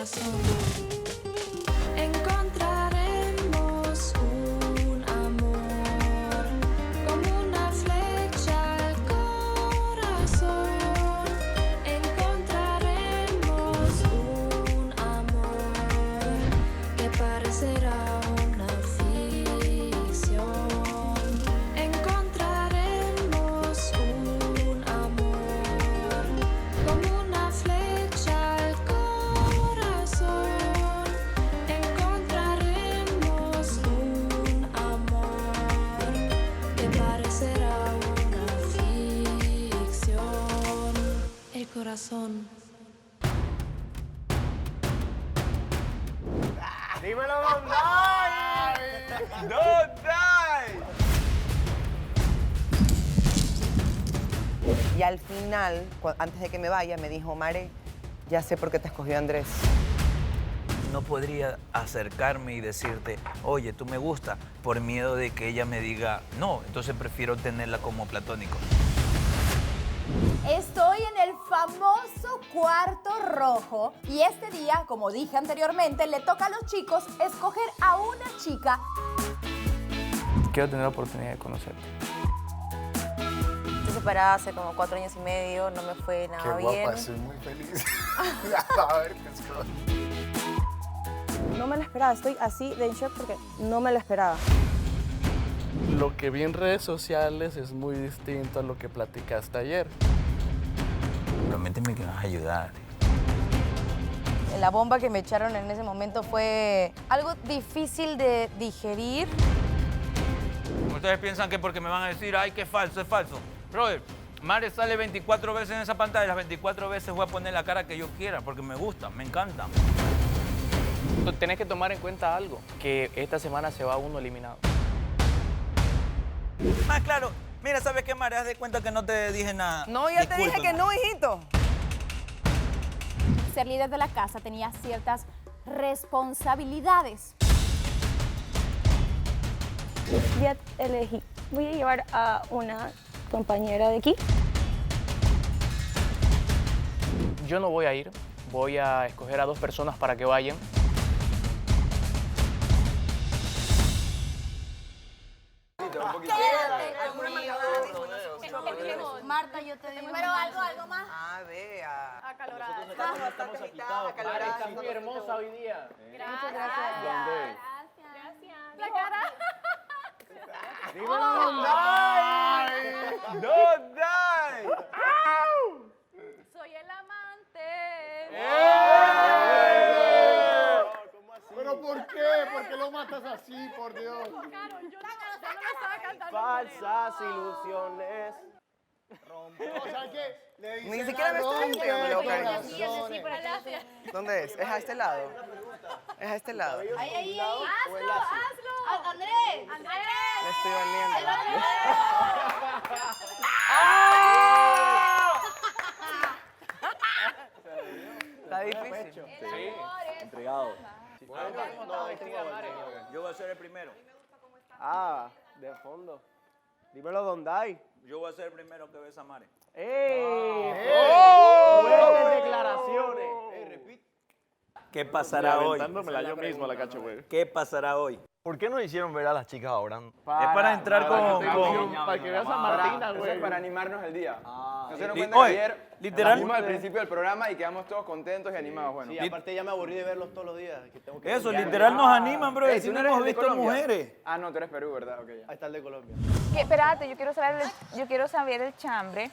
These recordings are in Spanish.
corazón. Encontraremos un amor como una flecha al corazón. Encontraremos un amor que parecerá una ficción. Encontraremos un amor como una flecha al corazón. Encontraremos un amor que parecerá una ficción. El corazón. ¡Dímelo, Don Dai! ¡Don Dai! Y al final, antes de que me vaya, me dijo, Mare, ya sé por qué te escogió Andrés. No podría acercarme y decirte, oye, tú me gusta, por miedo de que ella me diga no. Entonces prefiero tenerla como platónico. Estoy en el famoso cuarto rojo y este día, como dije anteriormente, le toca a los chicos escoger a una chica. Quiero tener la oportunidad de conocerte. Estoy separada hace como 4 años y medio, no me fue nada Qué bien. guapa, estoy muy feliz. A ver, pescado. No me lo esperaba, estoy así de en shock porque no me lo esperaba. Lo que vi en redes sociales es muy distinto a lo que platicaste ayer. Prométeme que me vas a ayudar. La bomba que me echaron en ese momento fue algo difícil de digerir. Ustedes piensan que porque me van a decir, ay, que es falso, es falso. Brother, Mare sale 24 veces en esa pantalla, las 24 veces voy a poner la cara que yo quiera, porque me gusta, me encanta. Tenés que tomar en cuenta algo, que esta semana se va uno eliminado. Más claro, mira, ¿sabes qué, Mare? Haz de cuenta que no te dije nada. No, ya te dije que no, hijito. Ser líder de la casa tenía ciertas responsabilidades. Ya elegí. Voy a llevar a una compañera de aquí. Yo no voy a ir, voy a escoger a 2 personas para que vayan. Marta, yo te digo. Pero algo más. Ah, vea. Acalorada. Estamos agitados. Estás muy hermosa hoy día. Gracias. ¿Dónde? Gracias. La cara. ¡Dímelo, Don Dai! ¡Don Dai! Soy el amante. ¿Pero por qué? ¿Por qué lo matas así, por Dios? Yo no me estaba cantando. Falsas ilusiones. O sea que le dice Ni siquiera me estoy viendo, corazones. ¿Dónde es? ¿Es a este lado? ¿Es a este lado? Ahí. Hazlo. Andrés. Me estoy valiendo. Está difícil. Entregado. Yo voy a ser el primero. Ah, de fondo. Dímelo, Don Dai. Yo voy a ser el primero que besa a Mare. Buenas declaraciones. ¿Qué pasará hoy? Aventándomela yo mismo a la cacho, güey. ¿Qué pasará hoy? ¿Por qué nos hicieron ver a las chicas ahora? Es para entrar con... Para que veas a Martina, güey. Para animarnos el día. ¿No se dieron Li- cuenta que oye, ayer literal- fuimos al principio del programa y quedamos todos contentos y animados? Bueno, Sí, aparte ya me aburrí de verlos todos los días. Que tengo que Eso, ver. literal nos animan, bro. Ey, Si ¿tú no eres hemos de visto Colombia? mujeres. Ah, no, tú eres Perú, ¿verdad? Ok, ya. Ahí está el de Colombia. Espérate, yo quiero saber el chambre,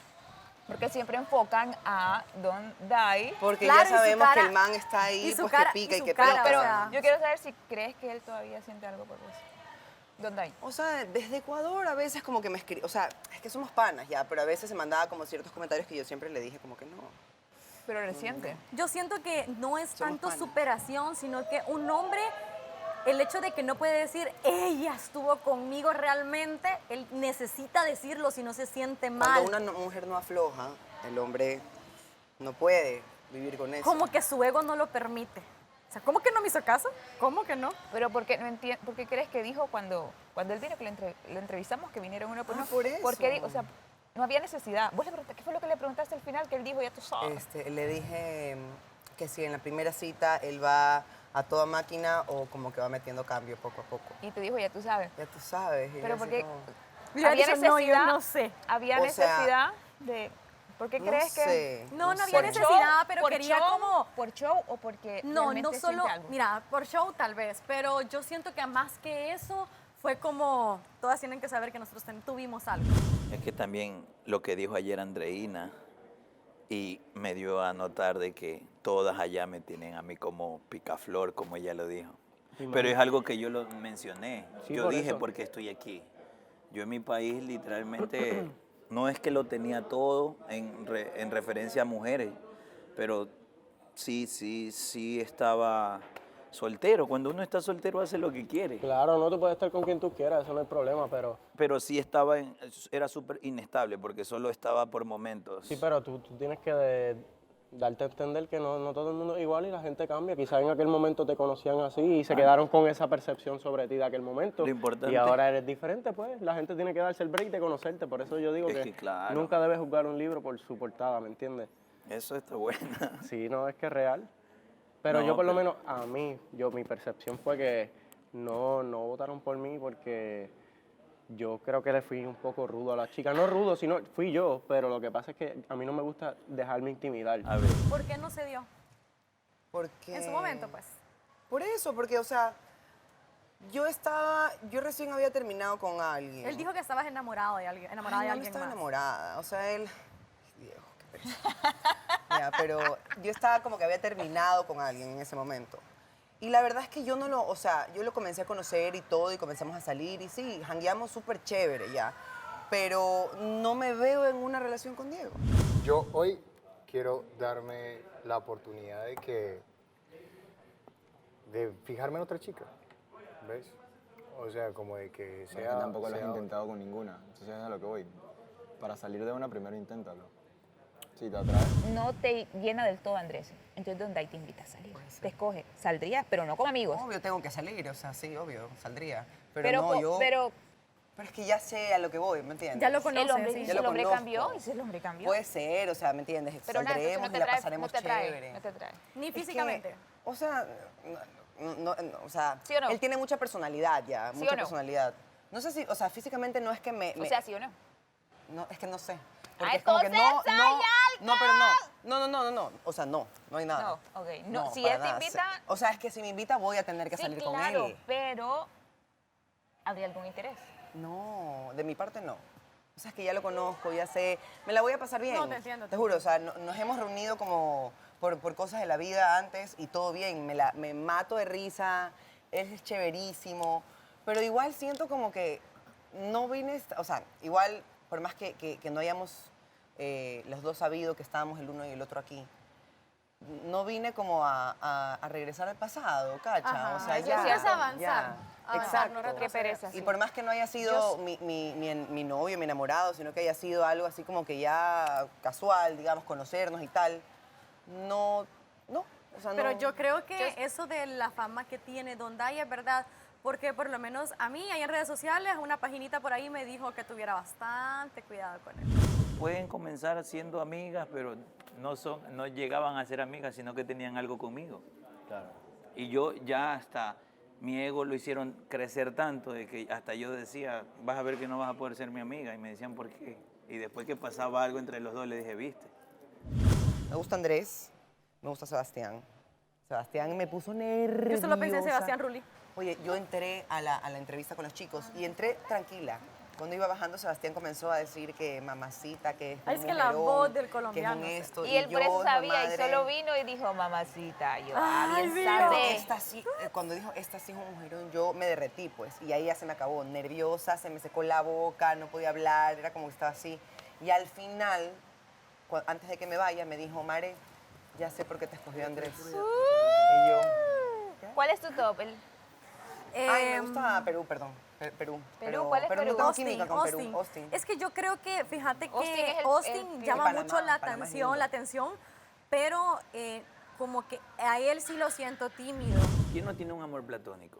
porque siempre enfocan a Don Dai. Porque Claro, ya y su sabemos cara- que el man está ahí, y su pues cara- que pica y y su que cara, pica. Pero o sea. yo quiero saber si crees que él todavía siente algo por vos. Don Dai. O sea, desde Ecuador a veces como que me escribe, o sea, es que somos panas ya, pero a veces se mandaba como ciertos comentarios que yo siempre le dije como que no. Pero reciente. Yo siento que no es Somos tanto panas. superación, sino que un hombre, el hecho de que no puede decir, ella estuvo conmigo realmente, él necesita decirlo si no se siente mal. Cuando una mujer no afloja, el hombre no puede vivir con eso. Como que su ego no lo permite. O sea, ¿cómo que no me hizo caso? ¿Cómo que no? Pero ¿por qué, no ¿por qué crees que dijo cuando él vino, que lo entrevistamos, que vinieron uno por uno? por eso. ¿Por qué o sea, no había necesidad? Vos le preguntaste, ¿qué fue lo que le preguntaste al final? Que él dijo, ya tú sabes. Le dije, que si en la primera cita él va a toda máquina o como que va metiendo cambio poco a poco. Y te dijo, ya tú sabes. Ya tú sabes. y Pero yo así porque como, Yo había he dicho, no, necesidad, yo no sé. había O sea, necesidad de... ¿Por qué no crees que...? sé, No, no había ¿Por necesidad, show? pero ¿Por quería show? como... ¿Por show o porque No, realmente no solo, siente algo? mira, por show tal vez, pero yo siento que más que eso fue como, todas tienen que saber que nosotros tuvimos algo. Es que también lo que dijo ayer Andreina y me dio a notar de que todas allá me tienen a mí como picaflor, como ella lo dijo. Pero es algo que yo lo mencioné. Sí, Yo por dije eso. porque estoy aquí. Yo en mi país literalmente no es que lo tenía todo en referencia a mujeres, pero sí estaba soltero. Cuando uno está soltero hace lo que quiere. Claro, no, tú puedes estar con quien tú quieras, eso no hay problema, Pero sí era súper inestable porque solo estaba por momentos. Sí, pero tú tienes que darte a entender que no todo el mundo es igual y la gente cambia. Quizás en aquel momento te conocían así y se quedaron con esa percepción sobre ti de aquel momento. Lo importante- Y ahora eres diferente, pues. La gente tiene que darse el break de conocerte. Por eso yo digo Es que que claro. nunca debes juzgar un libro por su portada, ¿me entiendes? Eso está buena. Sí, no, es que es real. Pero No, yo por lo pero- menos, a mí, mi percepción fue que no votaron por mí porque yo creo que le fui un poco rudo a la chica. No rudo, sino fui yo, pero lo que pasa es que a mí no me gusta dejarme intimidar. A ver. ¿Por qué no se dio? Porque... En su momento, pues. Por eso, porque, o sea, yo recién había terminado con alguien. Él dijo que estabas enamorado de alguien, enamorada Ay, de no, no alguien estaba más. enamorada, o sea, él... Ay, viejo, qué pereza. Ya, pero yo estaba como que había terminado con alguien en ese momento. Y la verdad es que yo no lo, o sea, yo lo comencé a conocer y todo, y comenzamos a salir, y sí, jangueamos súper chévere ya. Pero no me veo en una relación con Diego. Yo hoy quiero darme la oportunidad de fijarme en otra chica, ¿ves? O sea, como de que Pero es sea... que tampoco lo has sea- intentado con ninguna. Entonces es a lo que voy. Para salir de una, primero inténtalo. Si te atrae. No te llena del todo, Andrés. Entonces, ¿dónde ahí te invita a salir? Te escoge. Saldrías, pero no con amigos. Obvio tengo que salir, o sea, sí, obvio, saldría. Pero, Pero no, co- yo... pero- Pero es que ya sé a lo que voy, ¿me entiendes? Ya lo conoces, el hombre, sí. si Ya el lo hombre conozco. cambió, y si el hombre cambió. Puede ser, o sea, ¿me entiendes? Pero nada, entonces Saldremos no te y la atrae, pasaremos no te atrae, chévere. no te atrae. Ni Es que, físicamente. o sea, o sea, ¿Sí o no? él tiene mucha personalidad ya, ¿Sí mucha o no? personalidad. No sé si, o sea, físicamente no es que me... O sea, ¿sí o no? No, es que no sé. Ah, Porque es como que entonces no, hay no, algo. no, pero no. O sea, no hay nada. No, ok. No, si para él te nada. invita... O sea, es que si me invita voy a tener que Sí, salir claro, con él. pero ¿habría algún interés? No, de mi parte no. O sea, es que ya lo conozco, ya sé. Me la voy a pasar bien. No, te entiendo, Te juro, o sea, nos hemos reunido como por cosas de la vida antes y todo bien. Me mato de risa, él es chéverísimo. Pero igual siento como que no vine, o sea, igual, por más que no hayamos los dos sabido que estábamos el uno y el otro aquí, no vine como a regresar al pasado, ¿cacha? Ajá, o sea, eso ya. sí es avanzar, ya. avanzar, no Exacto. Qué pereza, sí. Y por más que no haya sido mi novio, mi enamorado, sino que haya sido algo así como que ya casual, digamos, conocernos y tal, no, o sea, Pero no. yo creo que eso de la fama que tiene Don Day es verdad, porque por lo menos a mí, ahí en redes sociales, una paginita por ahí me dijo que tuviera bastante cuidado con él. Pueden comenzar siendo amigas, pero no llegaban a ser amigas, sino que tenían algo conmigo. Claro. Y yo ya hasta mi ego lo hicieron crecer tanto de que hasta yo decía, vas a ver que no vas a poder ser mi amiga. Y me decían, ¿por qué? Y después que pasaba algo entre los dos, le dije, ¿viste? Me gusta Andrés, me gusta Sebastián. Sebastián me puso nerviosa. Yo solo pensé en Sebastián Rulli. Oye, yo entré a la entrevista con los chicos y entré tranquila. Cuando iba bajando, Sebastián comenzó a decir que mamacita, que es un Es que la mujerón, voz del que es colombiano, un o sea. esto, Y él por eso yo, sabía madre. y solo vino y dijo, mamacita, yo, Ay, bien sí. Pero sabe. esta sí, cuando dijo, esta sí es un mujerón, yo me derretí, pues. Y ahí ya se me acabó, nerviosa, se me secó la boca, no podía hablar, era como que estaba así. Y al final, antes de que me vaya, me dijo, Mare, ya sé por qué te escogió Andrés. Y yo, ¿Cuál es tu top? ay, me gusta Perú, perdón. Perú. ¿Cuál es pero Perú? no tengo química con Austin. Perú. Austin. Es que yo creo que, fíjate Austin que es el Austin llama Panamá, mucho la Panamá es atención, lindo. pero como que a él sí lo siento tímido. ¿Quién no tiene un amor platónico?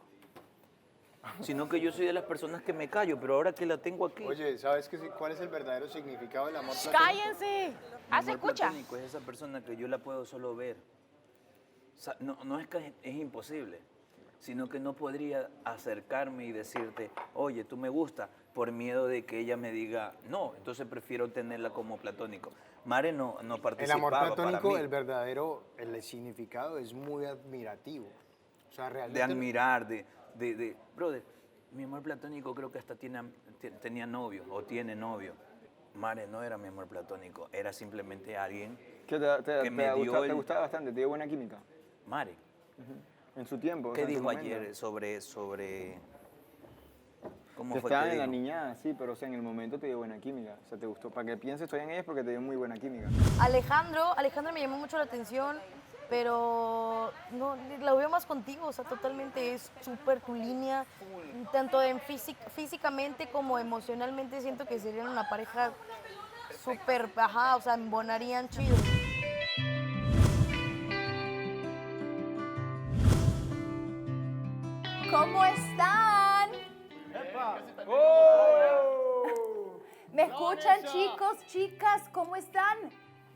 Sino que yo soy de las personas que me callo, pero ahora que la tengo aquí... Oye, ¿sabes cuál es el verdadero significado del amor platónico? ¡Cállense! Ah, el se amor escucha. platónico es esa persona que yo la puedo solo ver. sea, no es que es imposible, sino que no podría acercarme y decirte, oye, tú me gusta, por miedo de que ella me diga, no, entonces prefiero tenerla como platónico. Mare no El participaba amor platónico, para mí. el verdadero, el significado es muy admirativo. O sea, realmente... De admirar, brother, mi amor platónico creo que hasta tenía novio o tiene novio. Mare no era mi amor platónico, era simplemente alguien que te gustaba bastante, te dio buena química. Mare. En su tiempo. ¿Qué o sea, en su dijo momento. ayer sobre cómo Te fue estaba que en la dijo? niñada, sí, pero o sea, en el momento te dio buena química. O sea, te gustó. Para que pienses estoy en ella es porque te dio muy buena química. Alejandro me llamó mucho la atención, pero no, la veo más contigo, o sea, totalmente es súper tu línea, tanto en físicamente como emocionalmente siento que serían una pareja súper, o sea, embonarían chido. ¿Cómo están? ¿Me escuchan, chicos, chicas? ¿Cómo están?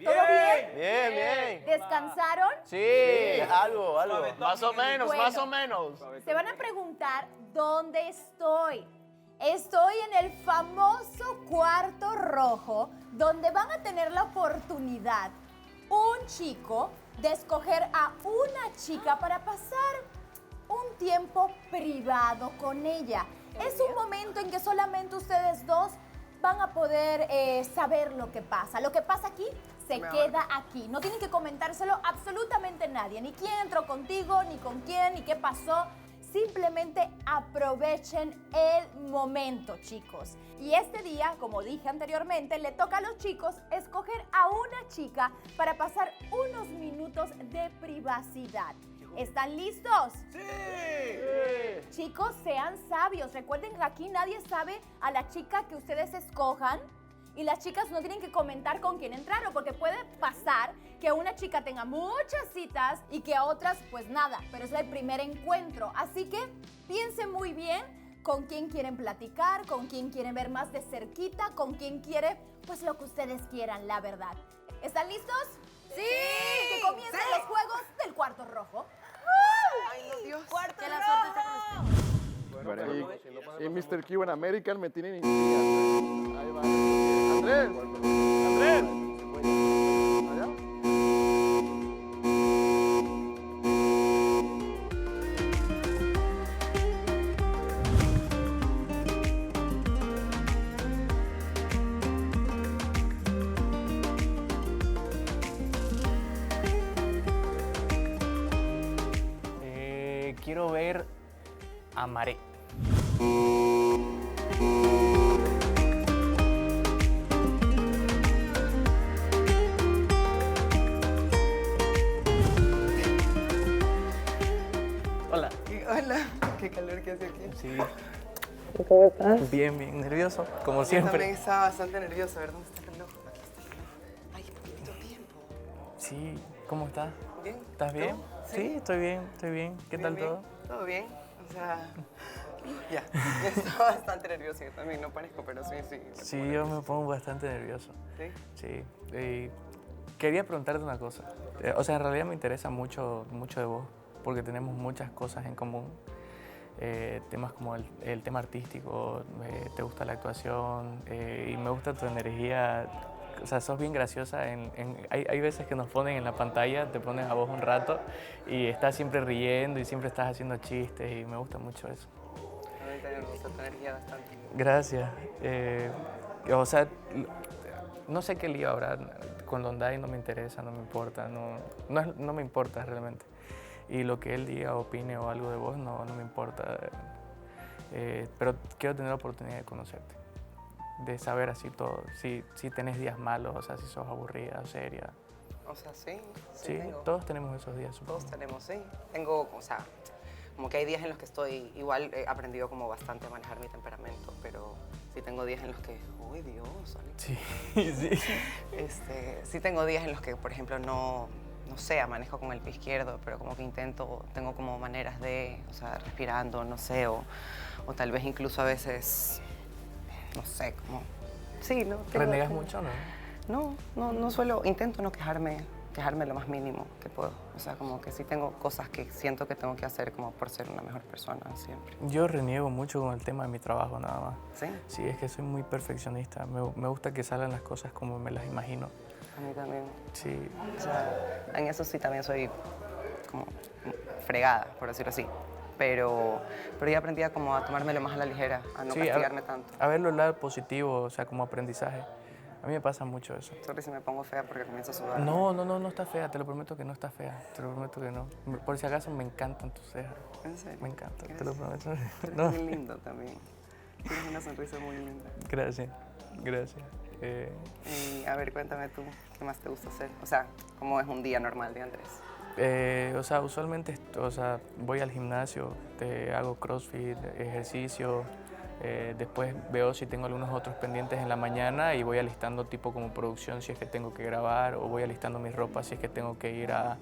¿Todo bien? Bien. ¿Descansaron? Sí, algo. Más o menos, Bueno. más o menos. Se van a preguntar dónde estoy. Estoy en el famoso cuarto rojo, donde van a tener la oportunidad un chico de escoger a una chica para pasar un tiempo privado con ella. Es un momento en que solamente ustedes dos van a poder saber lo que pasa. Lo que pasa aquí se queda aquí. No tienen que comentárselo absolutamente nadie. Ni quién entró contigo, ni con quién, ni qué pasó. Simplemente aprovechen el momento, chicos. Y este día, como dije anteriormente, le toca a los chicos escoger a una chica para pasar unos minutos de privacidad. ¿Están listos? ¡Sí! Chicos, sean sabios. Recuerden que aquí nadie sabe a la chica que ustedes escojan. Y las chicas no tienen que comentar con quién entraron, porque puede pasar que una chica tenga muchas citas y que a otras, pues nada, pero es el primer encuentro. Así que piensen muy bien con quién quieren platicar, con quién quieren ver más de cerquita, con quién quiere, pues lo que ustedes quieran, la verdad. ¿Están listos? ¡Sí! Que comiencen los juegos del cuarto rojo. Ay, no, Dios. ¡Cuarto Que la rojo! suerte esté con ustedes. Y Mr. Q en American me tienen intriga. Ahí va. Andrés. ¿Allá? Quiero ver a Maré. Hola. Hola, qué calor que hace aquí. Sí. ¿Cómo estás? Bien, nervioso, como Yo siempre. también estaba bastante nerviosa. A ver, ¿dónde está el reloj? Aquí está el reloj. Ay, qué poquito tiempo. Sí, ¿cómo estás? ¿Bien? ¿Estás ¿Tú? bien? Sí, estoy bien. ¿Qué tal Bien, todo? Todo bien. O sea, ya. Estaba bastante nerviosa. Yo también no parezco, pero sí. Sí, yo me pongo bastante nervioso. ¿Sí? Sí. Quería preguntarte una cosa. O sea, en realidad me interesa mucho de vos, porque tenemos muchas cosas en común. Temas como el tema artístico, te gusta la actuación y me gusta tu energía. O sea, sos bien graciosa. Hay veces que nos ponen en la pantalla, te pones a vos un rato y estás siempre riendo y siempre estás haciendo chistes y me gusta mucho eso. A mí también me gusta tu energía bastante. Gracias. O sea, no sé qué lío habrá con Londay, no me interesa, no me importa, no me importa realmente. Y lo que él diga, opine o algo de vos, no me importa. Pero quiero tener la oportunidad de conocerte, de saber así todo, si tenés días malos, o sea, si sos aburrida o seria. O sea, sí. Sí, tengo. todos tenemos esos días, supongo. Todos tenemos, sí. Tengo, o sea, como que hay días en los que estoy, igual he aprendido como bastante a manejar mi temperamento, pero sí tengo días en los que, uy, Dios, Alex. Sí, sí. Sí tengo días en los que, por ejemplo, no sé, manejo con el pie izquierdo, pero como que tengo como maneras de, o sea, respirando, no sé, o tal vez incluso a veces, no sé, como, sí, ¿no? ¿Renegas mucho o no? No suelo, intento no quejarme quejarme lo más mínimo que puedo. O sea, como que sí tengo cosas que siento que tengo que hacer como por ser una mejor persona siempre. Yo reniego mucho con el tema de mi trabajo nada más. ¿Sí? Sí, es que soy muy perfeccionista. Me gusta que salgan las cosas como me las imagino. A mí también. Sí. O sea, en eso sí también soy como fregada, por decirlo así. Pero ya aprendí a como a tomármelo más a la ligera, a no castigarme tanto. A verlo el lado positivo, o sea, como aprendizaje. A mí me pasa mucho eso. Sorry si me pongo fea porque comienzo a sudar. No está fea, te lo prometo que no está fea. Te lo prometo que no. Por si acaso me encantan tus cejas. ¿En serio? Me encanta, Gracias. te lo prometo. Eres No. muy lindo también. Tienes una sonrisa muy linda. Gracias, gracias. Y a ver, cuéntame tú, ¿qué más te gusta hacer? O sea, ¿cómo es un día normal de Andrés? O sea, usualmente voy al gimnasio, hago crossfit, ejercicio, después veo si tengo algunos otros pendientes en la mañana y voy alistando tipo como producción si es que tengo que grabar o voy alistando mis ropas si es que tengo que ir a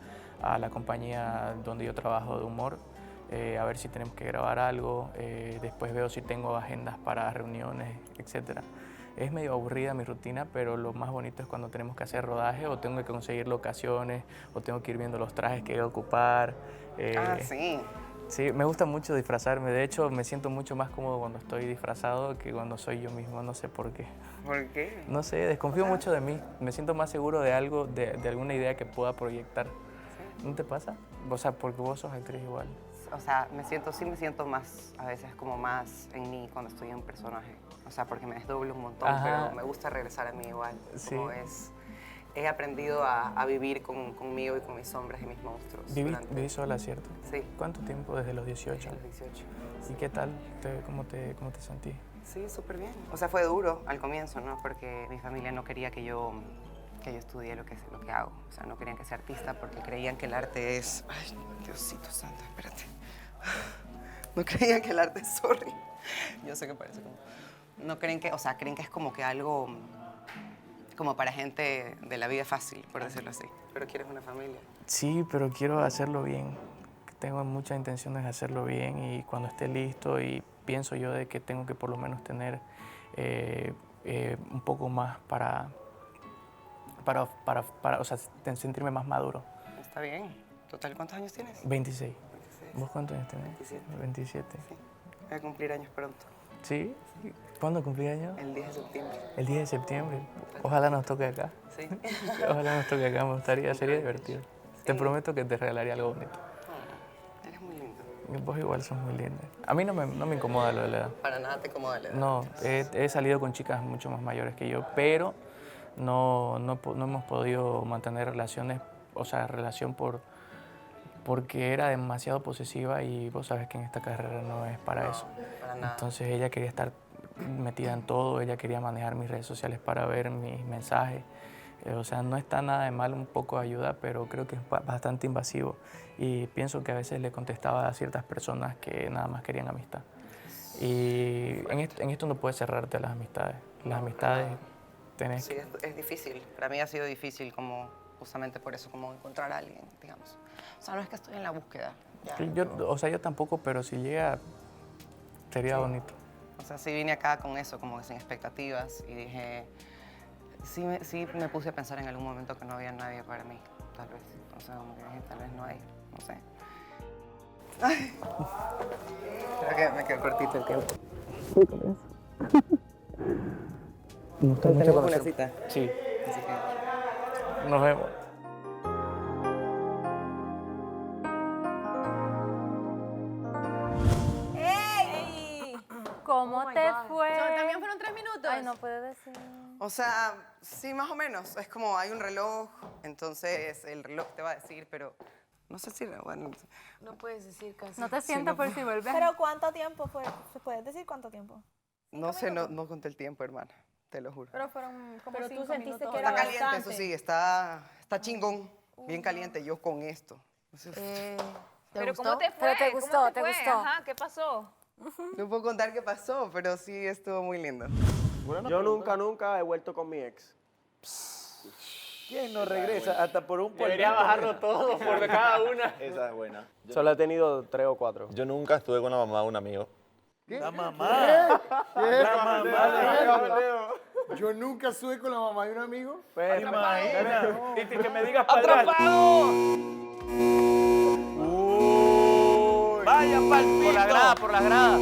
la compañía donde yo trabajo de humor a ver si tenemos que grabar algo, después veo si tengo agendas para reuniones, etcétera. Es medio aburrida mi rutina, pero lo más bonito es cuando tenemos que hacer rodaje o tengo que conseguir locaciones o tengo que ir viendo los trajes que voy a ocupar. Sí. Sí, me gusta mucho disfrazarme. De hecho, me siento mucho más cómodo cuando estoy disfrazado que cuando soy yo mismo. No sé por qué. ¿Por qué? No sé, desconfío mucho de mí. Me siento más seguro de algo, de alguna idea que pueda proyectar. ¿Sí? ¿No te pasa? O sea, porque vos sos actriz igual. O sea, me siento más, a veces como más en mí cuando estoy en un personaje. O sea, porque me desdoblo un montón, pero me gusta regresar a mí igual. Sí. Como he aprendido a vivir conmigo y con mis sombras y mis monstruos. Viví sola, ¿cierto? Sí. ¿Cuánto tiempo? Desde los 18. Desde los 18. ¿Y qué tal? ¿Cómo te sentí? Sí, súper bien. O sea, fue duro al comienzo, ¿no? Porque mi familia no quería que yo estudie lo que hago. O sea, no querían que sea artista porque creían que el arte es... Ay, Diosito santo, espérate. No creían que el arte es... Sorry. Yo sé que parece como... No creen que... O sea, creen que es como que algo... Como para gente de la vida fácil, por decirlo así. Pero quieres una familia. Sí, pero quiero hacerlo bien. Tengo muchas intenciones de hacerlo bien y cuando esté listo y pienso yo de que tengo que por lo menos tener un poco más para o sea, sentirme más maduro. Está bien. Total, ¿cuántos años tienes? 26. ¿Vos cuántos años tenés? 27. 27. Sí. Voy a cumplir años pronto. ¿Sí? ¿Cuándo cumplí años? El 10 de septiembre. El 10 de septiembre. Ojalá nos toque acá. Sí. Ojalá nos toque acá, me gustaría, sería divertido. Sí. Te prometo que te regalaría algo bonito. Oh, eres muy lindo. Vos igual sos muy linda. A mí no me incomoda lo de la edad. Para nada te incomoda la edad. No, he salido con chicas mucho más mayores que yo, pero no hemos podido mantener relaciones, o sea, relación porque era demasiado posesiva y vos sabes que en esta carrera no es para eso. Para nada. Entonces ella quería estar metida en todo, ella quería manejar mis redes sociales para ver mis mensajes. O sea, no está nada de mal un poco de ayuda, pero creo que es bastante invasivo. Y pienso que a veces le contestaba a ciertas personas que nada más querían amistad. Y en esto no puedes cerrarte a las amistades. Las amistades tenés que... Sí, es difícil. Para mí ha sido difícil como justamente por eso, como encontrar a alguien, digamos. O sea, no es que estoy en la búsqueda. Ya, o sea, yo tampoco, pero si llega, sería bonito. O sea, sí vine acá con eso, como sin expectativas, y dije... Sí me puse a pensar en algún momento que no había nadie para mí, tal vez. O sea, como que dije, tal vez no hay, no sé. Ay. Creo que me quedó cortito el tiempo. Me gusta mucho una cita. Sí. Así que... Nos vemos. ¿Cómo te fue? ¿También fueron 3 minutos? Ay, no puede decir. O sea, sí, más o menos. Es como hay un reloj, entonces el reloj te va a decir, pero no sé si... Bueno, no puedes decir casi. No te sientas por si vuelves. ¿Pero cuánto tiempo fue? ¿Se puede decir cuánto tiempo? No sé, no conté el tiempo, hermana. Te lo juro. Pero fueron como Pero 5 tú sentiste minutos. que era Está caliente, bastante. eso sí, está chingón. Bien caliente, yo con esto. ¿Pero cómo te fue? Pero te gustó, ¿Cómo te fue? gustó. Ajá, ¿qué pasó? No puedo contar qué pasó, pero sí estuvo muy lindo. Yo nunca he vuelto con mi ex. ¿Quién no regresa? Hasta por un Debería bajarlo todo por cada una. Esa es buena. Solo he tenido 3 o 4. Yo nunca estuve con la mamá de un amigo. La mamá. La mamá. Yo nunca sube con la mamá de un amigo. Imagina. Y que me digas ¡Atrapado! Vaya palpito. Por la grada.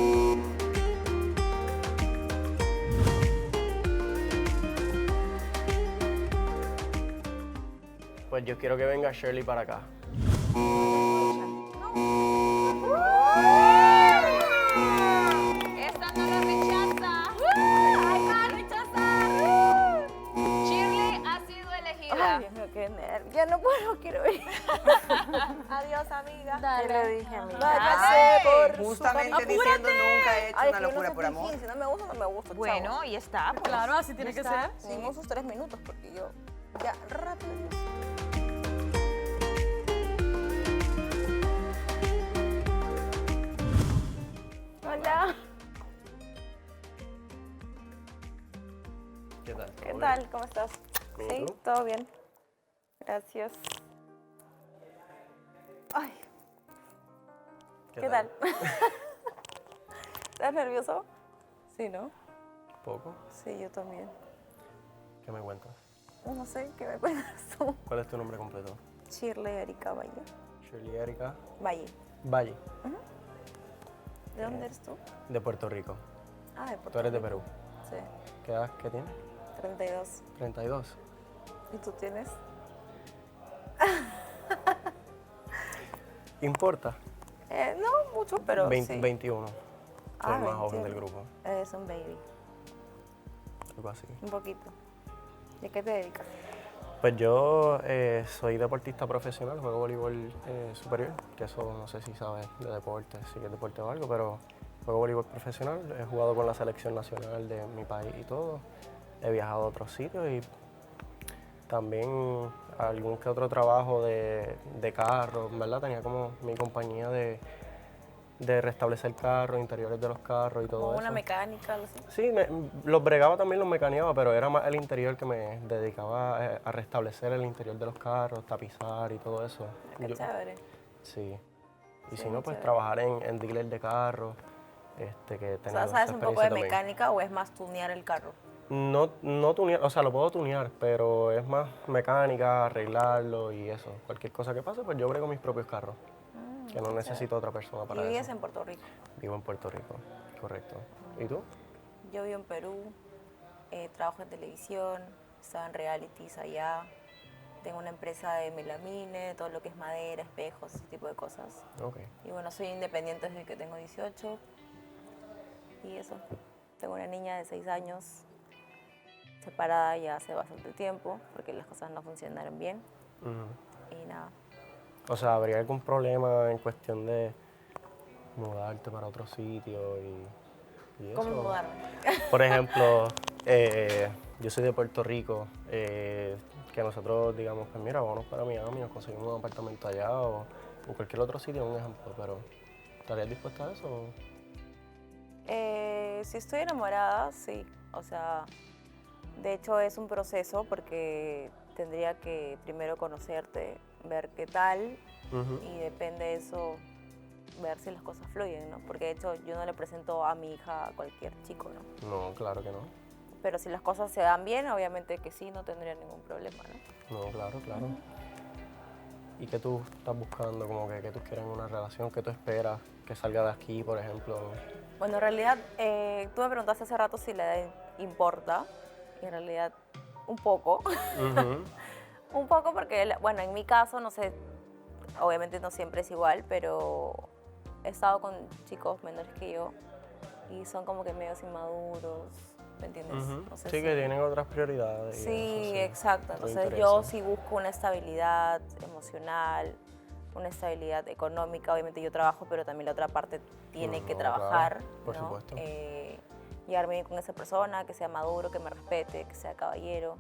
Pues yo quiero que venga Shirley para acá. Esta no lo rechaza. ¡Ay, va a rechazar! Shirley ha sido elegida. Ay, Dios mío, qué nervio. Ya no puedo, quiero ir. Adiós, amiga. Dale. Te lo dije, amiga. Ay, Váyase por Justamente su diciendo nunca he hecho Ay, una que yo locura no por soy amor. piquín, si no me gusta, no me gusta. Bueno, chao. y está. pues. Claro, así tiene que ser. Tenemos sus 3 minutos porque yo ya rápido. Hola. ¿Qué tal? ¿Qué tal? ¿Cómo estás? Bien, ¿y Sí, tú? todo bien. Gracias. Ay, ¿qué tal? ¿Estás nervioso? Sí, ¿no? ¿Poco? Sí, yo también. ¿Qué me cuentas? No sé, ¿qué me cuentas tú? ¿Cuál es tu nombre completo? Shirley Erika Valle. Shirley Erika Valle. Valle, ¿De dónde eres tú? de Puerto Rico. Ah, de Puerto Tú eres de Rico. Perú. Sí, ¿Qué edad qué tienes? 32. 32. ¿Y tú tienes? ¿Importa? No mucho, pero sí. 21. Soy Ah, el más joven 21. del grupo. Eres un baby, Algo así. un poquito. ¿Y a qué te dedicas? Pues yo soy deportista profesional, juego voleibol superior, que eso no sé si sabes de deporte, si es deporte o algo, pero juego voleibol profesional, he jugado con la selección nacional de mi país y todo, he viajado a otros sitios y también algún que otro trabajo de carros, ¿verdad? Tenía como mi compañía de restablecer carros, interiores de los carros y todo Como eso. una mecánica, algo así. Sí, los bregaba también, los mecaneaba, pero era más el interior que me dedicaba a restablecer el interior de los carros, tapizar y todo eso. Qué chévere. Sí. Y Sí, si no, pues chévere. trabajar en dealer de carros, que O tenía sea, esa ¿sabes un poco experiencia de también. mecánica o es más tunear el carro? No tunear, o sea, lo puedo tunear, pero es más mecánica, arreglarlo y eso. Cualquier cosa que pase, pues yo brego mis propios carros, que no necesito otra persona para ¿Y vives eso. en Puerto Rico? Vivo en Puerto Rico, correcto. ¿Y tú? Yo vivo en Perú, trabajo en televisión, estaba en realities allá, tengo una empresa de melamine, todo lo que es madera, espejos, ese tipo de cosas. Ok. Y bueno, soy independiente desde que tengo 18 y eso. Tengo una niña de 6 años, separada ya hace bastante tiempo, porque las cosas no funcionaron bien Ujú. y nada. O sea, ¿habría algún problema en cuestión de mudarte para otro sitio y eso? ¿Cómo mudarme? Por ejemplo, yo soy de Puerto Rico, que nosotros digamos, pues mira, vámonos para Miami, nos conseguimos un apartamento allá o en cualquier otro sitio, un ejemplo, pero ¿estarías dispuesta a eso? Si estoy enamorada, sí. O sea, de hecho es un proceso porque tendría que primero conocerte, ver qué tal Ujú. y depende de eso ver si las cosas fluyen, ¿no? Porque de hecho yo no le presento a mi hija a cualquier chico, ¿no? No, claro que no. Pero si las cosas se dan bien, obviamente que sí, no tendría ningún problema, ¿no? No, claro, claro. ¿Y qué tú estás buscando? Como que qué tú quieres en una relación, qué tú esperas que salga de aquí, por ejemplo. Bueno, en realidad, tú me preguntaste hace rato si la edad importa, y en realidad un poco. Ujú. Un poco porque, bueno, en mi caso, no sé, obviamente no siempre es igual, pero he estado con chicos menores que yo y son como que medios inmaduros, ¿me entiendes? Ujú. No sé Sí, si- que tienen otras prioridades. y Sí, eso, exacto. otros Entonces yo intereses. sí busco una estabilidad emocional, una estabilidad económica. Obviamente yo trabajo, pero también la otra parte tiene que No, trabajar. claro, por ¿no? supuesto. Llevarme bien con esa persona, que sea maduro, que me respete, que sea caballero.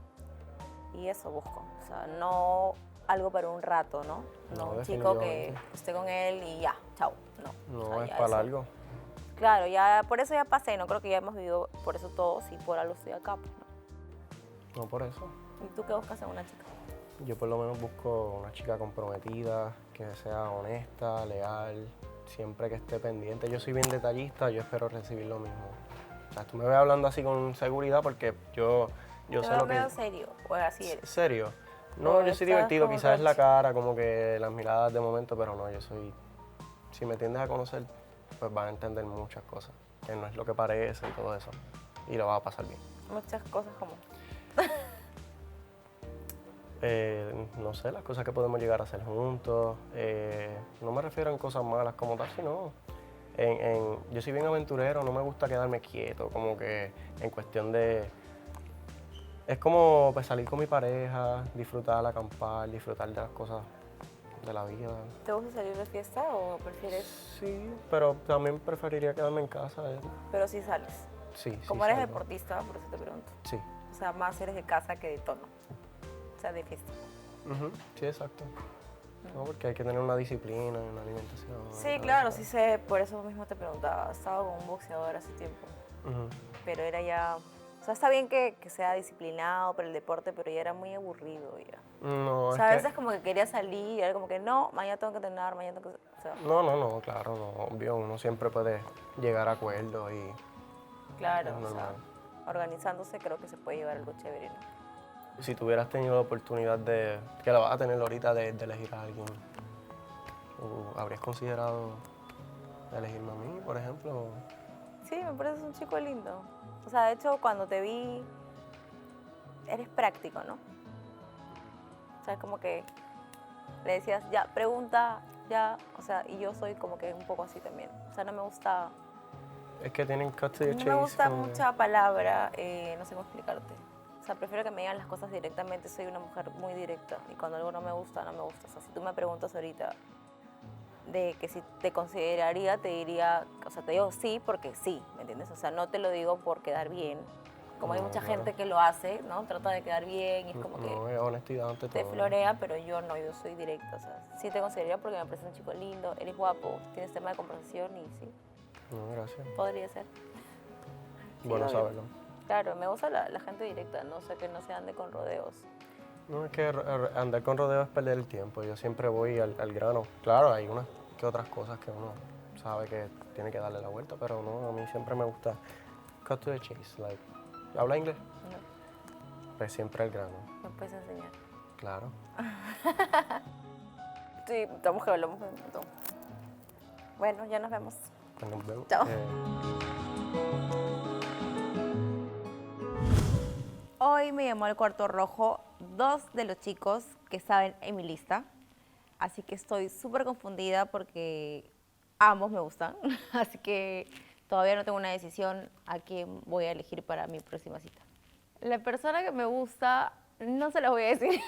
Y eso busco. O sea, no algo para un rato, ¿no? No, un chico que definitivamente. esté con él y ya, chao. No. No, O sea, es ya para eso- largo. Claro, ya por eso ya pasé. No creo que ya hemos vivido por eso todos y por algo estoy acá. Pues, ¿no? No por eso. ¿Y tú qué buscas en una chica? Yo por lo menos busco una chica comprometida, que sea honesta, leal, siempre que esté pendiente. Yo soy bien detallista, yo espero recibir lo mismo. sea, tú me ves hablando así con seguridad porque yo Te sé veo lo que... medio serio, o así eres. ¿Serio? No, O yo soy estás divertido, como quizás es la Rochi. cara, como que las miradas de momento, pero no, yo soy... Si me tiendes a conocer, pues vas a entender muchas cosas, que no es lo que parece y todo eso, y lo vas a pasar bien. Muchas cosas como... No sé, las cosas que podemos llegar a hacer juntos. No me refiero en cosas malas como tal, sino yo soy bien aventurero, no me gusta quedarme quieto, como que en cuestión de... Es como pues, salir con mi pareja, disfrutar, acampar, disfrutar de las cosas de la vida. ¿Te gusta salir de fiesta o prefieres...? Sí, pero también preferiría quedarme en casa. Pero sí sales. Sí, sí. Como eres salgo. deportista, por eso te pregunto. Sí. O sea, más eres de casa que de tono. O sea, de fiesta. Ujú, sí, exacto. No, porque hay que tener una disciplina, una alimentación. Sí, todo claro, eso. sí sé, por eso mismo te preguntaba. Estaba con un boxeador hace tiempo, Ujú. pero era ya... O sea, está bien que sea disciplinado por el deporte, pero ya era muy aburrido ya. No, O es sea, a que- veces como que quería salir y era como que no, mañana tengo que entrenar, mañana tengo que... O sea, No, claro, no, obvio, uno siempre puede llegar a acuerdos y claro, es o sea, normal. organizándose creo que se puede llevar algo chévere, ¿no? Si tuvieras tenido la oportunidad de, que la vas a tener ahorita de elegir a alguien, ¿habrías considerado elegirme a mí, por ejemplo? Sí, me pareces un chico lindo. O sea, de hecho, cuando te vi, eres práctico, ¿no? O sea, como que le decías, ya, pregunta, ya, o sea, y yo soy como que un poco así también. O sea, no me gusta, Es que tienen cut to the no chase. me gusta como que- mucha palabra, no sé cómo explicarte. O sea, prefiero que me digan las cosas directamente, soy una mujer muy directa y cuando algo no me gusta, no me gusta. O sea, si tú me preguntas ahorita de que si te consideraría, te diría, o sea, te digo sí porque sí, ¿me entiendes? O sea, no te lo digo por quedar bien. Como hay No, mucha claro. gente que lo hace, ¿no? Trata de quedar bien y es como que No, es honestidad ante te todo. florea, pero yo no, yo soy directa. O sea, sí te consideraría porque me parece un chico lindo, eres guapo, tienes tema de conversación y sí, No, gracias. podría ser. Bueno obvio. saberlo. Claro, me gusta la gente directa, no sé, que no se ande con rodeos. No, es que andar con rodeos es perder el tiempo. Yo siempre voy al grano. Claro, hay unas que otras cosas que uno sabe que tiene que darle la vuelta, pero no, a mí siempre me gusta cut to the chase. Like, ¿habla inglés? No. Pues siempre al grano. ¿Me puedes enseñar? Claro. Sí, estamos que hablamos un montón. Bueno, ya nos vemos. Pues nos vemos. Chao. Hoy me llamó al cuarto rojo 2 de los chicos que estaban en mi lista, así que estoy súper confundida porque ambos me gustan, así que todavía no tengo una decisión a quién voy a elegir para mi próxima cita. La persona que me gusta, no se la voy a decir.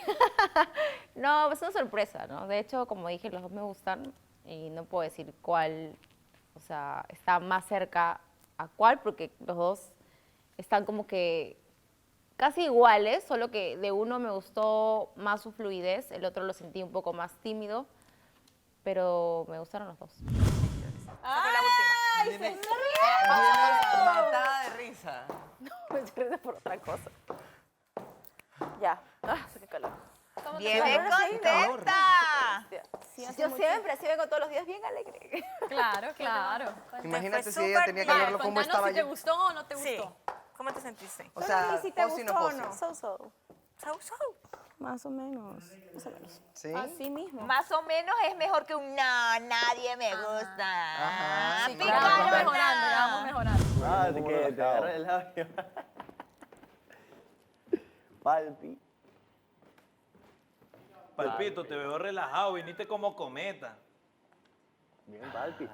No, es una sorpresa, ¿no? De hecho, como dije, los dos me gustan y no puedo decir cuál, o sea, está más cerca a cuál, porque los dos están como que casi iguales, solo que de uno me gustó más su fluidez, el otro lo sentí un poco más tímido, pero me gustaron los dos. ¡Ay, se matada de risa. No, me estoy riendo por otra cosa. Ya. Qué calor. ¡Viene contenta! Sí, yo siempre, así vengo todos los días bien alegre. Claro, claro. Imagínate si ella tenía que verlo como Contanos estaba si te yo. gustó o no te Sí. gustó. ¿Cómo te sentiste? O sea, si te posi no gustó o posi. no. So-so. So. Más o menos. Más o menos. ¿Sí? Así mismo. Más o menos es mejor que un no, nadie me gusta. Ajá. Sí, Picarona. claro, vamos mejorando, ya vamos mejorando. Ah, de que te agarra el labio. Palpi. Palpito, te veo relajado, viniste como cometa. Bien, Palpi.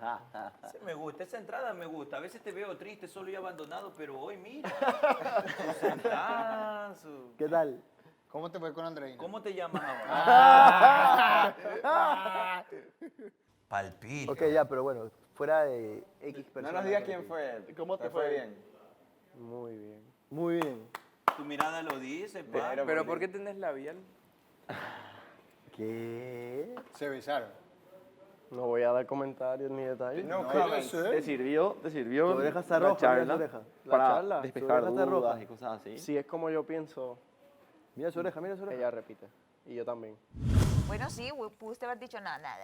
Sí, me gusta, esa entrada me gusta. A veces te veo triste, solo y abandonado, pero hoy mira. Su entrada, ¿Qué tal? ¿Cómo te fue con Andreina? ¿Cómo te llamas ahora? Palpito. Ok, ya, pero bueno, fuera de X No personas. nos digas quién fue. ¿Cómo ¿Te fue bien? Muy bien. Muy bien. Tu mirada lo dice, pa. Pero ¿Por qué tenés labial? ¿Qué? Se besaron. No voy a dar comentarios ni detalles. No, ¿Te sirvió Tu oreja está la roja, mira tu charla oreja. La para charla, despejar tu oreja está dudas roja. y cosas así? Si es como yo pienso, Mira su oreja, mira su oreja. ella repite. Y yo también. Bueno, sí, pudiste haber dicho nada.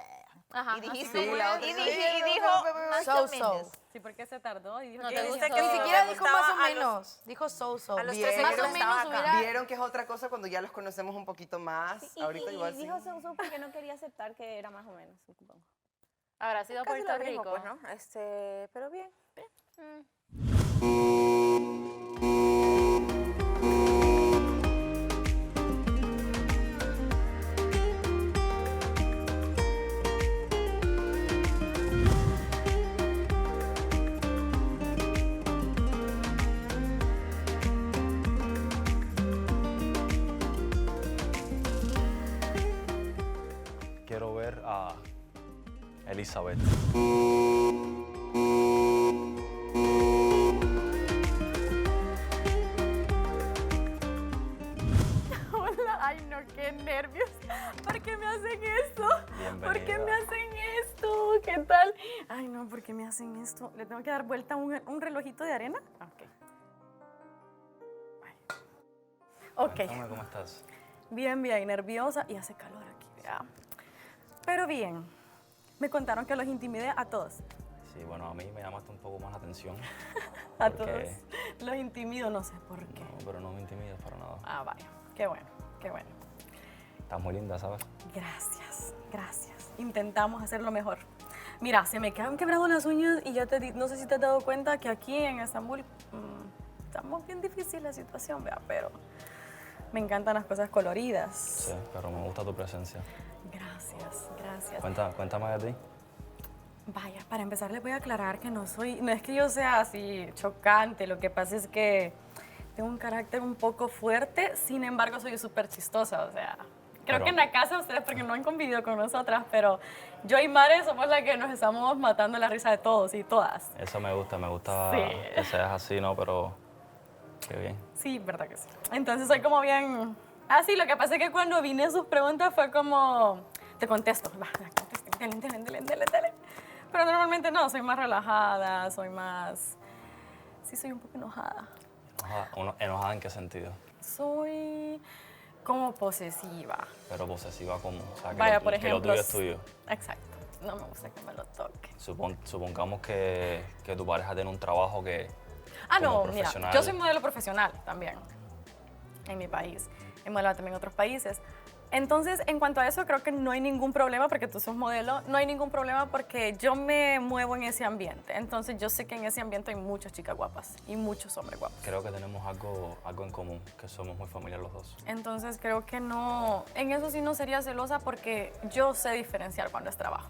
Ajá, Y dijiste, Sí, la otra y vez. dijo más o menos. Sí, porque se tardó y dijo No, que te decía gusta so. que ni siquiera dijo más o gustaba a los- menos. Dijo so. a los Bien, 13 Más años o menos estaba acá. hubiera... Vieron que es otra cosa cuando ya los conocemos un poquito más. Ahorita igual sí. dijo so porque no quería aceptar que era más o menos, supongo. Habrá sido Casi Puerto lo mismo, Rico. pues, ¿no? Pero bien. Quiero ver a Elizabeth. Hola, ay no, qué nervios. ¿Por qué me hacen esto? ¿Por qué me hacen esto? ¿Qué tal? Ay no, ¿por qué me hacen esto? ¿Le tengo que dar vuelta a un relojito de arena? Ok. Ok. Cuéntame cómo estás. Bien, bien, nerviosa y hace calor aquí, vea. Pero bien, me contaron que los intimidé a todos. Sí, bueno, a mí me llamaste un poco más la atención. A porque- todos. Los intimido, no sé por qué. No, pero no me intimidas para nada. Ah, vaya. Qué bueno, qué bueno. Estás muy linda, ¿sabes? Gracias, gracias. Intentamos hacerlo mejor. Mira, se me quedan quebrando las uñas y ya no sé si te has dado cuenta que aquí en Estambul estamos bien difícil la situación, vea, pero me encantan las cosas coloridas. Sí, pero me gusta tu presencia. Gracias, gracias. Cuéntame de ti. Vaya, para empezar les voy a aclarar que no es que yo sea así chocante, lo que pasa es que tengo un carácter un poco fuerte, sin embargo soy súper chistosa, o sea, creo que en la casa ustedes porque no han convivido con nosotras, pero yo y Mare somos las que nos estamos matando la risa de todos y todas. Eso me gusta Sí. que seas así, ¿no? Pero qué bien. Sí, verdad que sí. Entonces soy como bien... Ah, sí, lo que pasa es que cuando vine sus preguntas fue como... Te contesto, va, dele. Pero normalmente no, soy más relajada, soy más... Sí, soy un poco enojada. ¿Enojada en qué sentido? Soy como posesiva. Pero posesiva como, o sea, que, Vaya, lo, por que lo ejemplo, tuyo es tuyo. Exacto. No me gusta que me lo toque. Supongamos que tu pareja tiene un trabajo que Ah, como no, mira, profesional. yo soy modelo profesional también en mi país. He modelado también en otros países. Entonces, en cuanto a eso, creo que no hay ningún problema porque tú sos modelo. No hay ningún problema porque yo me muevo en ese ambiente. Entonces, yo sé que en ese ambiente hay muchas chicas guapas y muchos hombres guapos. Creo que tenemos algo en común, que somos muy familiares los dos. Entonces, creo que no... En eso sí no sería celosa porque yo sé diferenciar cuando es trabajo.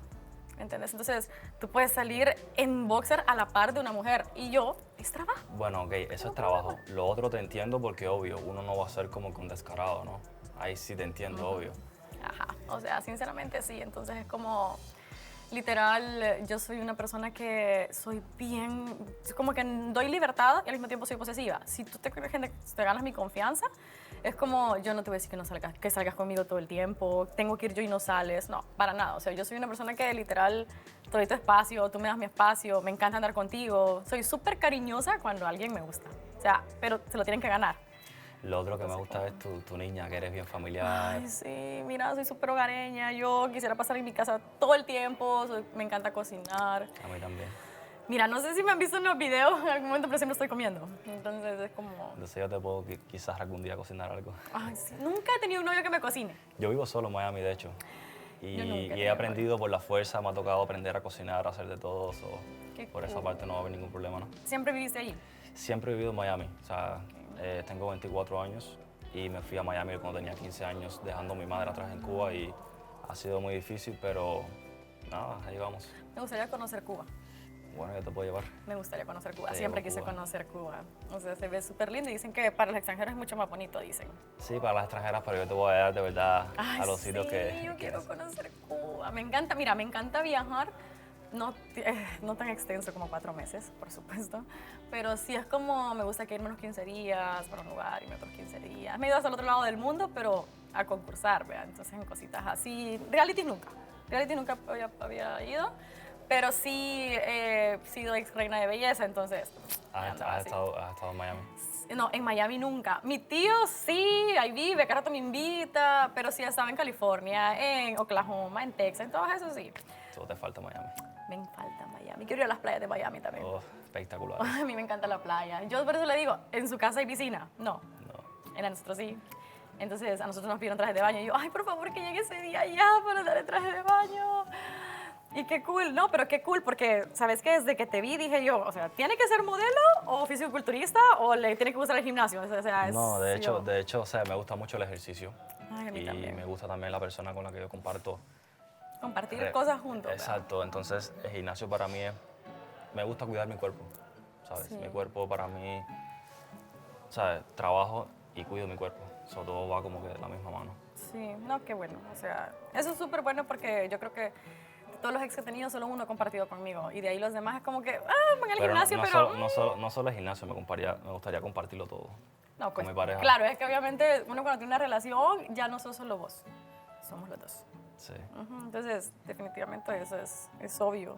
¿Entiendes? Entonces, tú puedes salir en boxer a la par de una mujer y yo, es trabajo. Bueno, ok, eso es trabajo. Lo otro te entiendo porque, obvio, uno no va a ser como con descarado, ¿no? Ahí sí te entiendo, obvio. Ajá, o sea, sinceramente sí. Entonces es como, literal, yo soy una persona que soy bien, como que doy libertad y al mismo tiempo soy posesiva. Si tú te ganas mi confianza, es como, yo no te voy a decir que no salgas, que salgas conmigo todo el tiempo, tengo que ir yo y no sales, no, para nada. O sea, yo soy una persona que literal, te doy tu espacio, tú me das mi espacio, me encanta andar contigo. Soy súper cariñosa cuando alguien me gusta, o sea, pero se lo tienen que ganar. Lo otro que me gusta es tu niña, que eres bien familiar. Ay, sí, mira, soy súper hogareña. Yo quisiera pasar en mi casa todo el tiempo. Me encanta cocinar. A mí también. Mira, no sé si me han visto en los videos en algún momento, pero siempre estoy comiendo. Entonces es como... Entonces yo te puedo quizás algún día cocinar algo. Ay, sí. Nunca he tenido un novio que me cocine. Yo vivo solo en Miami, de hecho. Y, Yo nunca he y he tenido aprendido por la fuerza, me ha tocado aprender a cocinar, a hacer de todo. Qué Por esa cool. parte no va a haber ningún problema, ¿no? ¿Siempre viviste allí? Siempre he vivido en Miami. O sea, tengo 24 años y me fui a Miami cuando tenía 15 años, dejando a mi madre atrás en Cuba y ha sido muy difícil, pero nada, ahí vamos. Me gustaría conocer Cuba. Bueno, yo te puedo llevar. Me gustaría conocer Cuba. Te Siempre llevo a quise Cuba. conocer Cuba. O sea, se ve súper lindo y dicen que para los extranjeros es mucho más bonito, dicen. Sí, para las extranjeras, pero yo te voy a dar de verdad Ay, a los sitios sí, que yo quiero quieras. conocer Cuba. Me encanta, mira, me encanta viajar. No tan extenso como 4 meses, por supuesto, pero sí es como, me gusta que irme unos 15 días para un lugar y me otros 15 días. Me he ido hasta el otro lado del mundo, pero a concursar, ¿vea? Entonces en cositas así. Reality nunca había ido, pero sí he sido ex reina de belleza, entonces. ¿Has estado en Miami? No, en Miami nunca. Mi tío sí, ahí vive, cada rato me invita, pero sí estaba en California, en Oklahoma, en Texas, en todo eso sí. Todo te falta Miami. Me falta Miami. Quiero ir a las playas de Miami también. Oh, espectacular. A mí me encanta la playa. Yo por eso le digo, ¿en su casa hay piscina? No. En la nuestra sí. Entonces a nosotros nos pidieron trajes de baño y yo, ay, por favor, que llegue ese día ya para dar el traje de baño. Y qué cool, no, pero qué cool, porque, ¿sabes qué? Desde que te vi dije yo, o sea, ¿tiene que ser modelo o fisiculturista o le tiene que gustar el gimnasio? O sea, No, de hecho, o sea, me gusta mucho el ejercicio. Ay, a mí y también. me gusta también la persona con la que yo comparto. Compartir cosas juntos. Exacto, entonces el gimnasio para mí es, me gusta cuidar mi cuerpo, ¿sabes? Sí. Mi cuerpo para mí, ¿sabes? Trabajo y cuido mi cuerpo, eso todo va como que de la misma mano. Sí, no, qué bueno. O sea, eso es súper bueno porque yo creo que todos los ex que he tenido, solo uno ha compartido conmigo. Y de ahí los demás es como que, van al gimnasio, pero... No solo el gimnasio, me gustaría compartirlo todo No, pues, con mi pareja. claro, es que obviamente uno cuando tiene una relación ya no sos solo vos, somos los dos. Sí. Entonces, definitivamente eso es obvio.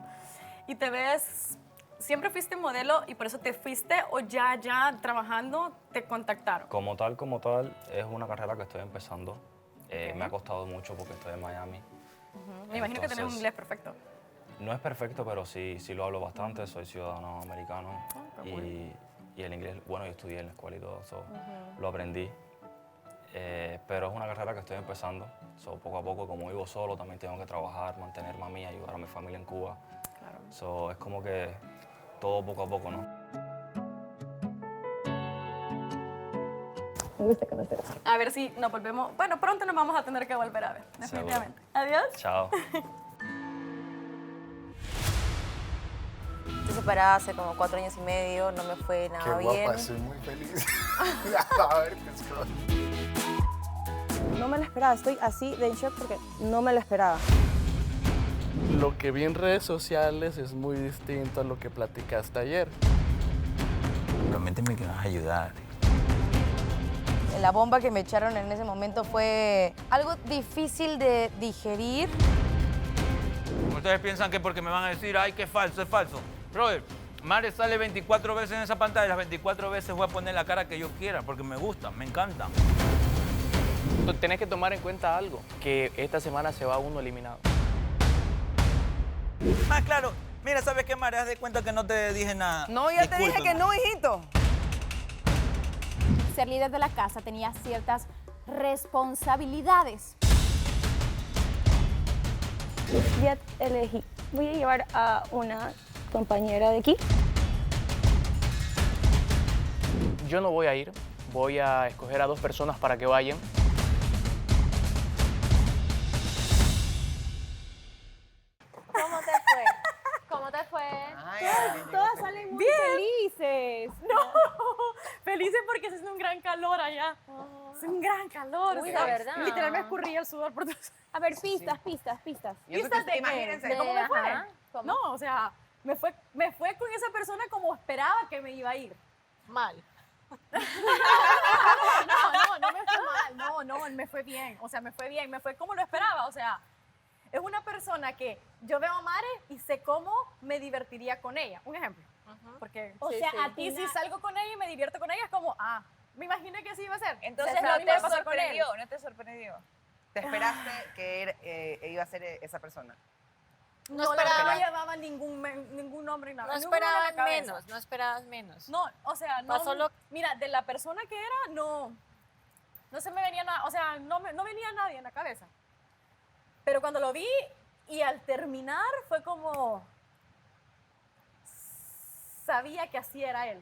¿Y te ves, siempre fuiste modelo y por eso te fuiste o ya trabajando te contactaron? Como tal, es una carrera que estoy empezando. Me ha costado mucho porque estoy en Miami. Me imagino que tenés un inglés perfecto. No es perfecto, pero sí lo hablo bastante. Soy ciudadano americano y el inglés, bueno, yo estudié en la escuela y todo, lo aprendí. Pero es una carrera que estoy empezando. Poco a poco, como vivo solo, también tengo que trabajar, mantenerme a mí, ayudar a mi familia en Cuba. Claro. Es como que todo poco a poco, ¿no? Me gusta conocer. A ver si nos volvemos, bueno, pronto nos vamos a tener que volver a ver, definitivamente. Adiós. Chao. Estoy separada hace como 4 años y medio, no me fue nada Qué bien. guapa, soy muy feliz. A ver, No me lo esperaba, estoy así de en shock porque no me lo esperaba. Lo que vi en redes sociales es muy distinto a lo que platicaste ayer. Prométeme que vas a ayudar. La bomba que me echaron en ese momento fue algo difícil de digerir. Ustedes piensan que porque me van a decir, ay, que falso, es falso. Brother, Mare sale 24 veces en esa pantalla y las 24 veces voy a poner la cara que yo quiera porque me gusta, me encanta. Tenés que tomar en cuenta algo, que esta semana se va uno eliminado. Ah, claro. Mira, ¿sabes qué, Mare? Haz de cuenta que no te dije nada. No, ya te dije que no, hijito. Ser líder de la casa tenía ciertas responsabilidades. Ya elegí. Voy a llevar a una compañera de aquí. Yo no voy a ir, voy a escoger a 2 personas para que vayan. ¿Cómo te fue? ¿Cómo te fue? Todas salen muy felices. No, felices porque se hace un gran calor allá. Es un gran calor. Uy, o sea, de verdad. Literal me escurría el sudor por todos. A ver, pistas. ¿Pistas de qué? Imagínense. ¿De cómo me fue? Ajá, ¿cómo? No, o sea, me fue con esa persona como esperaba que me iba a ir. Mal. No me fue mal, no, me fue bien, o sea, me fue bien, me fue como lo esperaba, o sea, es una persona que yo veo a Mare y sé cómo me divertiría con ella, un ejemplo, porque, O sea, a ti y si salgo con ella y me divierto con ella, es como, me imaginé que así iba a ser. Entonces O sea, no lo mismo te va a pasar con él. sorprendió, no te sorprendió. ¿Te esperaste que iba a ser esa persona? No, No la verdad no esperaba. llevaba ningún nombre ni nada. No ninguno en la esperabas cabeza. menos, no esperabas menos. No, o sea, no. Pasó lo- Mira, de la persona que era, no se me venía nada, o sea, no venía nadie en la cabeza. Pero cuando lo vi y al terminar fue como, sabía que así era él.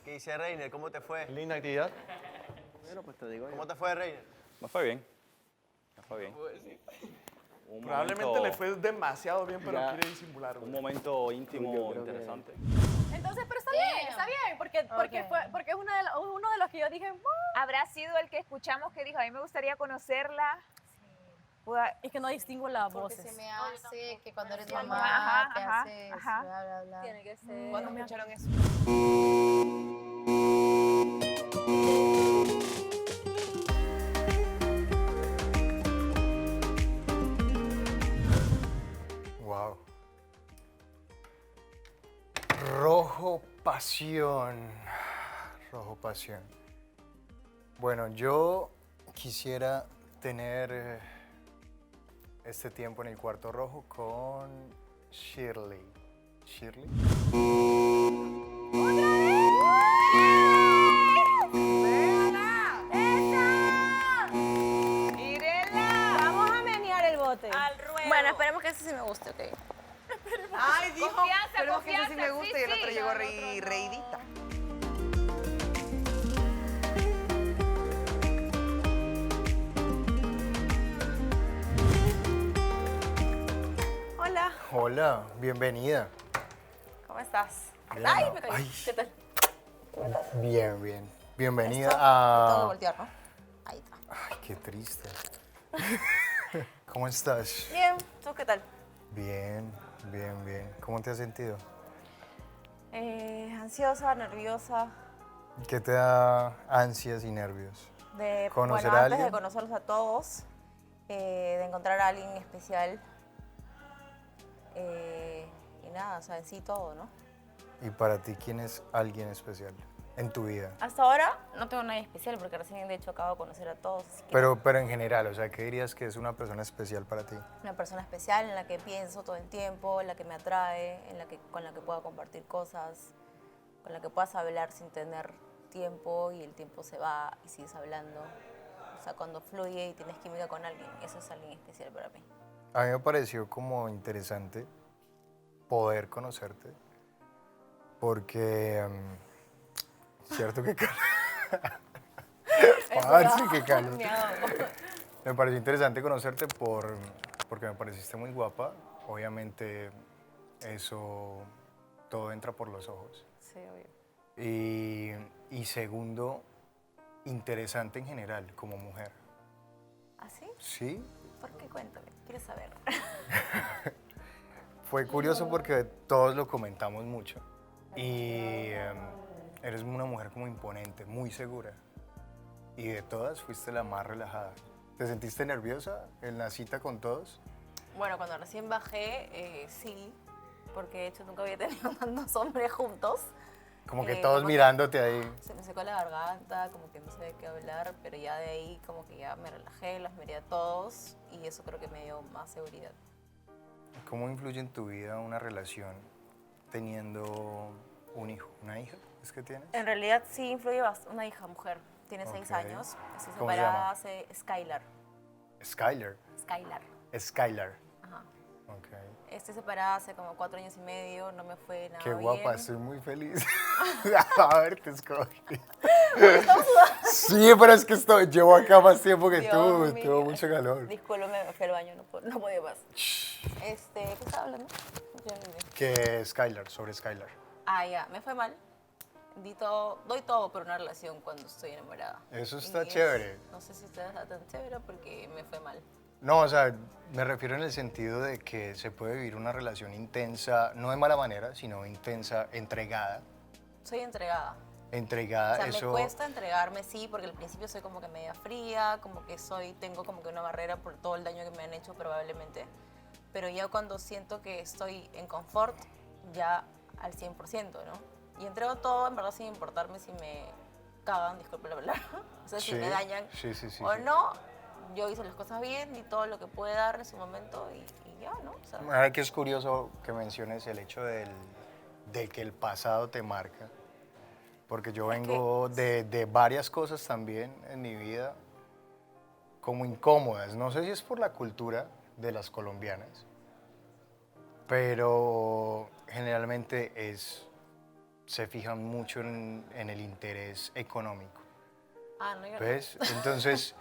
¿Qué dice Reiner? ¿Cómo te fue? Linda actividad. Bueno, pues te digo. ¿Cómo te fue, Reiner? Me fue bien. Me fue bien. Un Probablemente momento- le fue demasiado bien, pero Ya. quiere disimular. Un momento íntimo Yo creo que- interesante. Entonces, pero está bien, porque es uno de los que yo dije, ¿Habrá sido el que escuchamos que dijo, a mí me gustaría conocerla? es que no distingo las Porque voces. se me hace que cuando eres Ajá, mamá, te ajá, haces, ajá. bla, bla, bla. Tiene que ser. ¿Cuándo escucharon eso? Pasión. Rojo pasión. Bueno, yo quisiera tener este tiempo en el cuarto rojo con Shirley. ¿Shirley? Vamos a menear el bote. Bueno, esperemos que ese sí me guste, ok. Ay, dijo, Confianza, pero que ese sí me confianza, gusta sí, y el otro sí. llegó No, el otro no. reidita. Hola, Hola, bienvenida. ¿cómo estás? Bien, Ay, me caí. ay. ¿Qué tal? Bien, bien. Bienvenida Esto, tengo que a... voltear, ¿no? Ahí está. Ay, qué triste. ¿Cómo estás? Bien, ¿tú qué tal? Bien, bien, bien. ¿Cómo te has sentido? Ansiosa, nerviosa, ¿Qué te da ansias y nervios? de ¿Conocer bueno, a antes alguien? de conocerlos a todos, de encontrar a alguien especial y nada, o sea, en sí todo, ¿no? ¿Y para ti quién es alguien especial en tu vida? Hasta ahora no tengo nadie especial porque recién de hecho acabo de conocer a todos. Así que Pero en general, o sea, ¿qué dirías que es una persona especial para ti? una persona especial en la que pienso todo el tiempo, en la que me atrae, con la que pueda compartir cosas, con la que puedas hablar sin tener tiempo y el tiempo se va y sigues hablando. O sea, cuando fluye y tienes química con alguien, eso es alguien especial para mí. A mí me pareció como interesante poder conocerte, porque cierto que parce, qué calor. Me ahogo. Me pareció interesante conocerte porque me pareciste muy guapa. Obviamente eso todo entra por los ojos. Sí, obvio. Y segundo, interesante en general como mujer. ¿Ah, sí? Sí, ¿Por qué? Cuéntame, ¿quieres saber? fue curioso porque todos lo comentamos mucho. Y eres una mujer como imponente, muy segura. Y de todas fuiste la más relajada. ¿Te sentiste nerviosa en la cita con todos? Bueno, cuando recién bajé, sí, porque de hecho nunca había tenido tantos hombres juntos. Como que todos mirándote ahí. Se me secó la garganta, como que no sabía qué hablar, pero ya de ahí como que ya me relajé, los miré a todos y eso creo que me dio más seguridad. ¿Cómo influye en tu vida una relación teniendo un hijo, una hija? ¿Es que tienes? En realidad sí influye bastante, una hija mujer, tiene 6 Ok. años, estoy ¿Cómo se separada llama? hace Skylar. Skylar. Skylar. Skylar. Ajá. Ok. Estoy separada hace como 4 años y medio, no me fue nada Qué bien. guapa, estoy muy feliz. A ver, te escogí. ¿Estamos sudando? Sí, pero es que llevo acá más tiempo que Dios tú, mío. tengo mucho calor. Discúlpeme, me fui al baño, no podía más. ¿Qué estaba hablando? Ya me olvidé. Que Skylar, sobre Skylar. Ah, ya, me fue mal. Doy todo por una relación cuando estoy enamorada. Eso está Y chévere. No sé si usted está tan chévere porque me fue mal. No, o sea, me refiero en el sentido de que se puede vivir una relación intensa, no de mala manera, sino intensa, entregada. Soy entregada. Entregada, O sea, eso... me cuesta entregarme, sí, porque al principio soy como que media fría, como que tengo como que una barrera por todo el daño que me han hecho probablemente. Pero ya cuando siento que estoy en confort, ya al 100%, ¿no? Y entrego todo, en verdad, sin importarme si me cagan, disculpe la palabra, o sea, si Sí, me dañan sí, sí, sí, o sí. no. Yo hice las cosas bien y todo lo que pude dar en su momento y ya, ¿no? O sea, Ahora que es curioso que menciones el hecho de que el pasado te marca, porque yo vengo de varias cosas también en mi vida como incómodas. No sé si es por la cultura de las colombianas, pero generalmente se fijan mucho en el interés económico. no, yo no. ¿Ves? Entonces,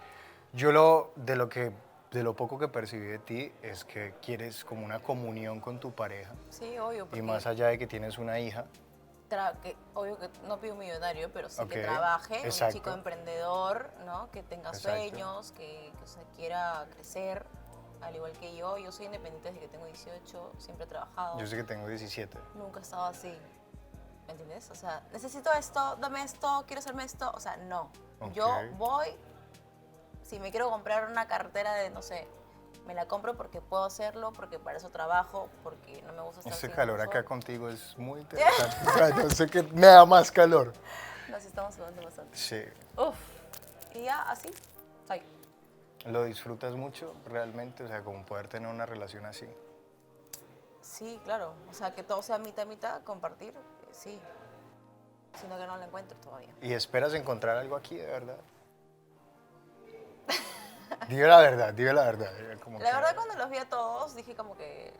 de lo poco que percibí de ti es que quieres como una comunión con tu pareja. Sí, obvio. Y Porque más allá de que tienes una hija. obvio que no pido un millonario, pero sí que Ok, trabaje, exacto. un chico emprendedor, ¿no? Que tenga Exacto. sueños, que quiera crecer, al igual que yo. Yo soy independiente desde que tengo 18, siempre he trabajado. Yo sé que tengo 17. Nunca he estado así, ¿me entiendes? O sea, necesito esto, dame esto, quiero hacerme esto. O sea, no. Ok. Yo voy, si me quiero comprar una cartera de, no sé, me la compro porque puedo hacerlo, porque para eso trabajo, porque no me gusta estar Este sin calor sol. acá contigo es muy interesante. O sea, no sé qué me da más calor. Nos estamos sudando bastante. Sí. Uf. Y ya, así, soy. ¿Lo disfrutas mucho realmente? O sea, como poder tener una relación así. Sí, claro. O sea, que todo sea mitad, mitad, compartir, sí. Sino que no lo encuentro todavía. ¿Y esperas encontrar algo aquí de verdad? Dime la verdad, dime la verdad. Como La que- verdad, cuando los vi a todos, dije como que...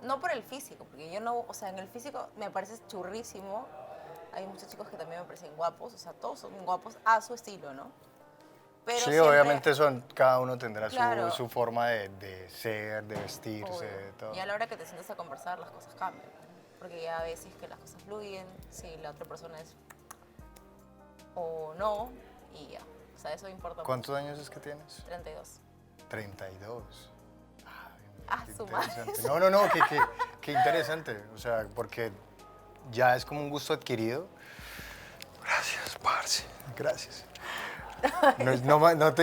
no por el físico, porque yo no... O sea, en el físico me parece churrísimo. Hay muchos chicos que también me parecen guapos. O sea, todos son guapos a su estilo, ¿no? Pero sí, siempre- obviamente cada uno tendrá Claro. su forma de ser, de vestirse, Obvio. de todo. Y a la hora que te sientas a conversar, las cosas cambian. Porque ya a veces que las cosas fluyen, si la otra persona es o no, y ya. O sea, eso importa ¿Cuántos mucho. años es que tienes? 32. 32. Ah, su madre. Interesante. No, qué interesante. O sea, porque ya es como un gusto adquirido. Gracias, parce. Gracias. No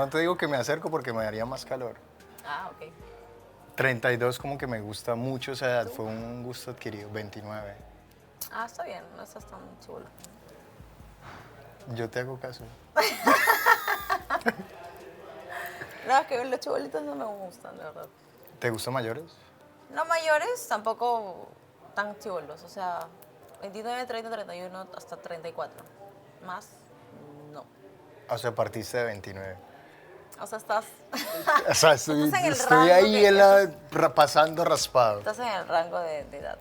te digo que me acerco porque me daría más calor. Ah, ok. 32 como que me gusta mucho esa edad, fue un gusto adquirido, 29. Ah, está bien, no estás tan chulo. Yo te hago caso. No, es que los chibolitos no me gustan, la verdad. ¿Te gustan mayores? No mayores, tampoco tan chibolos. O sea, 29, 30, 31, hasta 34. Más, no. O sea, partiste de 29. O sea, estás... O sea, estoy Estás en el estoy rango ahí que- pasando raspado. Estás en el rango de edad.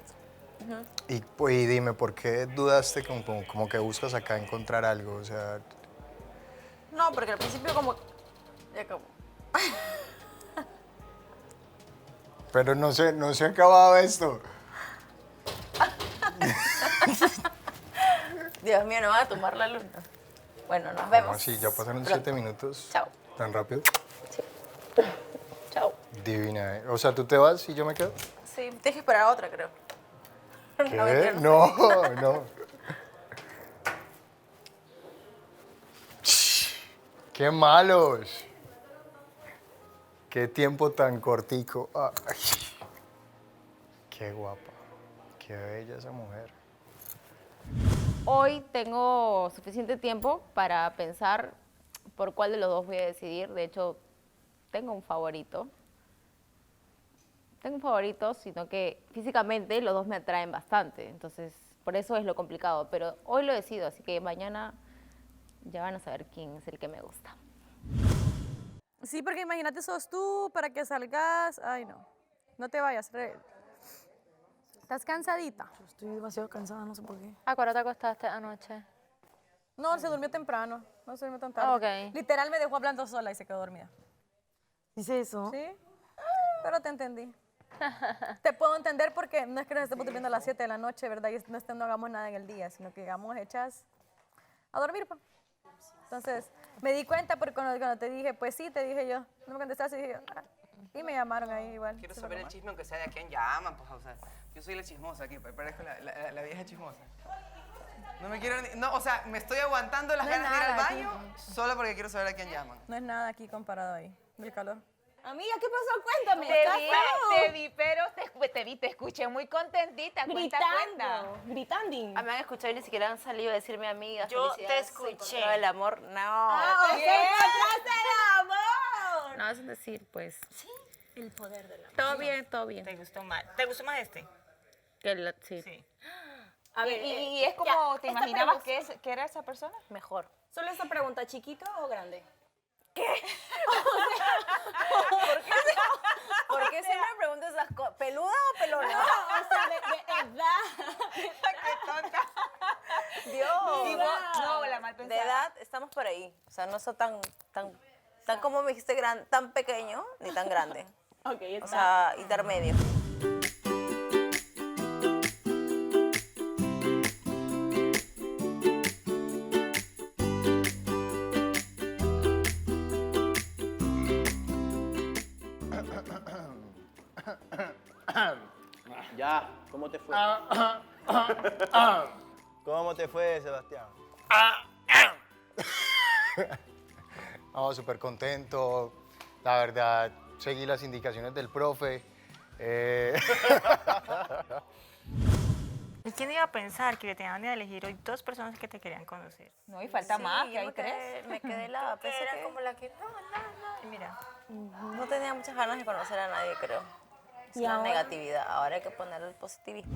Y, pues, y dime, ¿por qué dudaste como que buscas acá encontrar algo? O sea, No, porque al principio como... Ya como... pero no se ha acabado esto. Dios mío, no va a tomar la luna. Bueno, nos vemos. No, sí, ya pasaron pronto. 7 minutos. Chao. ¿Tan rápido? Chao. Divina, ¿eh? O sea, ¿tú te vas y yo me quedo? Sí, tienes que esperar a otra, creo. ¿Qué? mentira, No. ¡Qué malos! ¡Qué tiempo tan cortico! Ay, ¡qué guapa! ¡Qué bella esa mujer! Hoy tengo suficiente tiempo para pensar por cuál de los dos voy a decidir. De hecho, tengo un favorito. Tengo un favorito, sino que físicamente los dos me atraen bastante. Entonces, por eso es lo complicado. Pero hoy lo decido, así que mañana ya van a saber quién es el que me gusta. Sí, porque imagínate, sos tú para que salgas. Ay, no. No te vayas. ¿Estás cansadita? Estoy demasiado cansada, no sé por qué. ¿A qué hora te acostaste anoche? No, se durmió temprano. No se durmió tan tarde. Ok. Literal me dejó hablando sola y se quedó dormida. ¿Dice eso? ¿Sí? Pero te entendí. Te puedo entender porque no es que nos estemos durmiendo a las 7 de la noche, ¿verdad? Y no hagamos nada en el día, sino que llegamos hechas a dormir, pues. Entonces, me di cuenta porque cuando te dije, pues sí, te dije yo. No me contestaste y dije yo, "Ah". Y me llamaron ahí igual. Quiero saber el chisme, aunque sea de a quién llaman, pues, o sea, yo soy la chismosa aquí, parezco la vieja chismosa. No me quiero, no, o sea, me estoy aguantando las No es ganas de ir al nada, baño solo porque quiero saber a quién llaman. No es nada aquí comparado ahí, del calor. Amiga, ¿qué pasó? Cuéntame. Te escuché muy contentita. Cuenta. Gritando. Me han escuchado y ni siquiera han salido a decirme amiga. Yo te felicidades, escuché. encontró el amor. No. ¡Encontraste el amor! No, es decir, pues. Sí, el poder del amor. Todo bien, todo bien. ¿Te gustó más este? Sí. A ver, y es como, ya, ¿te esta imaginabas pregunta- que era esa persona? Mejor. Solo esta pregunta, ¿chiquito o grande? ¿Por qué siempre preguntas esas cosas? ¿Peluda o pelona? No, o sea, de edad. ¡Qué tonta! Dios. No, la mal De pensada. edad estamos por ahí. O sea, no soy tan como me dijiste, tan pequeño ni tan grande. Ok, O sea, intermedio. Ya, ¿cómo te fue? ¿Cómo te fue, Sebastián? No, súper contento. La verdad, seguí las indicaciones del profe. ¿Y quién iba a pensar que te iban a elegir hoy 2 personas que te querían conocer? No, y falta Sí, más, que yo hay me 3. Me quedé la pues era como la que no. Y mira, no tenía muchas ganas de conocer a nadie, creo. Es ¿Y la ahora? negatividad. Ahora hay que poner el positivismo.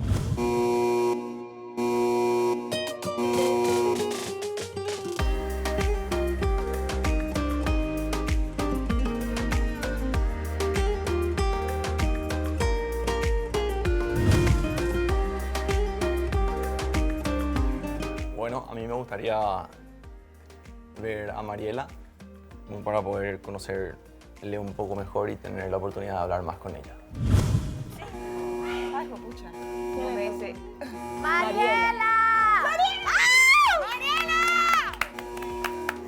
Bueno, a mí me gustaría ver a Mariela como para poder conocerle un poco mejor y tener la oportunidad de hablar más con ella. Ay, pucha. ¿Cómo me dice? ¡Mariela!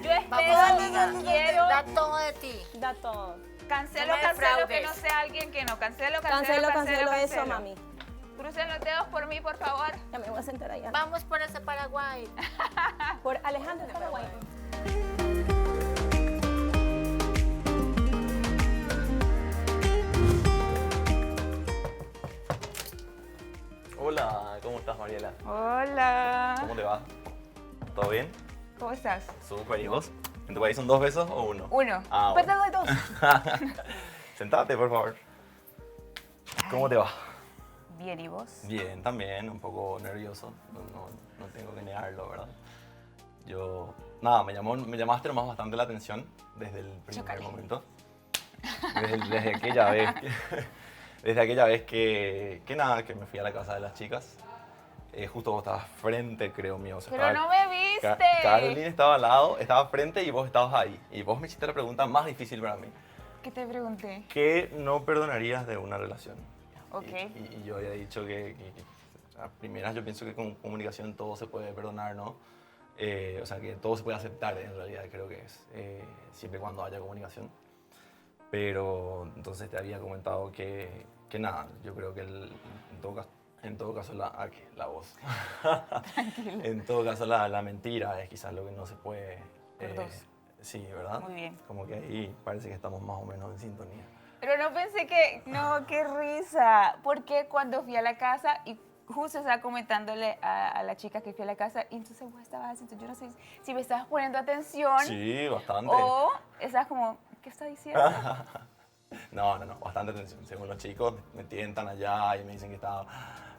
Yo espero, quiero... Da todo de ti. Da todo. Cancelo, No me cancelo, que defraudes. no sea alguien que no. Cancelo Eso, mami. Crucen los dedos por mí, por favor. Ya me voy a sentar allá. Vamos por ese Paraguay. Por Alejandro Paraguay. Hola, ¿cómo estás, Mariela? Hola. ¿Cómo te va? ¿Todo bien? ¿Cómo estás? Súper, ¿y vos? ¿En tu país son 2 besos o 1? 1. Ah, Pues te bueno. doy 2. Sentate, por favor. ¿Cómo te va? Bien, ¿y vos? Bien, también, un poco nervioso, no tengo que negarlo, ¿verdad? Nada, me llamaste nomás bastante la atención desde el primer Chócale. momento. Desde aquella vez, desde aquella vez que nada, que me fui a la casa de las chicas. Justo vos estabas frente, creo mío. O sea, Pero no me viste. Caroline estaba al lado, estaba frente y vos estabas ahí. Y vos me hiciste la pregunta más difícil para mí. ¿Qué te pregunté? ¿Qué no perdonarías de una relación? Ok. Y yo había dicho que a primeras yo pienso que con comunicación todo se puede perdonar, ¿no? O sea, que todo se puede aceptar en realidad, creo que es, siempre y cuando haya comunicación. Pero entonces te había comentado que nada, yo creo que en todo caso la voz. En todo caso la mentira es quizás lo que no se puede... Por 2. Sí, ¿verdad? Muy bien. Como que ahí parece que estamos más o menos en sintonía. Pero no pensé que... No, qué risa. Porque cuando fui a la casa y justo estaba comentándole a la chica que fui a la casa y entonces vos estabas haciendo, yo no sé si me estabas poniendo atención. Sí, bastante. O estabas como, ¿qué está diciendo? No, bastante atención. Según los chicos me tientan allá y me dicen que estaba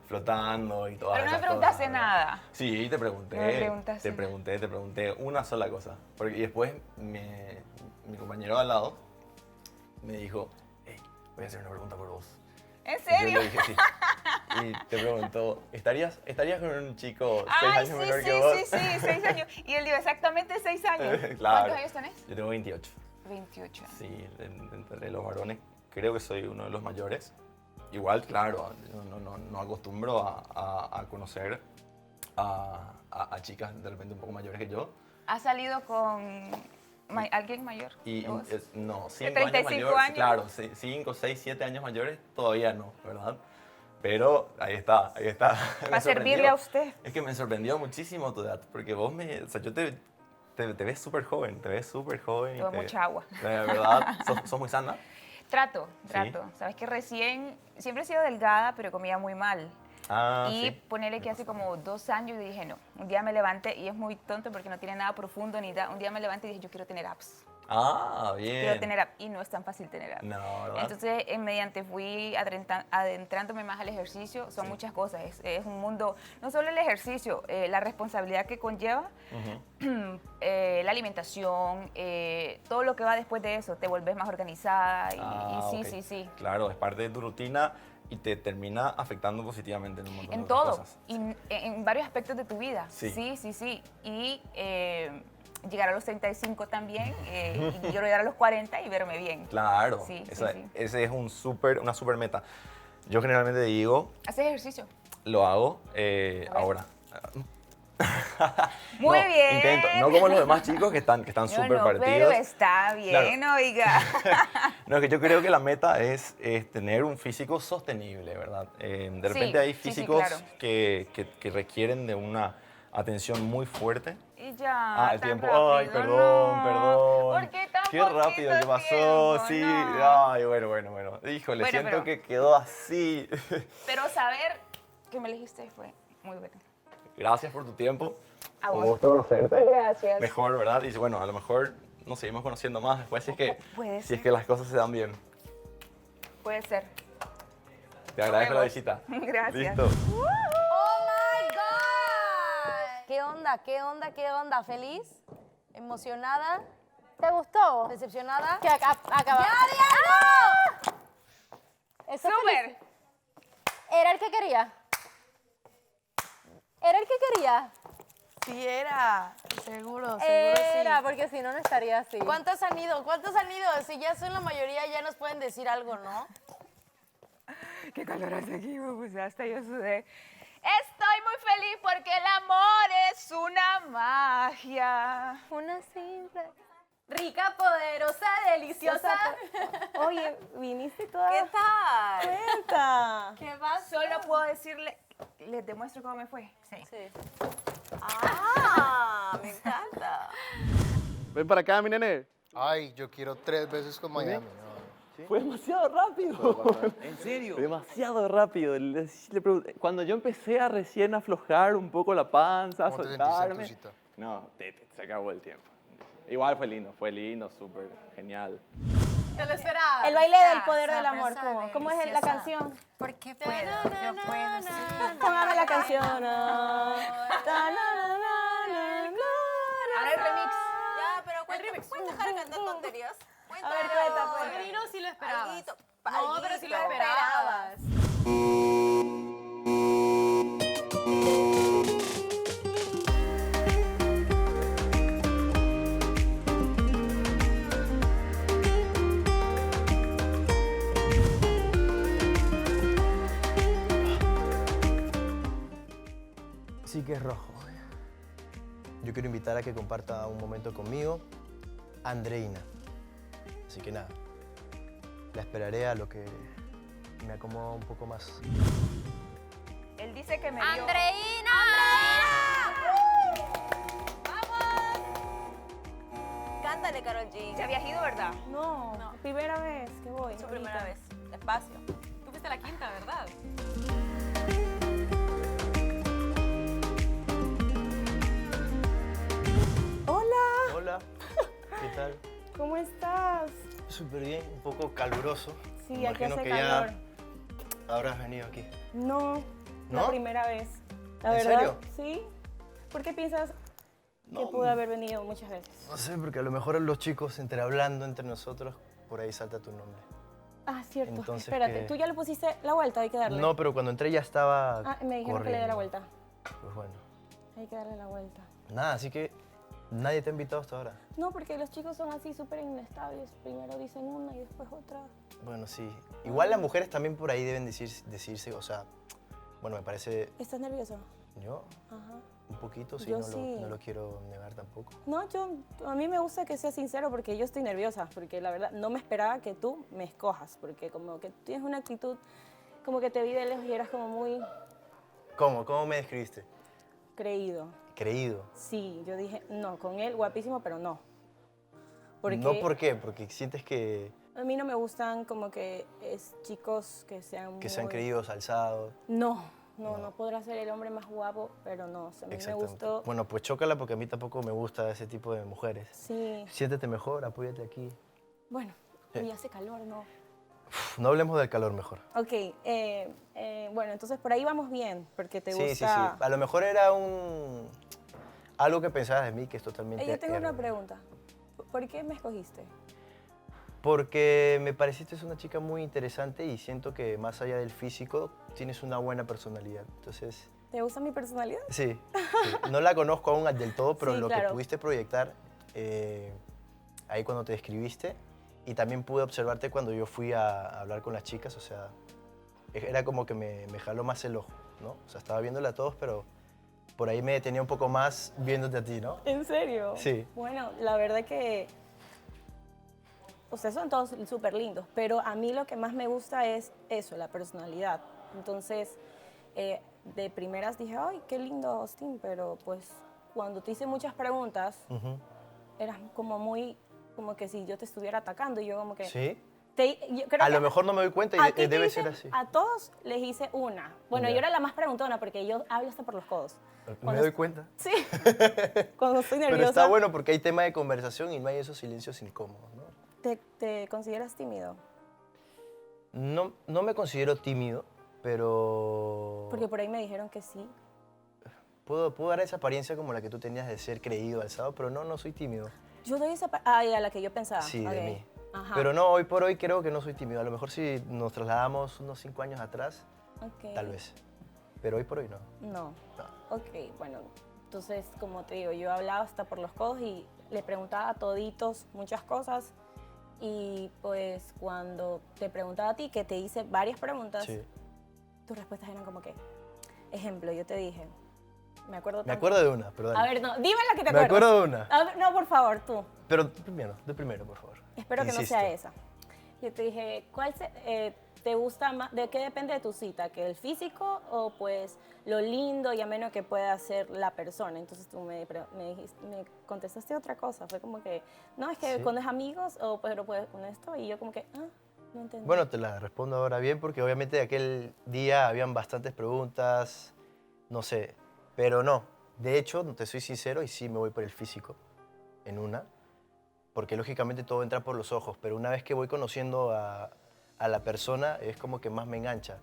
flotando y todas Pero no me esas preguntaste cosas. nada. Sí, te pregunté. No me preguntaste Te pregunté una sola cosa. Y después mi compañero al lado me dijo, hey, voy a hacer una pregunta por vos. ¿En Y yo serio? le dije, sí. Y te preguntó, ¿estarías con un chico 6 Ay, años menor que vos? sí, 6 años. Y él dijo exactamente 6 años. Claro. ¿Cuántos años tenés? Yo tengo 28. 28. Sí, entre los varones creo que soy uno de los mayores. Igual, claro, no acostumbro a conocer a chicas de repente un poco mayores que yo. ¿Has salido con alguien mayor? Y que vos? no, 5 ¿De años 35 mayores, años? claro, 5, 6, 7 años mayores todavía no, ¿verdad? Pero ahí está. Para servirle a usted. Es que me sorprendió muchísimo tu edad, porque vos o sea, yo te ves súper joven, Tomo mucha agua. De verdad, sos muy sana. Trato. Sí. Sabes que siempre he sido delgada, pero comía muy mal. Y Sí. ponerle que hace como 2 años y dije, no, un día me levanté, y es muy tonto porque no tiene nada profundo ni nada, un día me levanté y dije, yo quiero tener abs. Ah, bien. Quiero tener abs, y no es tan fácil tener abs. No, ¿verdad? Entonces, mediante fui adentrándome más al ejercicio, son muchas cosas, es un mundo, no solo el ejercicio, la responsabilidad que conlleva, la alimentación, todo lo que va después de eso, te vuelves más organizada y sí, ok. sí. Claro, es parte de tu rutina y te termina afectando positivamente en un montón En de otras todo, cosas. y en varios aspectos de tu vida. Sí. Sí. Y llegar a los 35 también, y yo llegar a los 40 y verme bien. Claro, Sí. ese es una super meta. Yo generalmente digo, ¿Haces ejercicio? lo hago ahora. Muy No, bien. Intento, no como los demás chicos que están súper no, partidos. pero está bien, Claro. oiga. No, es que yo creo que la meta es tener un físico sostenible, ¿verdad? De repente hay sí, físicos claro. que requieren de una atención muy fuerte. Y ya, el tan tiempo. rápido, Ay, perdón. ¿Por qué tan Qué rápido que pasó, sí. no. Ay, bueno. Híjole, Bueno, siento pero- que quedó así. Pero saber que me elegiste fue muy bueno. Gracias por tu tiempo. A Un vos. gusto conocerte. Gracias. Mejor, ¿verdad? Y bueno, a lo mejor nos seguimos conociendo más después Puede si ser. es que las cosas se dan bien. Puede ser. Te agradezco la vemos. visita. Gracias. Listo. ¡Oh, my God! ¿Qué onda? ¿Qué onda? ¿Qué onda? ¿Feliz? ¿Emocionada? ¿Te gustó? ¿Decepcionada? Que acaba. ¡Ya, Diana! Eso ¡Súper! ¿Era el que quería? ¿Era el que quería? Sí era. Seguro sí. Era, porque si no, no estaría así. ¿Cuántos han ido? ¿Cuántos han ido? Si ya son la mayoría, ya nos pueden decir algo, ¿no? Qué calor hace aquí, me puse hasta yo sudé. Estoy muy feliz porque el amor es una magia. Una simple... Rica, poderosa, deliciosa. Oye, viniste toda... ¿Qué tal? Cuenta. ¿Qué pasa? Solo puedo decirle, les demuestro cómo me fue. Sí. Ah, me encanta. Ven para acá, mi nene. Ay, yo quiero 3 veces con Miami. Fue demasiado rápido. ¿En serio? Demasiado rápido. Cuando yo empecé a recién aflojar un poco la panza, a ¿Cómo te sentiste en tu soltarme. cita? No, se acabó el tiempo. Igual fue lindo, súper genial. Te lo esperaba. El baile del poder del amor. ¿Cómo es la canción? Porque puedo, yo puedo, sí. Póngame la canción. Ahora el remix. Ya, pero ¿puedes dejar de cantar tonterías? A ver, cuenta, pues. Severino sí lo esperabas. Alguito, No, pero sí lo alguito. esperabas. Sí que es rojo. Yo quiero invitar a que comparta un momento conmigo, Andreina. Así que nada, la esperaré a lo que me acomoda un poco más. Él dice que me dio... ¡Andreina! Cántale, Karol G. ¿Se había ido, verdad? No, primera vez que voy. Su primera vez. Despacio. Tú fuiste la quinta, ¿verdad? Hola, Hola, ¿qué tal? ¿cómo estás? Súper bien, un poco caluroso. Sí, aquí Imagino hace que calor. ya habrás venido aquí. No, la ¿No? primera vez. La ¿En verdad, serio? sí. ¿Por qué piensas que No, pude haber venido muchas veces? No sé, porque a lo mejor los chicos, hablando entre nosotros, por ahí salta tu nombre. Ah, cierto. Entonces, Espérate, ¿qué? ¿tú ya le pusiste la vuelta? Hay que darle. No, pero cuando entré ya estaba Ah, me dijeron que le dé la vuelta. Pues bueno. Hay que darle la vuelta. Nada, así que nadie te ha invitado hasta ahora. No, porque los chicos son así súper inestables. Primero dicen una y después otra. Bueno, sí. Igual las mujeres también por ahí deben decirse, o sea, bueno, me parece, ¿Estás nervioso? yo, Ajá. un poquito, sí, Yo no, sí. no lo quiero negar tampoco. No, a mí me gusta que seas sincero porque yo estoy nerviosa, porque la verdad no me esperaba que tú me escojas, porque como que tú tienes una actitud, como que te vi de lejos y eras como muy ¿Cómo? ¿Cómo me describiste? creído. Creído. Sí, yo dije, no, con él guapísimo, pero no. Porque No, ¿por qué? Porque sientes que a mí no me gustan como que chicos que sean sean muy- creídos, alzados. No podrá ser el hombre más guapo, pero no, o sea, a mí me Exactamente. gustó. Bueno, pues chócala porque a mí tampoco me gusta ese tipo de mujeres. Sí, Siéntete mejor, apóyate aquí. bueno, Sí. y hace calor, ¿no? Uf, no hablemos del calor mejor. Ok, bueno, entonces por ahí vamos bien, porque te Sí, sí, sí. gusta... A lo mejor era algo que pensabas de mí que es totalmente Yo tengo una erróneo. pregunta. ¿Por qué me escogiste? Porque me pareciste una chica muy interesante y siento que más allá del físico tienes una buena personalidad. Entonces, ¿Te gusta mi personalidad? sí, sí. No la conozco aún del todo, pero Sí, lo que claro. pudiste proyectar ahí cuando te escribiste y también pude observarte cuando yo fui a hablar con las chicas, o sea, era como que me jaló más el ojo, ¿no? O sea, estaba viéndole a todos, pero por ahí me detenía un poco más viéndote a ti, ¿no? ¿En serio? Sí. Bueno, la verdad que... O sea, son todos súper lindos, pero a mí lo que más me gusta es eso, la personalidad. Entonces, de primeras dije, ay, qué lindo Austin, pero pues cuando te hice muchas preguntas, Ujú. eras como muy como que si yo te estuviera atacando. Y yo como que... ¿Sí? Yo creo A que lo mejor no me doy cuenta a y ti te debe hice- ser así. A todos les hice una. Bueno, Ya. yo era la más preguntona porque yo hablo hasta por los codos. Me doy cuenta. Sí. Cuando estoy nerviosa. Pero está bueno porque hay tema de conversación y no hay esos silencios incómodos, ¿no? ¿Te consideras tímido? No, no me considero tímido, pero Porque por ahí me dijeron que sí. puedo dar esa apariencia como la que tú tenías de ser creído, alzado, pero no soy tímido. Yo doy esa... a la que yo pensaba. Sí, Ok. de mí. Ajá. Pero no, hoy por hoy creo que no soy tímido. A lo mejor si nos trasladamos unos 5 años atrás, Ok. tal vez. Pero hoy por hoy no. No. Ok, bueno, entonces, como te digo, yo hablaba hasta por los codos y le preguntaba a toditos muchas cosas. Y pues cuando te preguntaba a ti, que te hice varias preguntas, Sí. tus respuestas eran como que, ejemplo, yo te dije, me acuerdo Me tanto- acuerdo de una, pero dale. A ver, no, dime la que te Me acuerdas. acuerdo de una. A ver, no, por favor, tú. Pero de primero, por favor. Espero que no Insisto. sea esa. Yo te dije, ¿te gusta más? ¿De qué depende de tu cita? ¿Que el físico o pues lo lindo y ameno que pueda ser la persona? Entonces tú me contestaste otra cosa. Fue como que, no, es que Sí. cuando es amigos o pero pues con esto. Y yo como que, no entendí. Bueno, te la respondo ahora bien porque obviamente aquel día habían bastantes preguntas, no sé, pero no. De hecho, te soy sincero y sí me voy por el físico en una, porque lógicamente todo entra por los ojos, pero una vez que voy conociendo a la persona es como que más me engancha.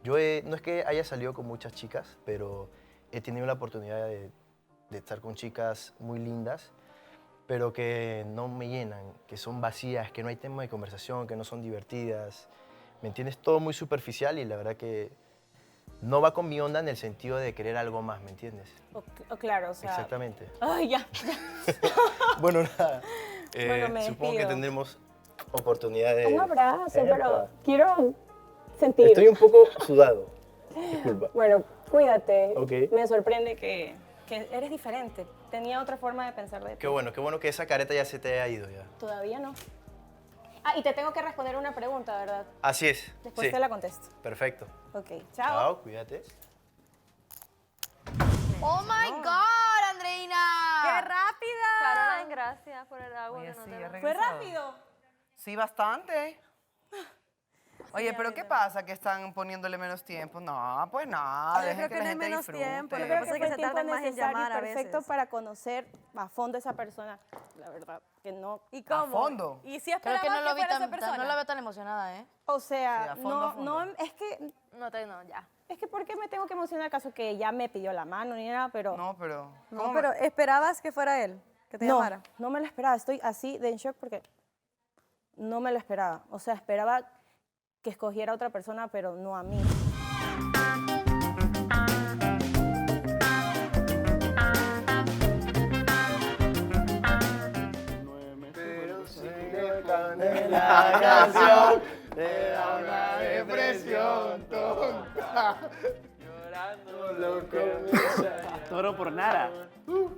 No es que haya salido con muchas chicas, pero he tenido la oportunidad de estar con chicas muy lindas, pero que no me llenan, que son vacías, que no hay tema de conversación, que no son divertidas. ¿Me entiendes? Todo muy superficial y la verdad que no va con mi onda en el sentido de querer algo más, ¿me entiendes? O claro, o sea... Exactamente. Ay, ya. Bueno, nada. Bueno, me supongo que despido. tendremos oportunidad de... Un abrazo, Epa. pero quiero sentir. Estoy un poco sudado. Disculpa. Bueno, cuídate. Ok. Me sorprende que eres diferente. Tenía otra forma de pensar de ti. Qué bueno que esa careta ya se te ha ido ya. Todavía no. Y te tengo que responder una pregunta, ¿verdad? Así es. Después sí. te la contesto. Perfecto. Ok, chao. Chao, cuídate. ¡Oh, my God, Andreina! ¡Qué rápida! Caroline, gracias por el agua. Oye, que no sí, te ha lo- ¿Fue regresado. rápido? Sí, bastante. Oye, pero ¿qué pasa? ¿Que están poniéndole menos tiempo? No, pues nada, Yo dejen creo que que la no es gente menos disfrute. tiempo, lo Yo que creo pasa que es fue que el se tiempo tardan más en necesario llamar y a perfecto veces. para conocer a fondo a esa persona. La verdad, que no... ¿Y cómo? fondo. ¿Y si Creo esperabas que no lo vi fuera esa tan, persona? no la veo tan emocionada, ¿eh? O sea, Sí, a fondo, a fondo. es que... No, ya. Es que ¿por qué me tengo que emocionar acaso que ya me pidió la mano ni nada? Pero... No, pero... No, pero ¿esperabas que fuera él? Que te llamara. No me lo esperaba. Estoy así de en shock porque no me lo esperaba. O sea, esperaba que escogiera a otra persona, pero no a mí. La canción te da una depresión tonta. Llorando loco. Toro por nada. Un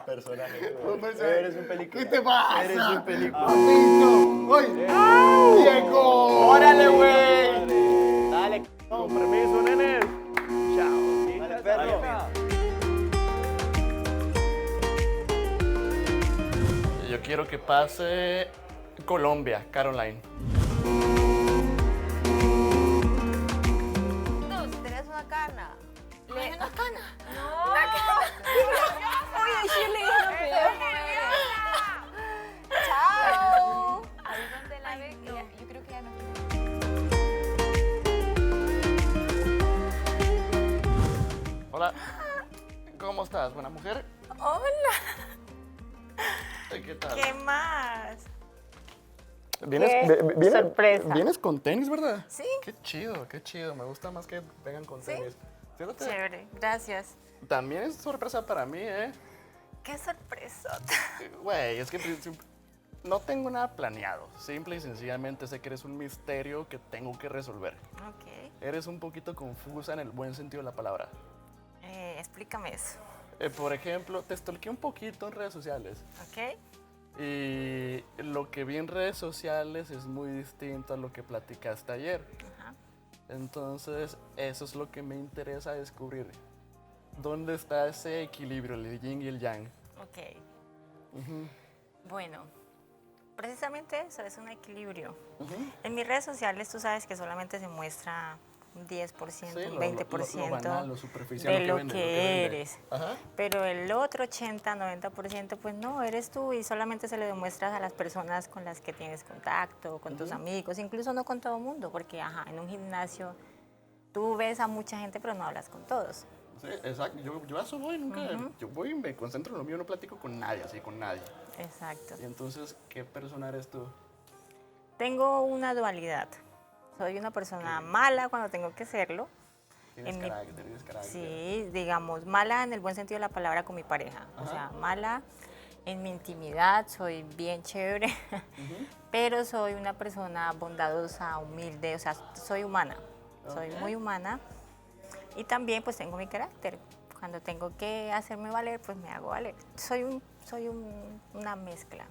personaje. Un personaje. Eres un película. ¿Qué te pasa? Eres un película. Papito. ¡Oye! ¡Llegó! ¡Órale, güey! Dale. Con permiso, nene. Chao. Dale, perro. Yo quiero que pase Colombia, Caroline. Tú, si tenés una cana. Ay, una cana. No. Oye, Shirley, no Chao. Ahí donde la ve, Yo creo que ya no. Hola. ¿Cómo estás? ¿Buena mujer? Hola. ¿Qué tal? ¿Qué más? Vienes con tenis, ¿verdad? Sí. Qué chido. Me gusta más que vengan con ¿Sí? tenis. Fíjate, Chévere, gracias. también es sorpresa para mí, ¿eh? Qué sorpresa. Güey, es que no tengo nada planeado. Simple y sencillamente sé que eres un misterio que tengo que resolver. Ok. Eres un poquito confusa en el buen sentido de la palabra. Explícame eso. Por ejemplo, te stalkeé un poquito en redes sociales. Ok. Y lo que vi en redes sociales es muy distinto a lo que platicaste ayer. Ajá. Entonces, eso es lo que me interesa descubrir. ¿Dónde está ese equilibrio, el yin y el yang? Ok. Ujú. Bueno, precisamente eso es un equilibrio. En mis redes sociales tú sabes que solamente se muestra un 10%, Sí, un lo 20% banal, lo superficial, de lo que lo vende, que lo que vende. eres. Ajá. Pero el otro 80, 90%, pues no, eres tú y solamente se lo demuestras a las personas con las que tienes contacto, con tus amigos, incluso no con todo el mundo, porque en un gimnasio tú ves a mucha gente pero no hablas con todos. Sí, exacto. Yo a eso voy, nunca. Yo voy y me concentro en lo mío, no platico con nadie, así, con nadie. Exacto. Y entonces, ¿qué persona eres tú? Tengo una dualidad. Soy una persona mala cuando tengo que serlo. Tienes carácter. Sí, digamos, mala en el buen sentido de la palabra con mi pareja. O sea, mala en mi intimidad, soy bien chévere, pero soy una persona bondadosa, humilde, o sea, soy humana. Soy muy humana. Y también pues tengo mi carácter. Cuando tengo que hacerme valer, pues me hago valer. Soy una mezcla.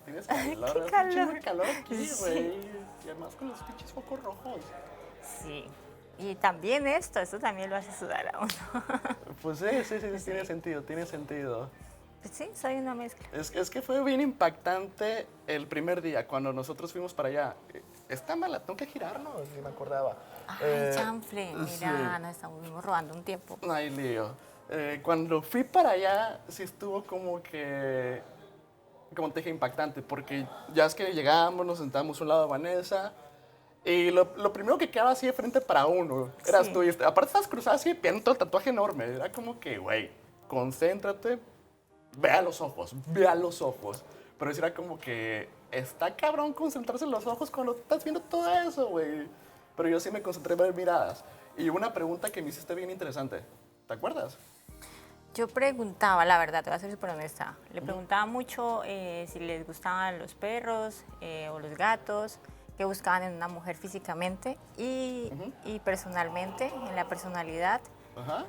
Tienes calor, Qué calor. Qué calor aquí, Sí. güey. Y además con los pinches focos rojos. Sí. Y también esto también lo hace sudar a uno. Pues sí, tiene sentido. Pues sí, soy una mezcla. Es que fue bien impactante el primer día, cuando nosotros fuimos para allá. Esta mala, tengo que girarnos, si me acordaba. Ay, chanfle, mira, sí. nos estamos robando un tiempo. No hay lío. Cuando fui para allá, sí estuvo como te dije, impactante, porque ya es que llegamos, nos sentamos a un lado de Vanessa, y lo primero que quedaba así de frente para uno, eras tú. Y aparte estabas cruzada así, viendo todo el tatuaje enorme. Era como que, güey, concéntrate, ve a los ojos. Pero era como que, está cabrón concentrarse en los ojos cuando estás viendo todo eso, güey. Pero yo sí me concentré en ver miradas. Y una pregunta que me hiciste bien interesante, ¿te acuerdas? Yo preguntaba, la verdad, te voy a ser súper honesta. Le preguntaba mucho si les gustaban los perros o los gatos, qué buscaban en una mujer físicamente y personalmente, en la personalidad. Ajá.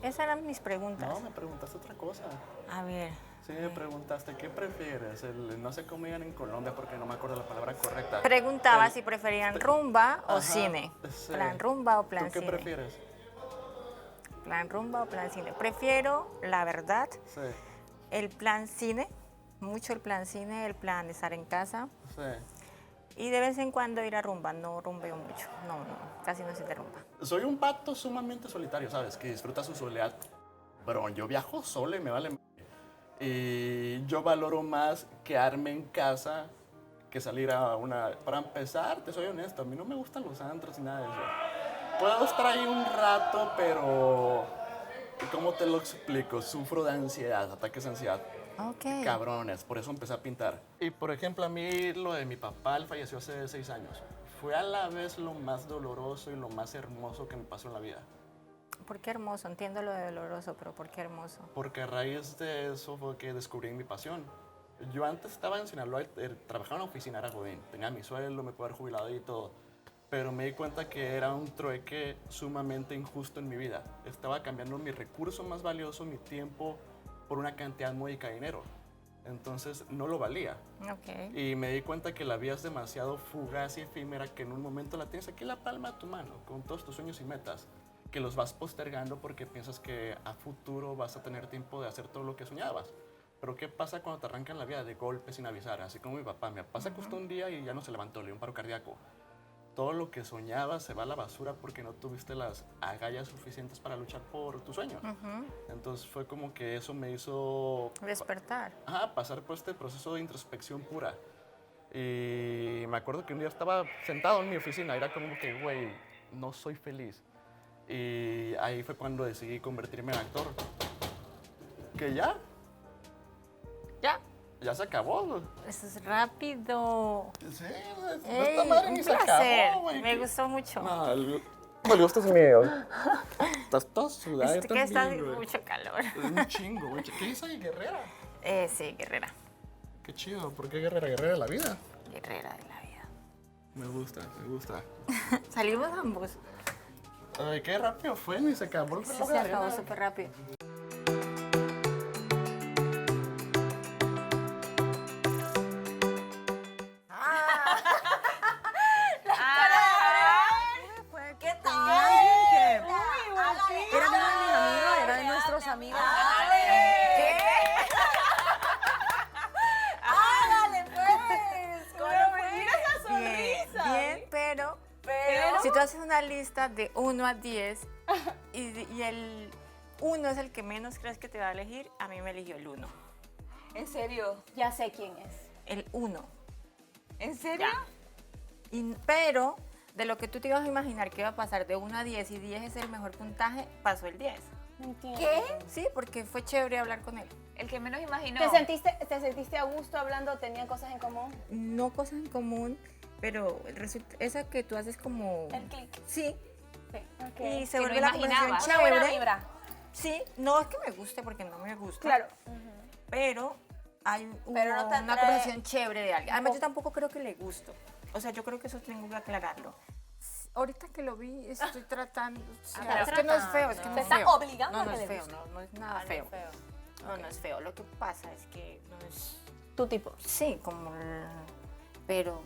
Esas eran mis preguntas. No, me preguntaste otra cosa. A ver. Sí, me preguntaste, ¿qué prefieres? No sé cómo digan en Colombia porque no me acuerdo la palabra correcta. Preguntaba si preferían rumba o Ajá, cine. sí. Plan rumba o plan ¿Tú qué cine. prefieres? Plan rumba o plan cine. Prefiero, la verdad, Sí, el plan cine, mucho el plan cine, el plan estar en casa. sí. Y de vez en cuando ir a rumba, no rumbeo mucho, no, casi no soy de rumba. Soy un pato sumamente solitario, ¿sabes? Que disfruta su soledad. Pero yo viajo solo y me vale. Y yo valoro más quedarme en casa que salir a una... Para empezar, te soy honesto, a mí no me gustan los antros ni nada de eso. Puedo estar ahí un rato, pero... ¿Cómo te lo explico? Sufro de ansiedad, ataques de ansiedad. Ok. Cabrones, por eso empecé a pintar. Y por ejemplo, a mí lo de mi papá, él falleció hace 6 años. Fue a la vez lo más doloroso y lo más hermoso que me pasó en la vida. ¿Por qué hermoso? Entiendo lo de doloroso, pero ¿por qué hermoso? Porque a raíz de eso fue que descubrí mi pasión. Yo antes estaba en Sinaloa, trabajaba en una oficina, era godín. Tenía mi sueldo, me pude haber jubilado y todo. Pero me di cuenta que era un trueque sumamente injusto en mi vida. Estaba cambiando mi recurso más valioso, mi tiempo, por una cantidad módica de dinero. Entonces no lo valía. Okay. Y me di cuenta que la vida es demasiado fugaz y efímera, que en un momento la tienes aquí en la palma de tu mano, con todos tus sueños y metas, que los vas postergando porque piensas que a futuro vas a tener tiempo de hacer todo lo que soñabas. Pero ¿qué pasa cuando te arrancan la vida de golpe sin avisar? Así como mi papá. Mi papá se acostó un día y ya no se levantó, le dio un paro cardíaco. Todo lo que soñabas se va a la basura porque no tuviste las agallas suficientes para luchar por tus sueños. Entonces fue como que eso me hizo... Despertar. Pasar por este proceso de introspección pura. Y me acuerdo que un día estaba sentado en mi oficina, era como que, güey, no soy feliz. Y ahí fue cuando decidí convertirme en actor. Que ya. Ya se acabó. Eso es rápido. Sí, Ey, esta madre un ni se placer. acabó, güey. Me gustó mucho. No, el gusto es mío. Estás toda sudada. Es que está mucho calor. Es un chingo, güey. ¿Qué dice Guerrera? Sí, guerrera. Qué chido. ¿Por qué Guerrera? Guerrera de la vida. Guerrera de la vida. Me gusta, me gusta. Salimos ambos. Ay, qué rápido fue, ni se acabó el Sí, reloj se de acabó arena. súper rápido. ¿Qué tal? Muy bonito. Si tú haces una lista de 1 a 10 y el 1 es el que menos crees que te va a elegir, a mí me eligió el 1. ¿En serio? Ya sé quién es. El 1. ¿En serio? Pero de lo que tú te ibas a imaginar que iba a pasar de 1 a 10 y 10 es el mejor puntaje, pasó el 10. ¿Qué? Sí, porque fue chévere hablar con él. El que menos imaginó. ¿Te sentiste a gusto hablando? ¿Tenían cosas en común? No cosas en común, pero esa que tú haces como... El clic. Sí. Okay. Y se Que vuelve no la conversación imaginabas. Una buena chévere. vibra. Sí, no es que me guste porque no me gusta. Claro. Pero hay Pero no te una atrae- conversación chévere de alguien. Además, yo tampoco creo que le gusto. O sea, yo creo que eso tengo que aclararlo. Ahorita que lo vi, estoy tratando. Es que no es feo, es que no ¿Te es está feo. obligando a No que es le feo, guste? no es nada feo. No es feo. Lo que pasa es que no es... Tu tipo. Sí, como... Pero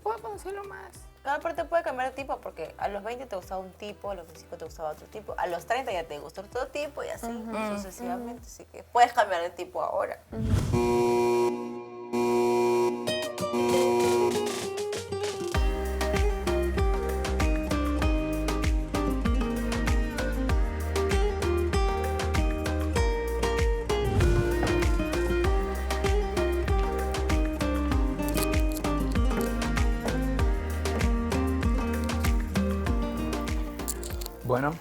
puedo conocerlo más. Cada parte puede cambiar de tipo porque a los 20 te gustaba un tipo, a los 25 te gustaba otro tipo, a los 30 ya te gustó otro tipo y así sucesivamente. Así que puedes cambiar de tipo ahora. Bueno,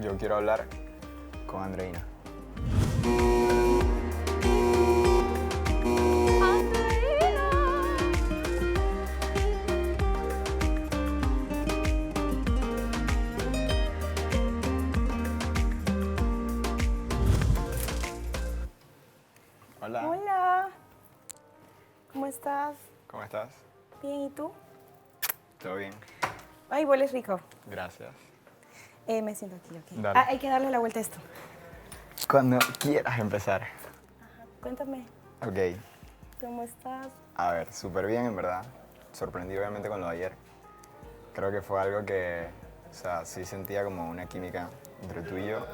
yo quiero hablar con Andreina. Hola, Hola. ¿Cómo estás? ¿cómo estás? Bien, ¿y tú? ¿Todo bien? Ay, hueles rico. Gracias. Me siento aquí, ok. Dale. Hay que darle la vuelta a esto. Cuando quieras empezar. Cuéntame, Ok, ¿cómo estás? a ver, súper bien en verdad. Sorprendido obviamente con lo de ayer. Creo que fue algo que, o sea, sí sentía como una química entre tú y yo,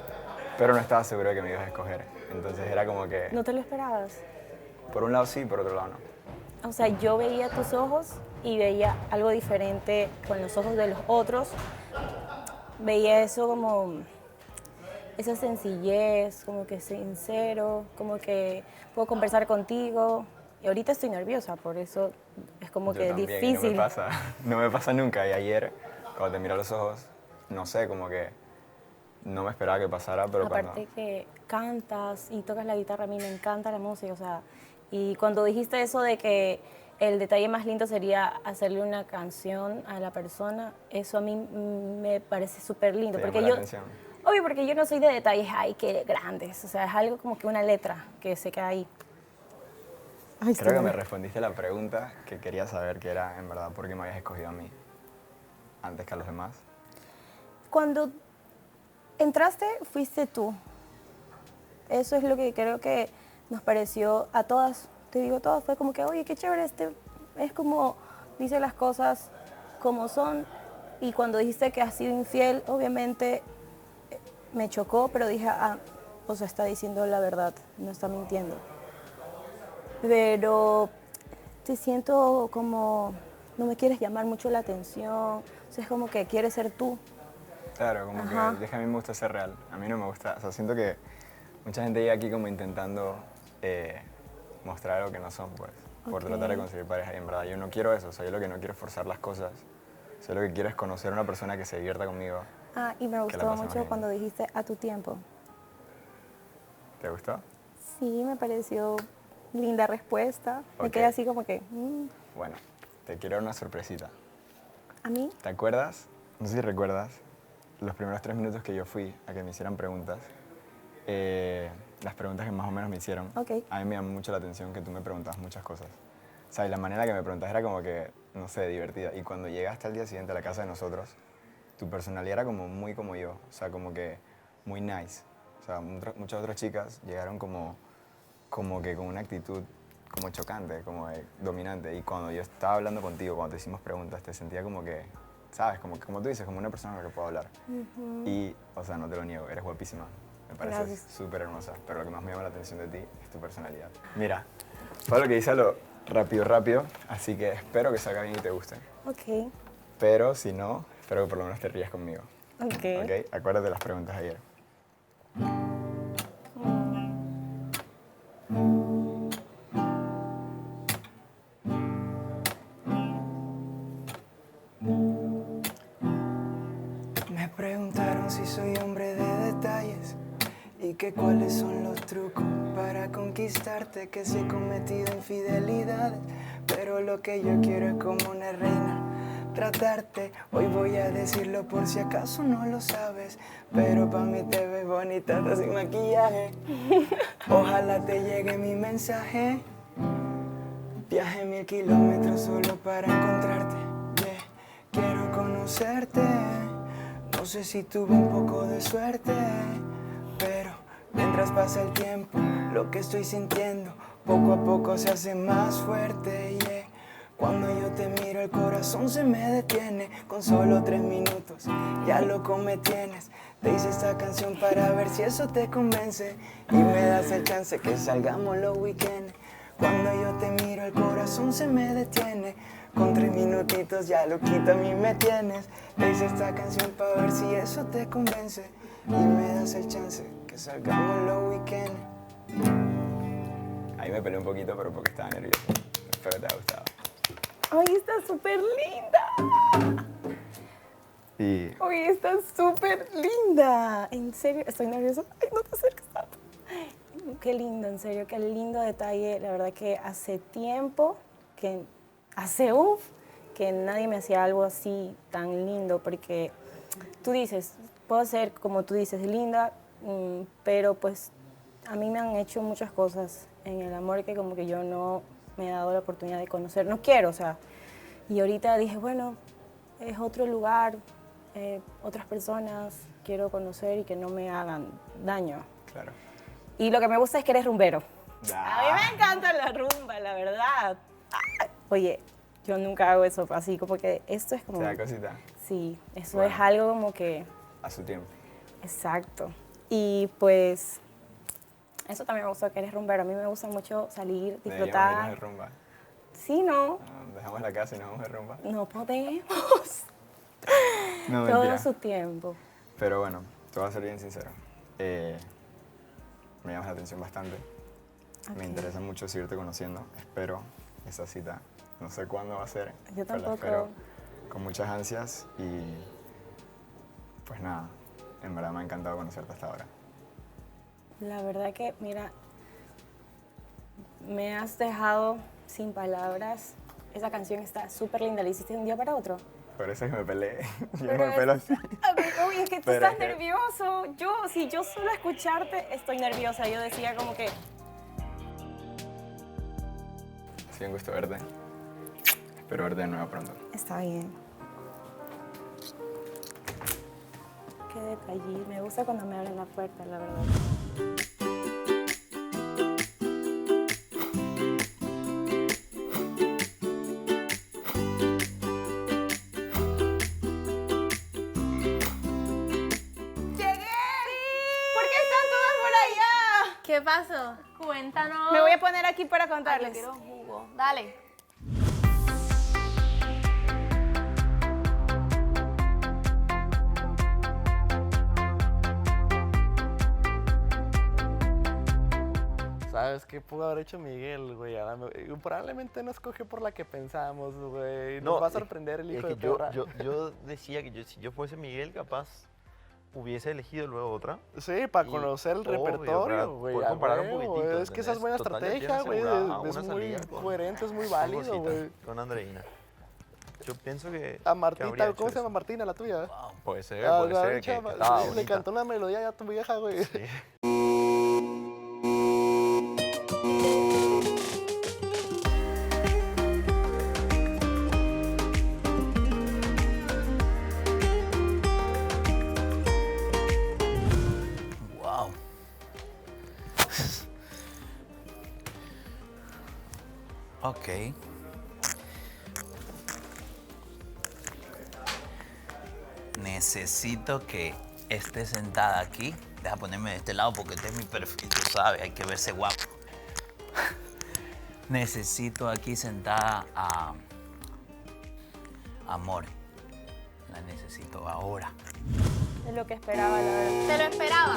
pero no estaba seguro de que me ibas a escoger. Entonces era como que, ¿No te lo esperabas? por un lado sí, por otro lado no. O sea, yo veía tus ojos y veía algo diferente con los ojos de los otros. Veía eso como esa sencillez, como que sincero, como que puedo conversar contigo. Y ahorita estoy nerviosa, por eso es como Yo que también, y difícil. no me pasa nunca. Y ayer, cuando te miré a los ojos, no sé, como que no me esperaba que pasara, pero Aparte que cantas y tocas la guitarra, a mí me encanta la música, o sea, y cuando dijiste eso de que el detalle más lindo sería hacerle una canción a la persona, eso a mí me parece súper lindo, te porque llamó la yo, atención. obvio, porque yo no soy de detalles, ay, qué grandes, o sea, es algo como que una letra que se queda ahí. Ay, Creo que estoy me muy- respondiste la pregunta que quería saber, que era, en verdad, por qué me habías escogido a mí antes que a los demás. Cuando entraste, fuiste tú. Eso es lo que creo que nos pareció a todas, te digo todas, fue como que, oye, qué chévere, es como dice las cosas como son. Y cuando dijiste que has sido infiel, obviamente me chocó, pero dije, ah, o sea, está diciendo la verdad, no está mintiendo. Pero te siento como, no me quieres llamar mucho la atención, o sea, es como que quieres ser tú. Claro, como Ajá. que es que a mí me gusta ser real. A mí no me gusta, o sea, siento que mucha gente llega aquí como intentando mostrar algo que no son, pues, por Ok. tratar de conseguir pareja. Y en verdad yo no quiero eso, o sea, yo lo que no quiero es forzar las cosas. O sea, lo que quiero es conocer a una persona que se divierta conmigo. Ah, y me Que la gustó pasemos mucho bien. cuando dijiste a tu tiempo. ¿Te gustó? Sí, me pareció linda respuesta. Me Ok. quedé así como que, Bueno, te quiero dar una sorpresita. ¿a mí? ¿Te acuerdas? No sé si recuerdas los primeros 3 minutos que yo fui a que me hicieran preguntas. Las preguntas que más o menos me hicieron. Ok. A mí me llamó mucho la atención que tú me preguntabas muchas cosas. O sea, y la manera que me preguntas era como que, no sé, divertida. Y cuando llegaste al día siguiente a la casa de nosotros, tu personalidad era como muy como yo. O sea, como que muy nice. O sea, muchas otras chicas llegaron como que con una actitud como chocante, como dominante. Y cuando yo estaba hablando contigo, cuando te hicimos preguntas, te sentía como que, ¿sabes? Como tú dices, como una persona con la que puedo hablar. Ujú. Y, o sea, no te lo niego, eres guapísima. Me pareces Gracias. súper hermosa, pero lo que más me llama la atención de ti es tu personalidad. Mira, todo lo que dice a lo rápido, así que espero que salga bien y te guste. Ok. Pero si no, espero que por lo menos te rías conmigo. Ok. ¿Ok? Acuérdate de las preguntas de ayer. Me preguntaron si soy hombre de detalles y que cuáles son los trucos para conquistarte, que si he cometido infidelidades, pero lo que yo quiero es como una reina tratarte. Hoy voy a decirlo por si acaso no lo sabes, pero pa' mí te ves bonita hasta sin maquillaje. Ojalá te llegue mi mensaje. Viaje 1000 kilómetros solo para encontrarte. Yeah. Quiero conocerte. No sé si tuve un poco de suerte, pero mientras pasa el tiempo, lo que estoy sintiendo poco a poco se hace más fuerte. Yeah. Cuando yo te miro el corazón se me detiene. Con solo 3 minutos ya loco me tienes. Te hice esta canción para ver si eso te convence y me das el chance que salgamos los weekends. Cuando yo te miro el corazón se me detiene. Con 3 minutitos ya loquito a mí me tienes. Te hice esta canción para ver si eso te convence y me das el chance que salgamos los weekends. Ahí me peleé un poquito, pero porque estaba nervioso. Espero que te haya gustado. Ay, está súper linda. Y Ay, está súper linda. En serio, estoy nerviosa. Ay, no te acerques tanto. Qué lindo, en serio, qué lindo detalle. La verdad que hace tiempo, que que nadie me hacía algo así tan lindo, porque tú dices, puedo ser, como tú dices, linda, pero pues a mí me han hecho muchas cosas en el amor que como que yo no me he dado la oportunidad de conocer. No quiero, o sea, y ahorita dije, bueno, es otro lugar, otras personas quiero conocer y que no me hagan daño. claro. Y lo que me gusta es que eres rumbero. Ya. A mí me encanta la rumba, la verdad. Oye, yo nunca hago eso, así como que esto es como... ¿Te da cosita? Sí, eso Bueno. es algo como que... A su tiempo. Exacto. Y pues, eso también me gusta, que eres rumbero. A mí me gusta mucho salir, Deberíamos irnos disfrutar. de rumba. Sí, ¿no? Dejamos la casa y nos vamos de rumba. No podemos. No, Todo mentira. a su tiempo. Pero bueno, te voy a ser bien sincero. Me llamas la atención bastante. Me interesa mucho seguirte conociendo. Espero esa cita. No sé cuándo va a ser. Yo pero la tampoco. espero con muchas ansias y pues nada, en verdad me ha encantado conocerte hasta ahora. La verdad que, mira, me has dejado sin palabras. Esa canción está súper linda. ¿La hiciste de un día para otro? Por eso es que me peleé. Yo Pero me pelo así. Uy, es que tú Pero estás es que- nervioso. Si yo solo escucharte estoy nerviosa. Yo decía como que... Ha sido un gusto verte. Espero verte de nuevo pronto. Está bien. Qué detalle. Me gusta cuando me abren la puerta, la verdad. ¡Llegué! ¿Por qué están todas por allá? ¿Qué pasó? Cuéntanos. Me voy a poner aquí para Ay, contarles. yo quiero jugo. Dale. ¿Sabes qué pudo haber hecho Miguel, güey? Probablemente no escogió por la que pensamos, güey. Nos va a sorprender el es hijo que de perra. yo decía que si yo fuese Miguel, capaz hubiese elegido luego otra. Sí, para Y- conocer el obvio, para repertorio, güey. poder a comparar un huevo, poquitito, es que esa es ¿entendés? buena Total, ya estrategia, tienes güey. asegurada Es una muy salida con- coherente, es muy con válido, cosita, güey. Con Andreina. Yo pienso que. A que Martita, habría hecho ¿cómo se eso. llama Martina, la tuya? Puede ser, Ah, puede la ser. bicha, Que estaba le bonita. cantó una melodía ya a tu vieja, güey. Wow. Ok. Necesito que esté sentada aquí. Deja ponerme de este lado porque este es mi perfil, tú sabes, hay que verse guapo. necesito aquí sentada a Amor. La necesito ahora. Es lo que esperaba, la verdad. Te lo esperaba.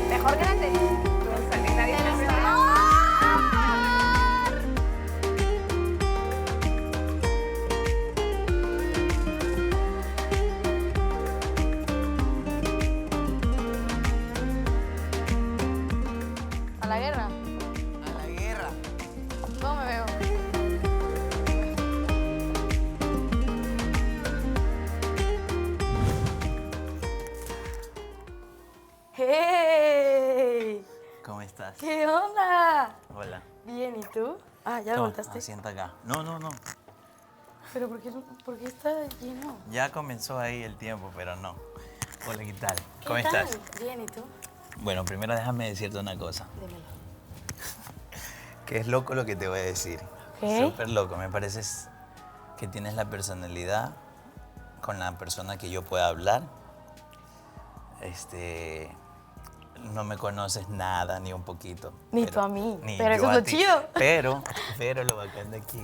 Mejor grande. Nadie te lo esperaba. ¿A la guerra? A la guerra. ¿Cómo me veo? ¡Hey! ¿Cómo estás? ¿Qué onda? Hola. Bien, ¿y tú? Ah, ¿ya Toma, voltaste? sienta acá. No. ¿Pero por qué está lleno? Ya comenzó ahí el tiempo, pero no. Hola, ¿qué tal? ¿Qué ¿Cómo tal? estás? Bien, ¿y tú? Bueno, primero déjame decirte una cosa. Dímelo. Que es loco lo que te voy a decir. ¿Qué? Súper loco. Me parece que tienes la personalidad con la persona que yo pueda hablar. No me conoces nada, ni un poquito. Ni tú a mí. Ni Pero eso yo es a lo ti. chido. Pero lo bacán de aquí,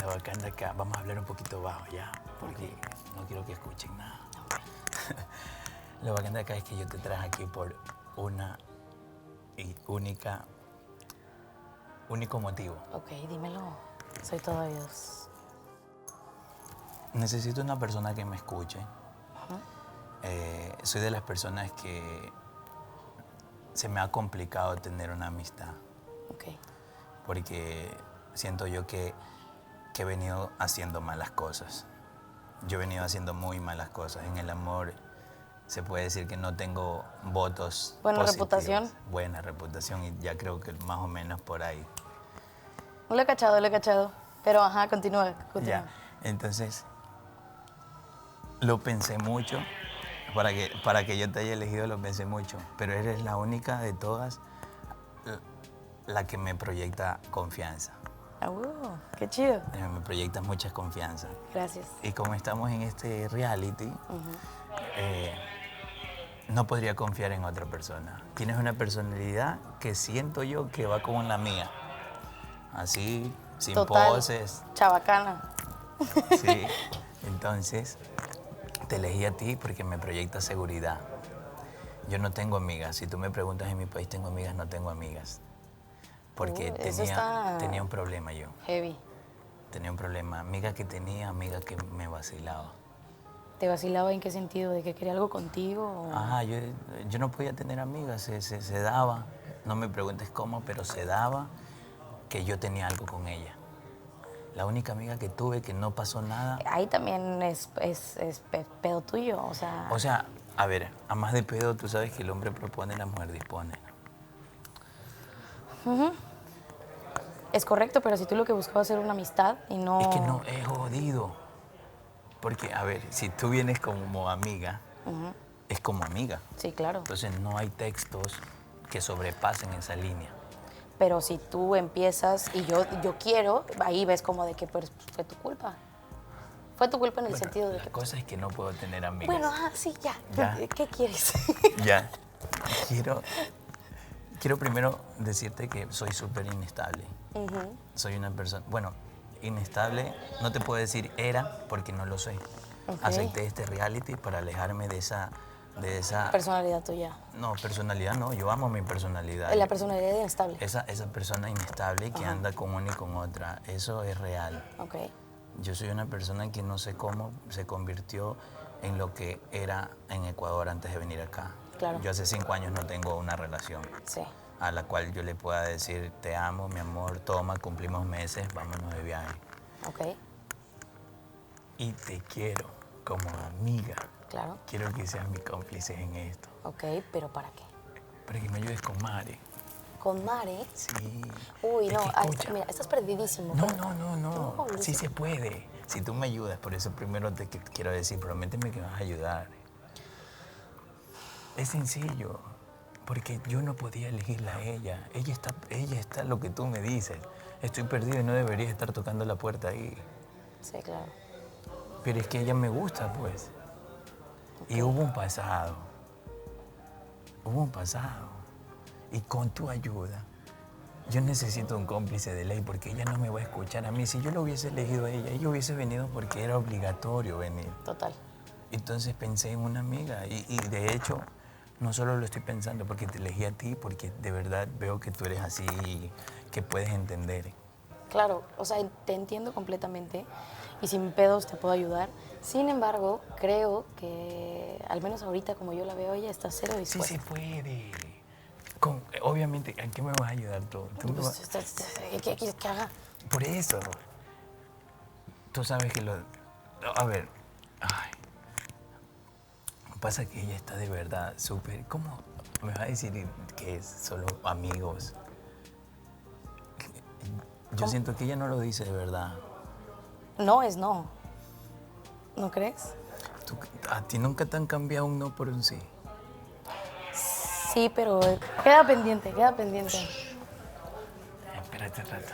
lo bacán de acá, vamos a hablar un poquito bajo ya, porque no quiero que escuchen nada. Lo bacán de acá es que yo te traje aquí por una y único motivo. Ok, dímelo. Soy todo oídos. Necesito una persona que me escuche. Soy de las personas que se me ha complicado tener una amistad. Ok. Porque siento yo que he venido haciendo malas cosas. Yo he venido haciendo muy malas cosas. En el amor se puede decir que no tengo votos Buena positivos. reputación. Buena reputación y ya creo que más o menos por ahí. Lo he cachado. Pero ajá, continúa. Ya, entonces lo pensé mucho. Para que yo te haya elegido lo pensé mucho, pero eres la única de todas la que me proyecta confianza. Qué chido. Me proyectas mucha confianza. Gracias. Y como estamos en este reality, no podría confiar en otra persona. Tienes una personalidad que siento yo que va como la mía. Así, sin Total. poses. Chabacana. Sí. Entonces, te elegí a ti porque me proyecta seguridad. Yo no tengo amigas. Si tú me preguntas en mi país, ¿tengo amigas? No tengo amigas. Porque eso está tenía un problema yo. Heavy. Tenía un problema. Amiga que me vacilaba. ¿Te vacilaba en qué sentido? ¿De que quería algo contigo? O... Ajá, yo no podía tener amigas. Se daba. No me preguntes cómo, pero se daba que yo tenía algo con ella. La única amiga que tuve que no pasó nada. Ahí también es pedo tuyo, o sea... O sea, a ver, a más de pedo, tú sabes que el hombre propone, la mujer dispone. Ujú. Es correcto, pero si tú lo que buscabas era una amistad y no... Es que no, es jodido. Porque, a ver, si tú vienes como amiga, Ujú. es como amiga. Sí, claro. Entonces no hay textos que sobrepasen esa línea. Pero si tú empiezas y yo quiero, ahí ves como de que pues, fue tu culpa. Fue tu culpa en el sentido de La que... cosa es que no puedo tener amigas. Bueno, sí, ya. Ya. ¿Qué quieres? Ya. Quiero primero decirte que soy súper inestable. Ujú. Soy una persona, bueno, inestable, no te puedo decir era porque no lo soy. Ok. Acepté este reality para alejarme de esa Personalidad tuya. No, personalidad no, yo amo mi personalidad. La personalidad inestable. Esa persona inestable que Ajá. anda con una y con otra, eso es real. Ok. Yo soy una persona que no sé cómo se convirtió en lo que era en Ecuador antes de venir acá. Claro. Yo hace 5 años no tengo una relación Sí. a la cual yo le pueda decir te amo, mi amor, toma, cumplimos meses, vámonos de viaje. Ok. Y te quiero como amiga. Claro. Quiero que seas mi cómplice en esto. Ok, pero ¿para qué? Para que me ayudes con Mare. ¿Con Mare? Sí. Uy, Es no, que ay, escucha. mira, estás perdidísimo. No. Sí se puede. Si tú me ayudas, por eso primero te quiero decir, prométeme que vas a ayudar. Es sencillo, porque yo no podía elegirla a ella. Ella está lo que tú me dices. Estoy perdido y no deberías estar tocando la puerta ahí. Sí, claro. Pero es que ella me gusta, pues. Y hubo un pasado. Y con tu ayuda, yo necesito un cómplice de ley porque ella no me va a escuchar a mí. Si yo lo hubiese elegido a ella hubiese venido porque era obligatorio venir. Total. Entonces pensé en una amiga y de hecho no solo lo estoy pensando porque te elegí a ti, porque de verdad veo que tú eres así y que puedes entender. Claro, o sea, te entiendo completamente y sin pedos te puedo ayudar. Sin embargo, creo que, al menos ahorita como yo la veo, ella está cero dispuesta. Sí se puede. Obviamente, ¿a qué me vas a ayudar tú? ¿Qué quieres que haga? Por eso. Tú sabes que a ver. Ay. Pasa que ella está de verdad súper... ¿Cómo me va a decir que es solo amigos? Yo siento que ella no lo dice de verdad. No es no. ¿No crees? ¿A ti nunca te han cambiado un no por un sí? Sí, pero queda pendiente, queda pendiente. Espérate un rato.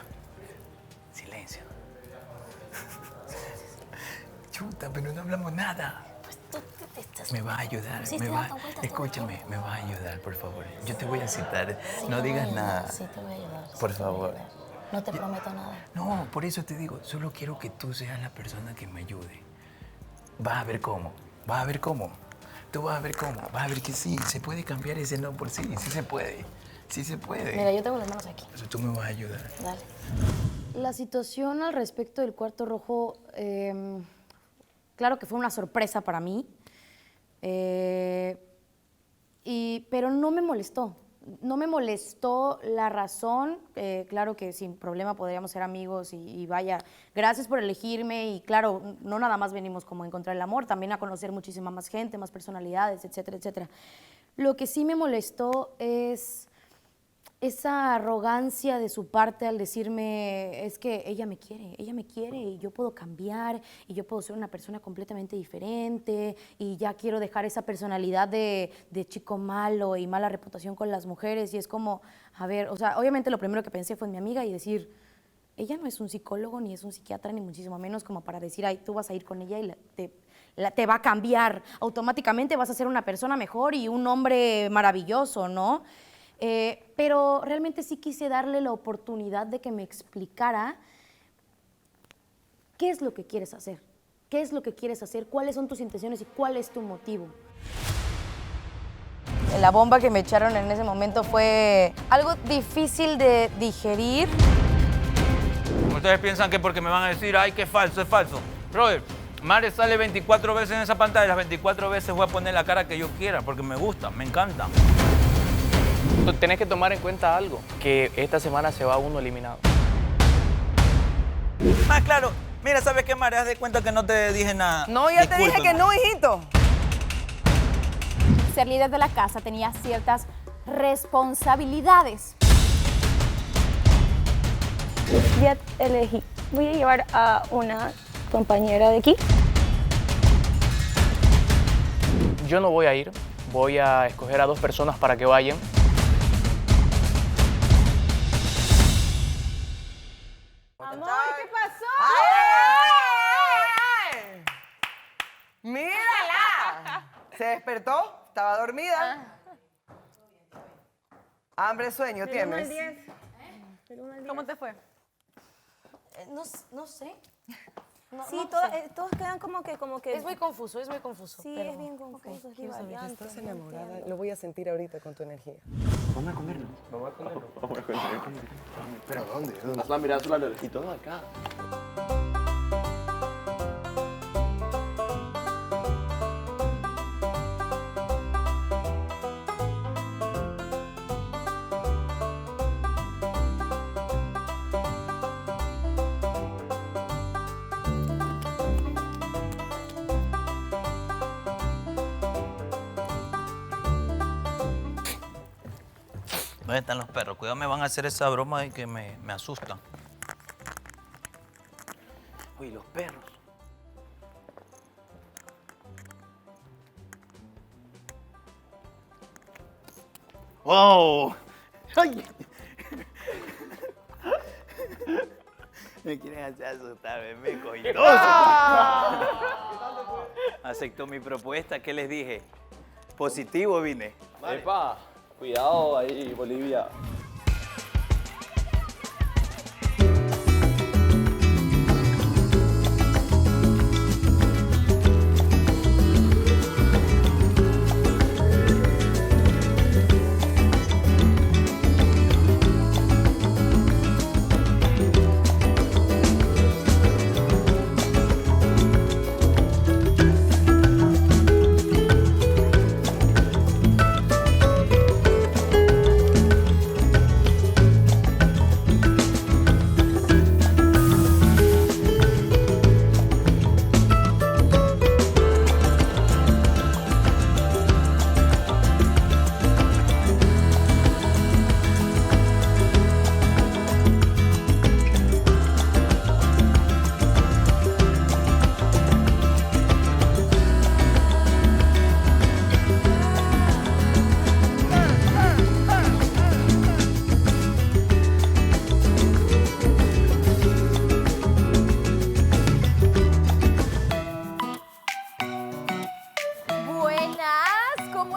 Silencio. Chuta, pero no hablamos nada. Me va a ayudar, escúchame, me va a ayudar, por favor. Yo te voy a citar, no digas nada. Sí, te voy a ayudar. Por favor. No te prometo nada. No, por eso te digo, solo quiero que tú seas la persona que me ayude. Vas a ver cómo, vas a ver cómo. Tú vas a ver cómo, vas a ver que sí, se puede cambiar ese no por sí, sí se puede. Sí se puede. Mira, yo tengo las manos aquí. Entonces tú me vas a ayudar. Dale. La situación al respecto del cuarto rojo, claro que fue una sorpresa para mí. Pero no me molestó. No me molestó la razón. Claro que sin problema podríamos ser amigos y vaya, gracias por elegirme y claro, no nada más venimos como a encontrar el amor, también a conocer muchísima más gente, más personalidades, etcétera, etcétera. Lo que sí me molestó es esa arrogancia de su parte al decirme, es que ella me quiere y yo puedo cambiar y yo puedo ser una persona completamente diferente y ya quiero dejar esa personalidad de chico malo y mala reputación con las mujeres y es como, a ver, o sea, obviamente lo primero que pensé fue en mi amiga y decir, ella no es un psicólogo ni es un psiquiatra ni muchísimo menos como para decir, ay, tú vas a ir con ella y te va a cambiar, automáticamente vas a ser una persona mejor y un hombre maravilloso, ¿no? Pero realmente sí quise darle la oportunidad de que me explicara qué es lo que quieres hacer, qué es lo que quieres hacer, cuáles son tus intenciones y cuál es tu motivo. La bomba que me echaron en ese momento fue algo difícil de digerir. Ustedes piensan que porque me van a decir, ay, qué falso, es falso. Brother, Mare sale 24 veces en esa pantalla, las 24 veces voy a poner la cara que yo quiera porque me gusta, me encanta. Tenés que tomar en cuenta algo, que esta semana se va uno eliminado. Más claro, mira, ¿sabes qué, Mare? Haz de cuenta que no te dije nada. No, ya te dije que no, hijito. Ser líder de la casa tenía ciertas responsabilidades. Ya elegí. Voy a llevar a una compañera de aquí. Yo no voy a ir, voy a escoger a 2 personas para que vayan. Amor, ¿qué pasó? ¡Ay! ¡Mírala! ¿Se despertó? ¿Estaba dormida? ¿Hambre, sueño tienes? ¿Cómo te fue? No sé. Sí, no todos, sé. todos quedan como que... Es muy confuso, es muy confuso. Sí, pero- es bien confuso, es ¿Estás divagante. enamorada? Lo voy a sentir ahorita con tu energía. Vamos a comernos. Vamos a comernos. Vamos a comernos. ¿Pero dónde? Haz la mirada azul y todo acá. ¿Dónde están los perros? Cuidado, me van a hacer esa broma y que me asustan. Uy, los perros. ¡Wow! ¡Ay! Me quieren hacer asustar, bebé, coitoso. Aceptó mi propuesta, ¿qué les dije? Positivo vine. Epa, cuidado ahí, Bolivia.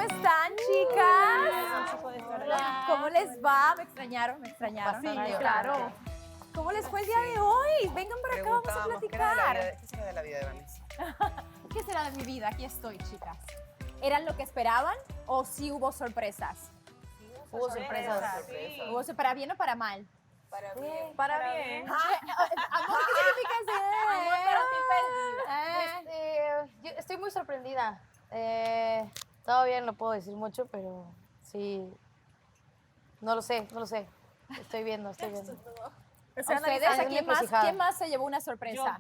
están, chicas? ¿Cómo les va? ¿Me extrañaron? ¿Me extrañaron? Bastante. Claro. ¿Cómo les fue el día de hoy? Vengan para acá, vamos a platicar. ¿Qué será de la vida de Vanessa? ¿Qué será de mi vida? Aquí estoy, chicas. ¿Eran lo que esperaban o sí hubo sorpresas? Hubo sorpresas. Sí. ¿Para bien o para mal? Para bien. Para bien. Amor, ¿qué significa eso? Amor, pero estoy perdida. Yo estoy muy sorprendida. Todavía no puedo decir mucho, pero sí. No lo sé. Estoy viendo. ¿Ustedes? ¿Quién más se llevó una sorpresa?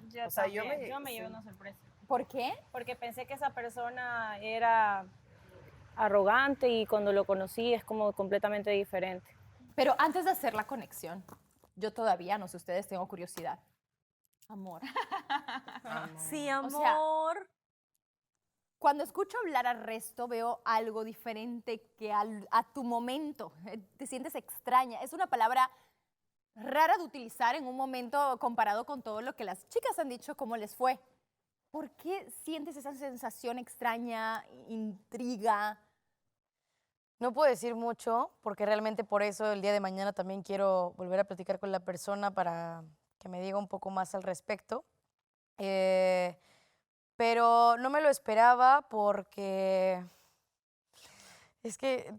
Yo me llevé una sorpresa. ¿Por qué? Porque pensé que esa persona era arrogante y cuando lo conocí es como completamente diferente. Pero antes de hacer la conexión, yo todavía, no sé ustedes, tengo curiosidad. Amor. Sí, O sea, cuando escucho hablar al resto, veo algo diferente que a tu momento. Te sientes extraña. Es una palabra rara de utilizar en un momento comparado con todo lo que las chicas han dicho, cómo les fue. ¿Por qué sientes esa sensación extraña, intriga? No puedo decir mucho, porque realmente por eso el día de mañana también quiero volver a platicar con la persona para que me diga un poco más al respecto. Pero no me lo esperaba porque es que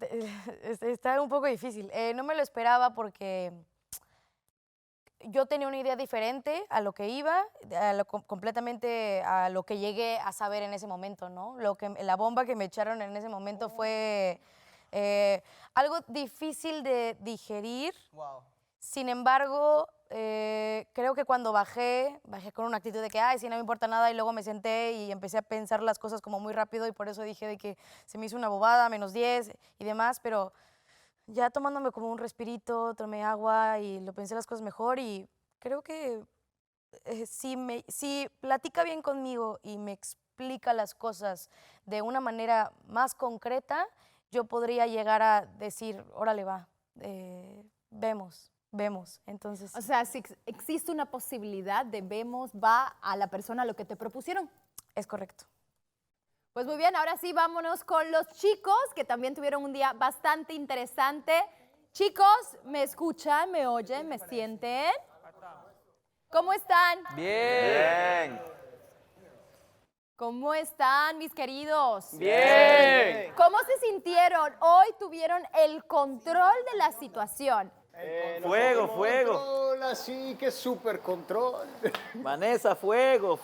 está un poco difícil. No me lo esperaba porque yo tenía una idea diferente a lo que iba, completamente a lo que llegué a saber en ese momento, ¿no? La bomba que me echaron en ese momento fue algo difícil de digerir. Wow. Sin embargo, creo que cuando bajé con una actitud de que, ay, sí, no me importa nada, y luego me senté y empecé a pensar las cosas como muy rápido y por eso dije de que se me hizo una bobada, -10 y demás, pero ya tomándome como un respirito, tomé agua y lo pensé las cosas mejor y creo que si platica bien conmigo y me explica las cosas de una manera más concreta, yo podría llegar a decir, órale, va, vemos. Entonces, o sea, si existe una posibilidad de va a la persona a lo que te propusieron. Es correcto. Pues muy bien, ahora sí vámonos con los chicos que también tuvieron un día bastante interesante. Chicos, ¿me escuchan, me oyen, me sienten? ¿Cómo están? Bien. ¿Cómo están, mis queridos? Bien. ¿Cómo se sintieron? Hoy tuvieron el control de la situación. Fuego. Control, así que super control. Vanessa, fuego.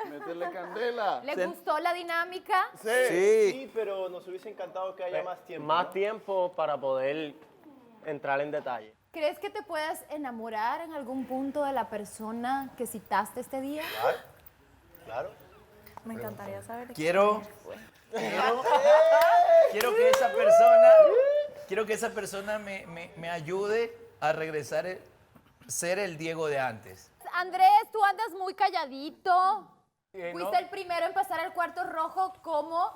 Meterle candela. ¿Les gustó la dinámica? Sí, pero nos hubiese encantado que haya más tiempo. Más tiempo para poder entrar en detalle. ¿Crees que te puedas enamorar en algún punto de la persona que citaste este día? Claro. Me encantaría saber. Quiero que esa persona me ayude a regresar, ser el Diego de antes. Andrés, tú andas muy calladito. ¿no? Fuiste el primero en pasar el cuarto rojo. ¿Cómo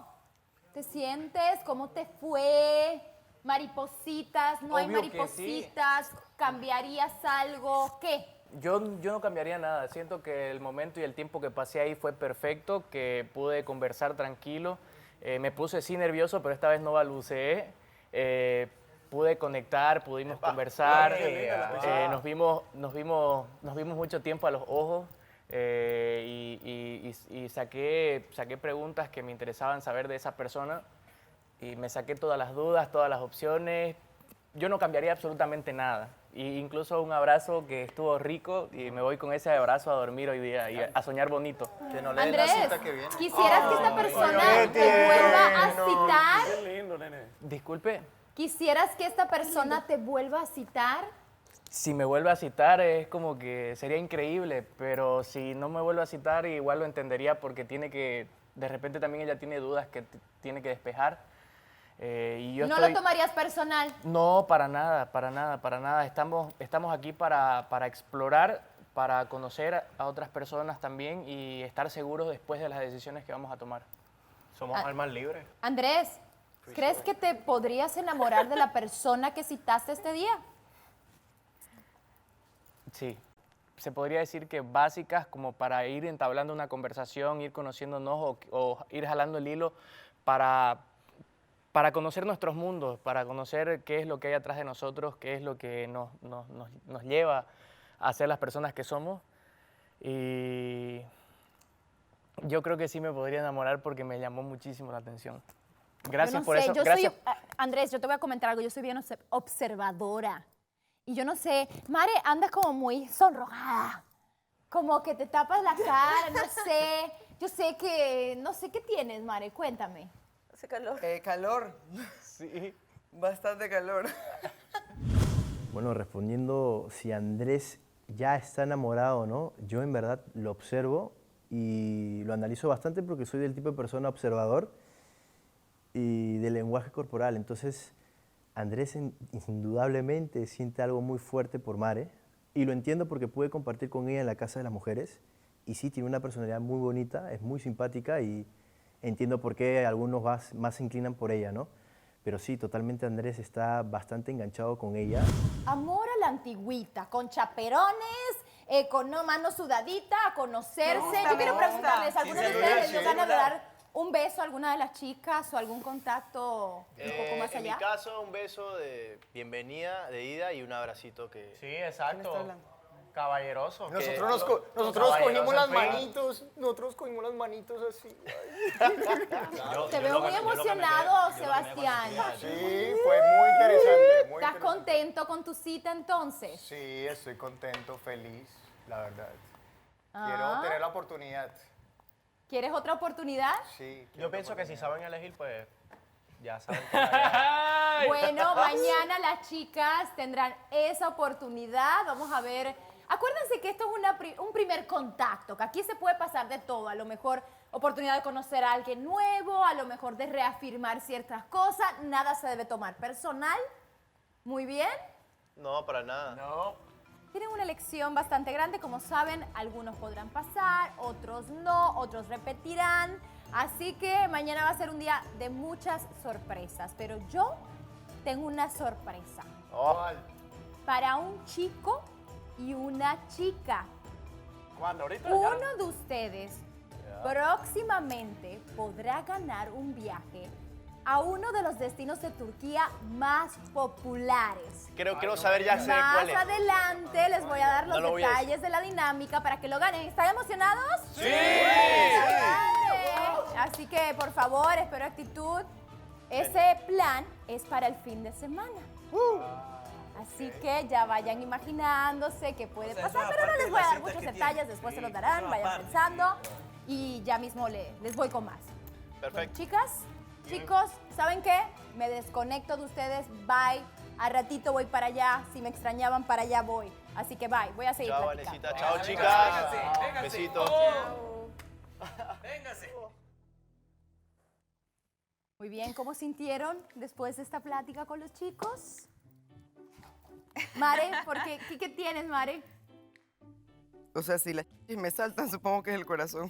te sientes? ¿Cómo te fue? Maripositas, no hay Obvio que maripositas. ¿Cambiarías algo? ¿Qué? Yo no cambiaría nada. Siento que el momento y el tiempo que pasé ahí fue perfecto, que pude conversar tranquilo. Me puse sí nervioso, pero esta vez no balbuceé. Pude conectar, pudimos conversar. Nos vimos mucho tiempo a los ojos y saqué preguntas que me interesaban saber de esa persona y me saqué todas las dudas, todas las opciones. Yo no cambiaría absolutamente nada. Incluso un abrazo que estuvo rico y me voy con ese abrazo a dormir hoy día y a soñar bonito. Que no le den Andrés, la cita que viene. ¿quisieras que esta persona te vuelva a citar? Qué lindo, nene. Disculpe. ¿Quisieras que esta persona te vuelva a citar? Si me vuelve a citar es como que sería increíble, pero si no me vuelve a citar igual lo entendería porque de repente también ella tiene dudas que tiene que despejar. Y yo ¿No lo tomarías personal? No, para nada. Estamos aquí para explorar, para conocer a otras personas también y estar seguros después de las decisiones que vamos a tomar. Somos almas libres. Andrés, ¿crees que te podrías enamorar de la persona que citaste este día? Sí, se podría decir que básicas como para ir entablando una conversación, ir conociéndonos o ir jalando el hilo para para conocer nuestros mundos, para conocer qué es lo que hay atrás de nosotros, qué es lo que nos lleva a ser las personas que somos. Y yo creo que sí me podría enamorar porque me llamó muchísimo la atención. Gracias Yo no por sé, eso. yo Gracias. soy, Andrés, yo te voy a comentar algo, yo soy bien observadora. Y yo no sé, Mare, andas como muy sonrojada, como que te tapas la cara, no sé. Yo sé que, no sé qué tienes, Mare, cuéntame. Hace calor. Calor. Sí. Bastante calor. Bueno, respondiendo si Andrés ya está enamorado o no, yo en verdad lo observo y lo analizo bastante porque soy del tipo de persona observador y de lenguaje corporal. Entonces, Andrés indudablemente siente algo muy fuerte por Mare y lo entiendo porque pude compartir con ella en la Casa de las Mujeres y sí, tiene una personalidad muy bonita, es muy simpática y entiendo por qué algunos más se inclinan por ella, ¿no? Pero sí, totalmente Andrés está bastante enganchado con ella. Amor a la antigüita, con chaperones, con no mano sudadita, a conocerse. Yo quiero preguntarles, ¿alguno de ustedes les dio ganas de dar un beso a alguna de las chicas o algún contacto un poco más En allá? mi caso, un beso de bienvenida, de ida y un abracito que... Sí, exacto. Caballeroso. Nosotros cogimos las manitos, nosotros cogimos las manitos así. Te veo muy emocionado, Sebastián. Sí, fue muy interesante. ¿Estás contento con tu cita entonces? Sí, estoy contento, feliz, la verdad. Ah. Quiero tener la oportunidad. ¿Quieres otra oportunidad? Sí. Yo pienso que si saben elegir, pues ya saben. Bueno, mañana las chicas tendrán esa oportunidad. Vamos a ver. Acuérdense que esto es un primer contacto, que aquí se puede pasar de todo. A lo mejor oportunidad de conocer a alguien nuevo, a lo mejor de reafirmar ciertas cosas. Nada se debe tomar personal. Muy bien. No, para nada. No. Tienen una elección bastante grande, como saben, algunos podrán pasar, otros no, otros repetirán. Así que mañana va a ser un día de muchas sorpresas, pero yo tengo una sorpresa. Para un chico y una chica. ¿Cuándo? ¿Ahorita? Uno de ustedes próximamente podrá ganar un viaje a uno de los destinos de Turquía más populares. Quiero saber ya sé Más cuál es. adelante les voy a dar los No lo voy a detalles de la dinámica para que lo ganen. ¿Están emocionados? ¡Sí! Vale. Así que, por favor, espero actitud. Ese plan es para el fin de semana. Así que ya vayan imaginándose qué puede pasar, pero no les voy a dar muchos detalles, después se los darán, vayan pensando y ya mismo les voy con más. Perfecto. Chicas, chicos, ¿saben qué? Me desconecto de ustedes, bye. A ratito voy para allá, si me extrañaban para allá voy. Así que bye, voy a seguir Chao, platicando. Vanesita. Chao, chicas. Véngase. Besitos. Véngase. Muy bien, ¿cómo sintieron después de esta plática con los chicos? Mare, ¿qué tienes, Mare? O sea, si las chichis me saltan, supongo que es el corazón.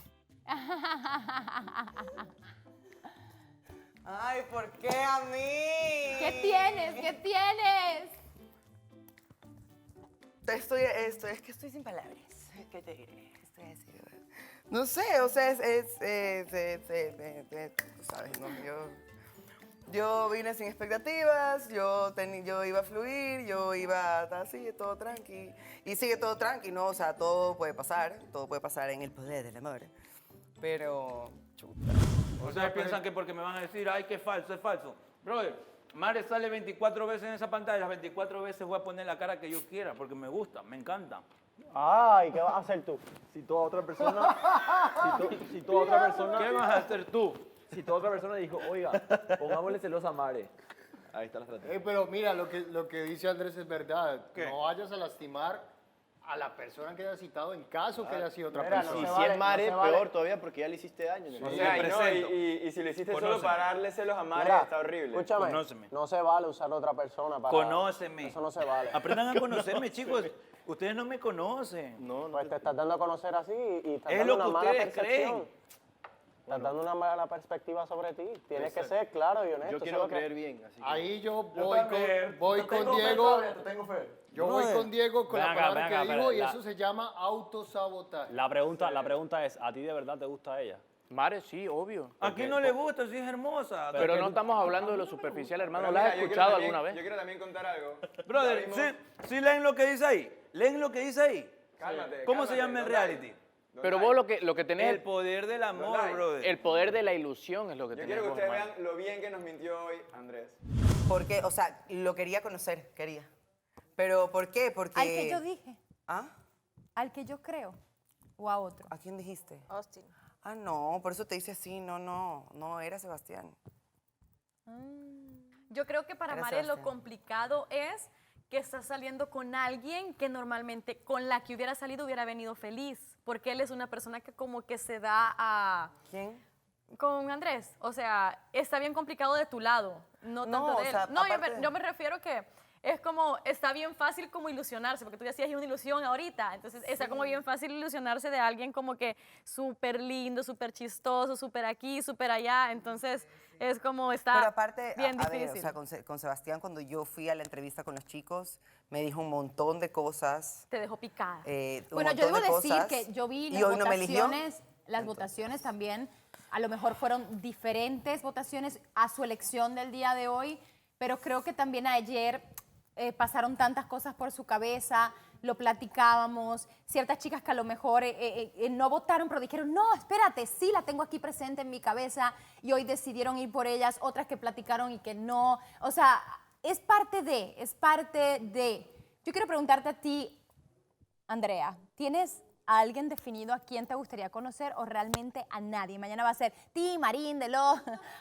Ay, ¿por qué a mí? ¿Qué tienes? ¿Qué tienes? Es que estoy sin palabras. ¿Qué te diré? Estoy así. No sé, o sea, ¿sabes? No, yo vine sin expectativas, yo iba a fluir, yo iba así, todo tranqui. Y sigue todo tranqui, ¿no? O sea, todo puede pasar en el poder del amor. Pero, chuta. Ustedes piensan que porque me van a decir, ay, que es falso. Brother, Mare sale 24 veces en esa pantalla, las 24 veces voy a poner la cara que yo quiera, porque me gusta, me encanta. Ay, ¿qué vas a hacer tú? Si tú a otra persona... si tú a otra persona... ¿Qué vas a hacer tú? Si tú a otra persona dijo, oiga, pongámosle celosa a Mare. Ahí está la estrategia. Pero mira, lo que dice Andrés es verdad. No vayas a lastimar a la persona que haya citado en caso que haya sido otra persona. Y si es Mare, peor todavía porque ya le hiciste daño. O sea, y si lo hiciste solo para darle celos a Mare, está horrible. Escúchame, Conóceme. No se vale usar a otra persona para... Conóceme. Eso no se vale. Aprendan a conocerme, chicos. Ustedes no me conocen. Pues te estás dando a conocer así y estás Es dando lo que una mala ustedes percepción. creen. Estás dando una mala perspectiva sobre ti. Tienes que ser claro y honesto. Yo quiero creer bien. Así que... Ahí yo voy con Diego. Yo voy con Diego con la palabra que dijo y eso se llama autosabotaje. La pregunta es, ¿a ti de verdad te gusta ella? Mare, sí, obvio. ¿A quién no le gusta? Sí, es hermosa. Pero no estamos hablando de lo superficial, hermano. Pero ¿La mira, has yo quiero escuchado también- alguna vez? Yo quiero también contar algo. Brother, Ya vimos- ¿sí leen lo que dice ahí? ¿Leen lo que dice ahí? Cálmate, ¿Cómo se cálmate, llama el don reality? Pero vos lo que tenés... El poder del amor, Dai. brother. El poder de la ilusión es lo que Yo tenés quiero que vos, ustedes hermano. vean lo bien que nos mintió hoy Andrés. Porque, o sea, lo quería conocer, quería. Pero, ¿por qué? Porque... Al que yo dije. ¿Ah? Al que yo creo. O a otro. ¿A quién dijiste? Austin. Ah, no, por eso te dice así, no era Sebastián. Yo creo que para Era Mare lo Sebastián. complicado es que está saliendo con alguien que normalmente con la que hubiera salido hubiera venido feliz, porque él es una persona que como que se da a... ¿Quién? Con Andrés. O sea, está bien complicado de tu lado, no tanto No, de o él. sea, No, aparte- yo me refiero que es como, está bien fácil como ilusionarse, porque tú decías, es una ilusión ahorita. Entonces, está como bien fácil ilusionarse de alguien como que súper lindo, súper chistoso, súper aquí, súper allá. Entonces, es como, está Pero aparte, bien a ver, difícil. o sea, con Sebastián, cuando yo fui a la entrevista con los chicos, me dijo un montón de cosas. Te dejó picada. Un Bueno, yo montón debo de decir cosas, que yo vi y las hoy no me eligió. votaciones, las votaciones también, a lo mejor fueron diferentes votaciones a su elección del día de hoy, pero creo que también ayer pasaron tantas cosas por su cabeza, lo platicábamos, ciertas chicas que a lo mejor no votaron, pero dijeron, no, espérate, sí la tengo aquí presente en mi cabeza y hoy decidieron ir por ellas, otras que platicaron y que no, o sea, es parte de. Yo quiero preguntarte a ti, Andrea, ¿tienes a alguien definido a quién te gustaría conocer o realmente a nadie? Mañana va a ser ti, Marín, Delo,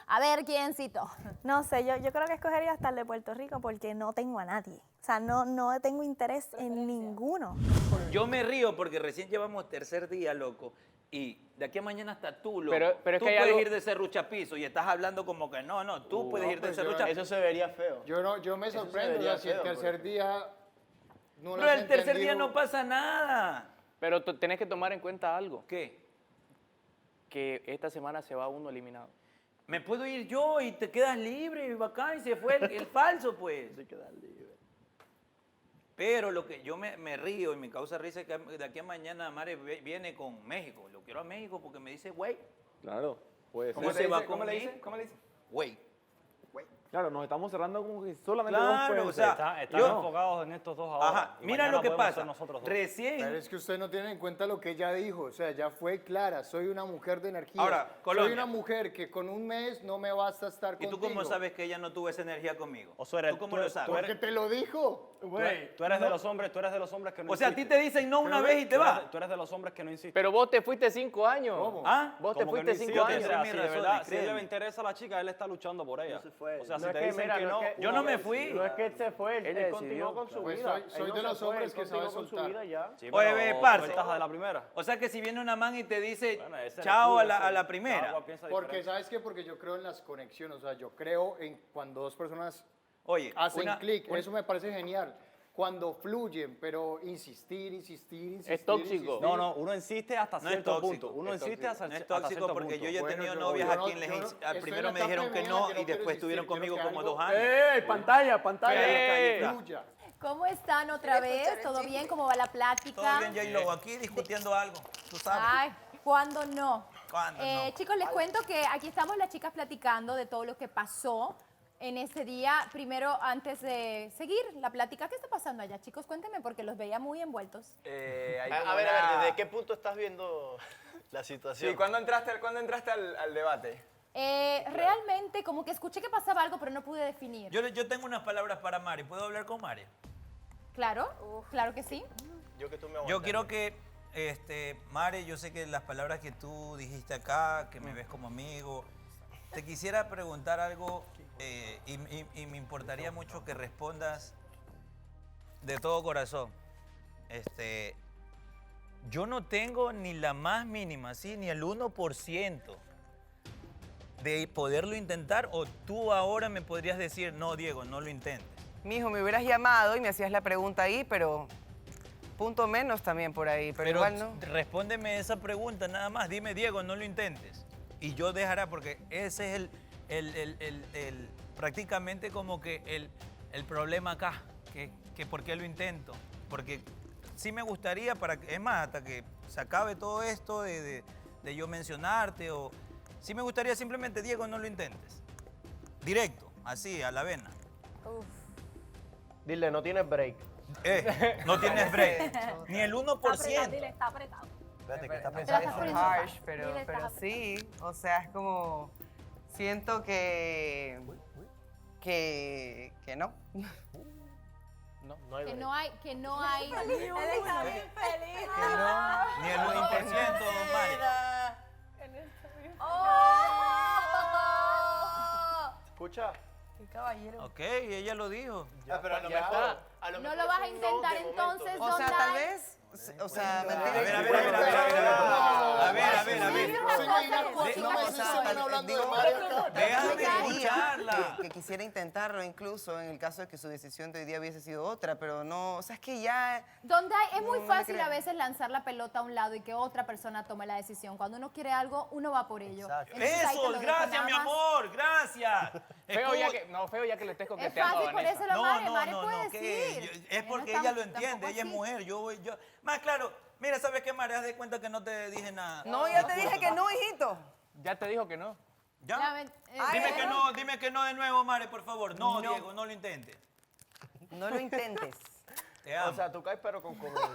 a ver quién cito. No sé, yo creo que escogería hasta el de Puerto Rico porque no tengo a nadie. O sea, no tengo interés en ninguno. Yo me río porque recién llevamos tercer día, loco. Y de aquí a mañana hasta tú, loco. Pero es tú que hay puedes algo- ir de serruchapizo y estás hablando como que no, tú puedes ir de serruchapizo. Eso se vería feo. Yo me Eso se sorprendo, o vería sea, si el feo, tercer porque- día no lo Pero has el tercer día entendido. no pasa nada. Pero tenés que tomar en cuenta algo. ¿Qué? Que esta semana se va uno eliminado. Me puedo ir yo y te quedas libre, bacán, y se fue el falso, pues. Se queda libre. Pero lo que yo me río y me causa risa es que de aquí a mañana Mare viene con México. Lo quiero a México porque me dice, güey. Claro, puede ser. ¿Cómo se va ¿Cómo le conmigo? dice? ¿Cómo le dice? Güey. Claro, nos estamos cerrando como que solamente Claro, dos o sea, pueden ser. están enfocados en estos dos ahora. Ajá, y mira mañana lo que podemos pasa. ser nosotros dos. Recién. Pero es que usted no tiene en cuenta lo que ella dijo. O sea, ya fue clara. Soy una mujer de energía. Ahora, Colombia. Soy una mujer que con un mes no me basta estar ¿Y contigo. tú cómo sabes que ella no tuvo esa energía conmigo? Osorio, ¿Tú cómo lo sabes? Porque te lo dijo. Tú eres de los hombres que no O sea, a ti insisten. te dicen no una Pero vez y te vas. Tú eres de los hombres que no insisten. Pero vos te fuiste 5 años. ¿Cómo? ¿Ah? Vos te ¿Cómo que fuiste no 5 insiste? años. O sea, si de verdad, si a él le interesa a la chica, él está luchando por ella. se fue. O sea, No si es te que, dicen mira, que no no, es que- Yo no me fui. No es que él se fue, él decidió. continuó con su Pues vida. soy Él de no los se fue, hombres él que sabe continuó con su soltar. vida ya. Sí, Oye, pero ve, parce. sueltas de la primera. O sea que si viene una man y te dice Bueno, ese eres chao tú, a ese- la cada primera. cual piensa Porque, diferente. ¿sabes qué? Porque yo creo en las conexiones. O sea, yo creo en cuando dos personas Oye, hacen clic. Eso me parece genial. Cuando fluyen, pero insistir. Es tóxico. No, no, uno insiste hasta No es cierto tóxico, punto. Uno es insiste tóxico. hasta, No es hasta tóxico cierto porque punto. yo ya he Bueno, tenido yo- novias yo a no- quien yo no- al estoy primero en me la dijeron etapa que de no mi vida que y no quiero después estuvieron insistir, conmigo quiero como que 2 algo- años. Pantalla, pantalla. Ahí está. Fluya. ¿Cómo están otra vez? ¿Todo bien? ¿Cómo va la plática? Todo bien, J-Lo, aquí discutiendo algo, tú sabes. Ay, ¿cuándo no? ¿Cuándo no? Chicos, les cuento que aquí estamos las chicas platicando de todo lo que pasó en ese día. Primero, antes de seguir la plática, ¿qué está pasando allá? Chicos, cuéntenme porque los veía muy envueltos. A ver, ¿desde qué punto estás viendo la situación? Sí, ¿cuándo entraste al debate? Realmente, como que escuché que pasaba algo, pero no pude definir. Yo tengo unas palabras para Mari. ¿Puedo hablar con Mari? Claro, claro que sí. Yo quiero que, Mari, yo sé que las palabras que tú dijiste acá, que me ves como amigo, te quisiera preguntar algo y me importaría mucho que respondas de todo corazón. Yo no tengo ni la más mínima, ¿sí? Ni el 1% de poderlo intentar, o tú ahora me podrías decir, no, Diego, no lo intentes. Mijo, me hubieras llamado y me hacías la pregunta ahí, pero punto menos también por ahí, pero igual no. Respóndeme esa pregunta nada más. Dime, Diego, no lo intentes. Y yo dejaré, porque ese es prácticamente como que el problema acá, que por qué lo intento. Porque sí me gustaría, es más, hasta que se acabe todo esto de yo mencionarte o Sí me gustaría simplemente, Diego, no lo intentes. Directo, así, a la vena. Dile, no tienes break. No tienes break. Ni el 1%. Dile, está apretado. Espérate, que está Es pensando. harsh, pero sí. O sea, es como... Siento que no. No hay Que break. no hay, que no hay. Él está bien feliz. Ni el 1%, don Mari. Escucha. Qué caballero. Ok, ella lo dijo. pero a lo Ya. mejor... No lo vas a intentar entonces, O sea, Don tal Dai. vez... O sea, ¿me A entiendes? ver, a ver, a ver, a ver, a ver. A ver, a ver, a ver. Déjame escucharla. Que quisiera intentarlo incluso en el caso de que su decisión de hoy día hubiese sido otra, pero no, o sea, es que ya... Don Dai, es muy No le fácil creo. a veces lanzar la pelota a un lado y que otra persona tome la decisión. Cuando uno quiere algo, uno va por ello. Entonces, ahí te Eso, lo dejo gracias, nada mi más. amor, gracias. Feo ya que le estés Es coqueteando fácil, a por Vanessa. eso lo Mare puede que decir. es porque ella lo entiende, ella es mujer, yo. Más claro, mira, ¿sabes qué, Mare? Haz de cuenta que no te dije nada. No, ya te dije que no, hijito. Ya te dijo que no. ¿Ya? Dime que no de nuevo, Mare, por favor. No, Diego, no lo intentes. No lo intentes. Te amo. O sea, tú caes pero con comedia.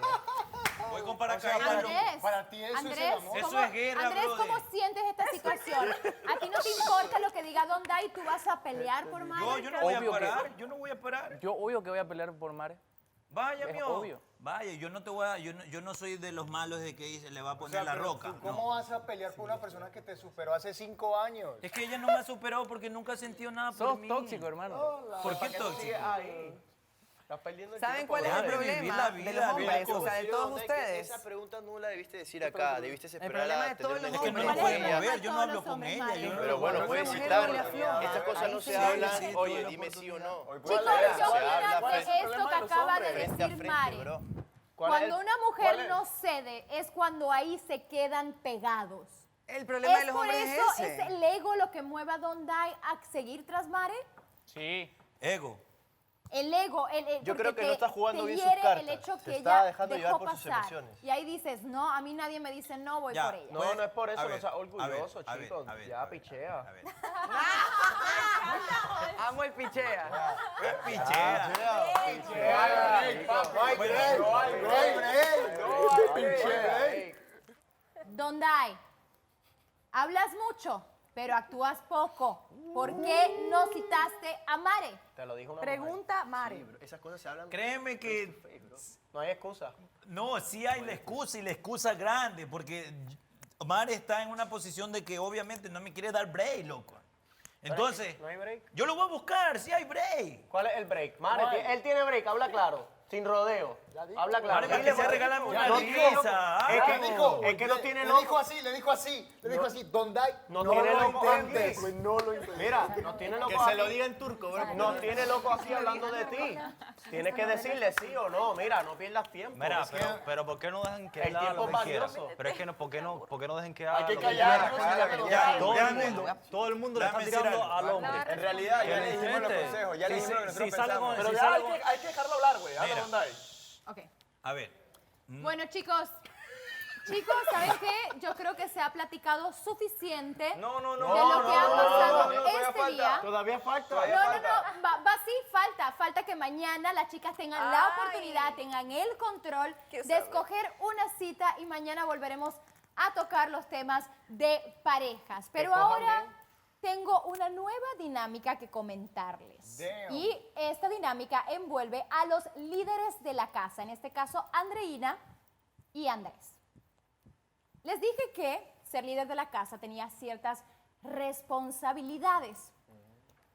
Voy con paracaídas. Andrés, Para ti eso Andrés, es el amor. Eso ¿cómo- es guerra, Andrés, brother. ¿cómo sientes esta situación? ¿A ti no te importa lo que diga Don Dai? ¿Tú vas a pelear por Mare? No, yo no voy a Obvio que- parar, yo no voy a parar. Yo obvio que voy a pelear por Mare. Vaya, Es mío. obvio. Vaya, yo no te voy a, yo no soy de los malos de que dice, le va a O poner sea, la pero roca. ¿tú ¿Cómo vas a pelear por una persona que te superó hace 5 años? Es que ella no me ha superado porque nunca ha sentido nada por Sos mí. tóxico, hermano. ¿Por qué tóxico? Estás perdiendo el ¿Saben tiempo. cuál es el Déjame vivir problema la de vida, los hombres? loco. O sea, de todos ustedes. Esa pregunta no la debiste decir acá, debiste esperar problema a de todos tener los una Es que no hombres. lo ¿Cuál es el puede problema mover, de yo no todos hablo los con hombres, ella. Mari? Yo no Pero bueno, puedes mujer citarla. obligación. Estas cosas no Ahí se sí, hablan. sí, Oye, tuve la dime sí o no. Chicos, Se ¿qué opinan habla de frente- esto que acaba de frente a decir frente, Mari? bro. Cuando una mujer no cede, es cuando ahí se quedan pegados. El problema de ¿Es los por hombres eso, es ese. es el ego lo que mueve a Don Dai a seguir tras Mare? Sí. Ego. El ego, Yo porque creo que no está jugando te bien sus hiere cartas. el hecho Se que está ella dejando dejó llevar por sus pasar. emociones. Y ahí dices, no, a mí nadie me dice no, voy Ya, por ella. No, no es por eso, A no ver, seas orgulloso, a ver, chicos. a ver, Ya, a ver, pichea. a ver. Amo el pichea. ¿Qué pichea? Don Dai, hablas mucho, pero actúas poco. ¿Por qué no citaste a Mare? Te lo dijo una Pregunta Mare. mujer. Esas cosas se hablan. Créeme que No hay excusa. no, sí hay la excusa y la excusa grande, porque Mare está en una posición de que obviamente no me quiere dar break, loco. Entonces, ¿No hay break? yo lo voy a buscar, si hay break. ¿Cuál es el break? Mare, él tiene break, habla claro. Sin rodeo. Habla claro. Mare, para que se regala una No, risa. Es que, dijo, es que no tiene le loco. dijo así, le dijo así, Don Dai, No tiene lo loco intentes. aquí. No lo intentes. Mira, no tiene loco Que se aquí. lo diga en turco, bro. No tiene loco aquí hablando de ti. Tienes que decirle sí o no. Mira, no pierdas tiempo. Mira, Es que pero ¿por qué no dejan que el él haga tiempo lo es que quiera? valioso. Pero es que no, ¿por qué no dejen que haga Hay que lo que callarnos quiera? y dejarlo Ya, Todo déjame- el mundo le está déjame decir tirando algo. al hombre. En realidad, ya le dijimos los Gente, consejos, ya le si- dijimos lo que nosotros si sale pensamos. con- Pero si ya sale con- hay que dejarlo hablar, güey. Habla, Mira. Don Dai. Ok. A ver, Bueno, chicos, ¿saben qué? Yo creo que se ha platicado suficiente No, de lo que ha pasado este día. Todavía falta. No, va sí, falta que mañana las chicas tengan la oportunidad, tengan el control de escoger una cita y mañana volveremos a tocar los temas de parejas. Pero cojan ahora bien. tengo una nueva dinámica que comentarles. Damn. Y esta dinámica envuelve a los líderes de la casa, en este caso Andreina y Andrés. Les dije que ser líder de la casa tenía ciertas responsabilidades.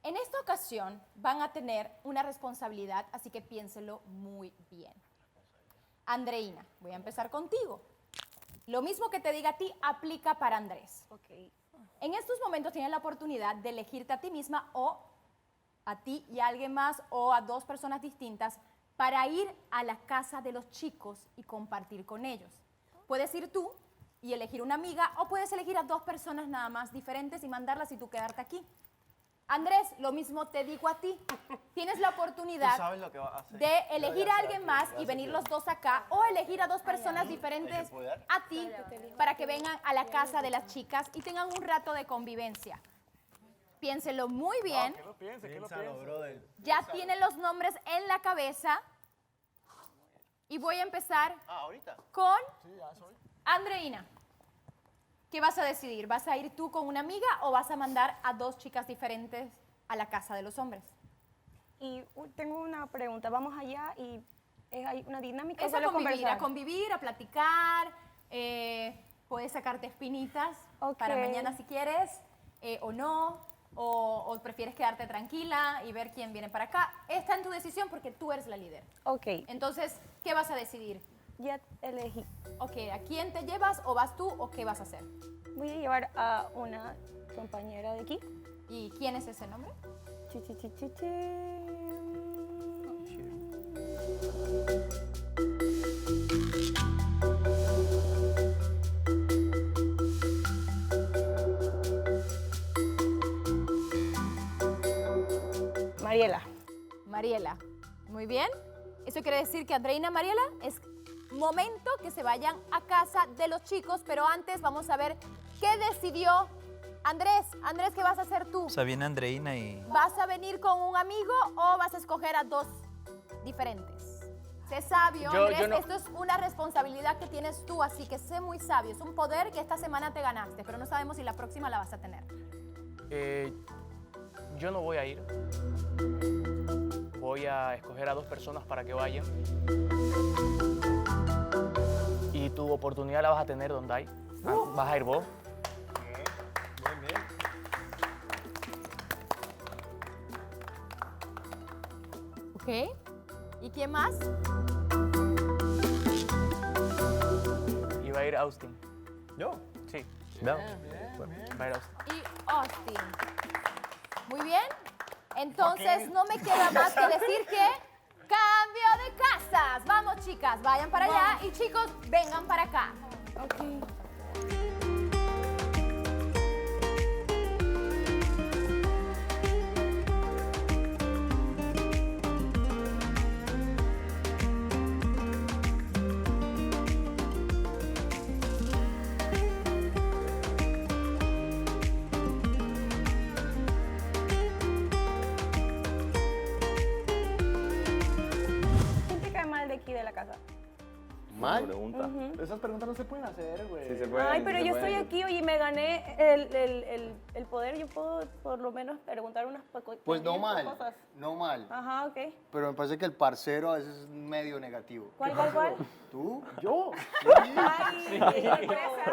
En esta ocasión van a tener una responsabilidad, así que piénselo muy bien. Andreina, voy a empezar contigo. Lo mismo que te diga a ti aplica para Andrés. En estos momentos tienes la oportunidad de elegirte a ti misma o a ti y a alguien más o a dos personas distintas para ir a la casa de los chicos y compartir con ellos. Puedes ir tú y elegir una amiga o puedes elegir a dos personas nada más diferentes y mandarlas y tú quedarte aquí. Andrés, lo mismo te digo a ti. Tienes la oportunidad Tú sabes lo que va a hacer. de elegir a alguien más y venir los dos acá o elegir a dos personas diferentes a ti para que vengan a la casa de las chicas y tengan un rato de convivencia. Piénselo muy bien. Ya tienen los nombres en la cabeza y voy a empezar con Andreina. ¿Qué vas a decidir? ¿Vas a ir tú con una amiga o vas a mandar a dos chicas diferentes a la casa de los hombres? Y tengo una pregunta. Vamos allá y hay una dinámica. Es a convivir, a platicar. Puedes sacarte espinitas para mañana si quieres o no. O prefieres quedarte tranquila y ver quién viene para acá. Está en tu decisión porque tú eres la líder. Ok. Entonces, ¿qué vas a decidir? Ya elegí. Ok, ¿a quién te llevas o vas tú o qué vas a hacer? Voy a llevar a una compañera de aquí. ¿Y quién es ese nombre? Mariela. Mariela. Muy bien. Eso quiere decir que Andreina, Mariela, es momento que se vayan a casa de los chicos, pero antes vamos a ver qué decidió Andrés. Andrés, ¿qué vas a hacer tú? O sea, viene Andreina y... ¿Vas a venir con un amigo o vas a escoger a dos diferentes? Sé sabio, Andrés, esto es una responsabilidad que tienes tú, así que sé muy sabio. Es un poder que esta semana te ganaste, pero no sabemos si la próxima la vas a tener. Yo no voy a ir. Voy a escoger a dos personas para que vayan. Y tu oportunidad la vas a tener donde hay. Vas a ir vos. Ok. ¿Y quién más? Y va a ir Austin. ¿Yo? Sí. No. Va a ir Austin. Y Austin. Muy bien. Entonces, no me queda más que decir que cambio de casas. Vamos, chicas, vayan para allá y chicos, vengan para acá. ¿Quién te cae mal de aquí de la casa? ¿Mal? Pregunta. Esas preguntas no se pueden hacer, güey. Sí se pueden, Ay, sí pero se yo pueden. estoy aquí y me gané el poder. Yo puedo por lo menos preguntar unas Pues no pequeñas mal, cosas. no mal. Ajá, ok. Pero me parece que el parcero a veces es medio negativo. ¿Cuál? ¿Tú? ¿Yo?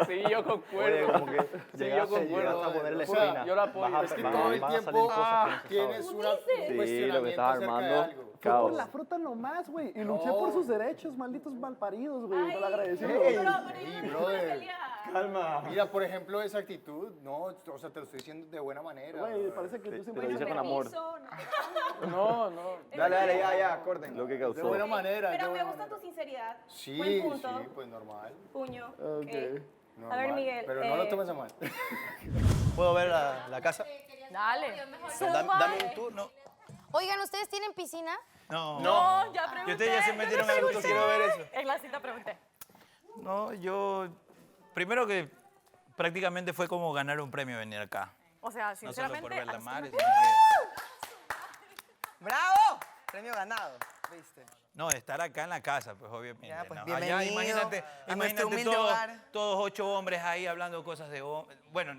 Sí, yo concuerdo. Oye, como que Sí, llegaste, yo llegaste a ponerle O sea, espina. yo la apoyo. Vas a- Es que van- todo el van a salir tiempo cosas que no se tienes saben. un Sí, lo que estás acerca de armando. algo. Por Caos. la fruta nomás, güey. Y luché No. por sus derechos, malditos malparidos, güey. Ay, Malagradecidos. Ey, pero ey, yo no brother. quiero pelear. Calma. Mira, por ejemplo, esa actitud, no, o sea, te lo estoy diciendo de buena manera. Güey, parece que tú Te siempre lo dice con amor. No. Dale, dale, ya, corten. Lo que De causó. buena manera. de Pero me buena gusta manera. tu sinceridad. Sí, Buen punto. sí, pues normal. Puño. Ok. normal. A ver, Miguel. Pero no lo tomes a mal. ¿Puedo ver la casa? Dale. Dame un turno. Oigan, ¿ustedes tienen piscina? No. No, ya pregunté. Y ustedes ya se metieron yo al no gusto, pregunté. quiero ver eso. En la cita pregunté. No, yo... Primero que prácticamente fue como ganar un premio venir acá. O sea, No solo sinceramente... por ver la a los mar, que- sino que... ¡Bravo! Premio ganado. ¿Viste? No, estar acá en la casa, pues obviamente. Ya, pues, ¿no? bienvenido Allá, imagínate, a nuestro humilde todos, hogar. todos 8 hombres ahí hablando cosas de hombres. Bueno,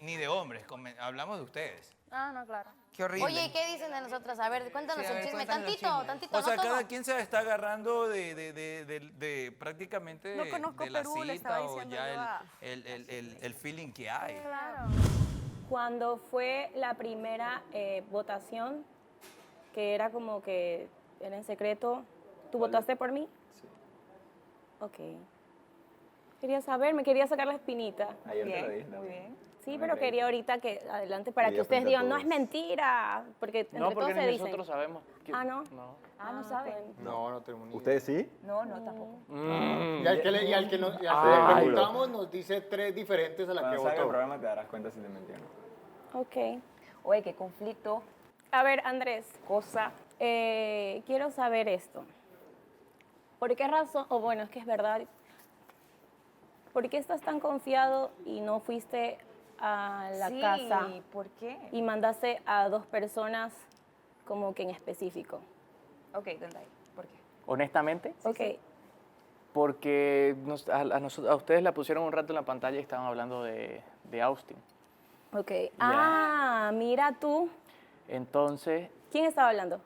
ni de hombres, hablamos de ustedes. Ah, no, claro. Qué horrible. Oye, ¿y qué dicen de nosotras? A ver, cuéntanos Sí, a el ver, chisme. cuéntanos el Tantito, chisme. tantito, O sea, no todo. cada quien se está agarrando de prácticamente No conozco de la Perú, le cita estaba o diciendo ya yo a- el feeling que hay. Claro. Cuando fue la primera votación, que era como que era en secreto, ¿tú votaste por mí? Sí. Ok. Quería saber, me quería sacar la espinita. Ayer te lo dije Muy también. bien. Sí, No me pero creí. quería ahorita que adelante para Quería que ustedes frente a digan, no es todos. mentira, porque entre No, todos porque se ni dicen. nosotros sabemos. Ah, ¿no? No. Ah, no saben. No, no tenemos ni idea. ¿Ustedes sí? No, no, tampoco. Y al que le Ay. preguntamos nos dice 3 diferentes a la que Cuando salga el votó. programa te darás cuenta si te mentí o no. Ok. Oye, qué conflicto. A ver, Andrés. Cosa. Quiero saber esto. ¿Por qué razón, o bueno, es que es verdad, por qué estás tan confiado y no fuiste a la Sí, casa? ¿por qué? Y mandaste a 2 personas como que en específico. Ok, ¿dónde hay? ¿Por qué? Honestamente, Ok. porque a ustedes la pusieron un rato en la pantalla y estaban hablando de Austin. Ok. Ah, mira tú. Entonces, ¿Quién estaba hablando?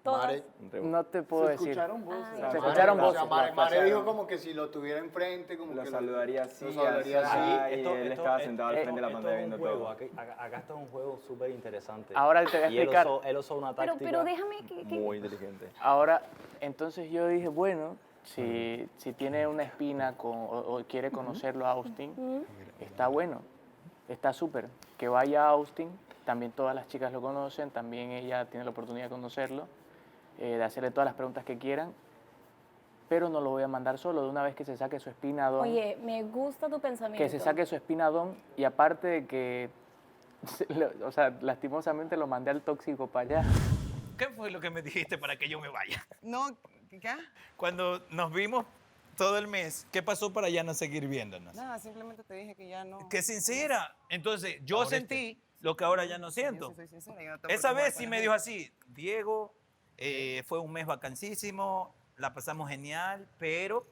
Todas. Mare, no te puedo ¿Se decir. escucharon voces? Ah, Se Mare, escucharon o sea, voces. Mare dijo como que si lo tuviera enfrente, como Lo que saludaría así, lo saludaría así. y él estaba sentado al frente de la Esto pantalla es un viendo juego. todo. Acá está un juego súper interesante. Ahora te voy a Y él explicar. él usó una táctica Pero déjame que... Muy inteligente. Ahora, entonces yo dije, bueno, si tiene una espina o quiere conocerlo a Austin, está bueno, está súper. Que vaya a Austin, también todas las chicas lo conocen, también ella tiene la oportunidad de conocerlo, de hacerle todas las preguntas que quieran, pero no lo voy a mandar solo, de una vez que se saque su espina Don. Oye, me gusta tu pensamiento. Que se saque su espina Don, y aparte de que, o sea, lastimosamente lo mandé al tóxico para allá. ¿Qué fue lo que me dijiste para que yo me vaya? No, ¿qué? Cuando nos vimos todo el mes, ¿qué pasó para ya no seguir viéndonos? Nada, simplemente te dije que ya no. ¡Qué sincera! Entonces, yo sentí lo que ahora ya no siento. Yo soy sincera, yo no te Esa voy a vez tomar sí para me mí. dijo así, Diego, fue un mes vacancísimo, la pasamos genial, pero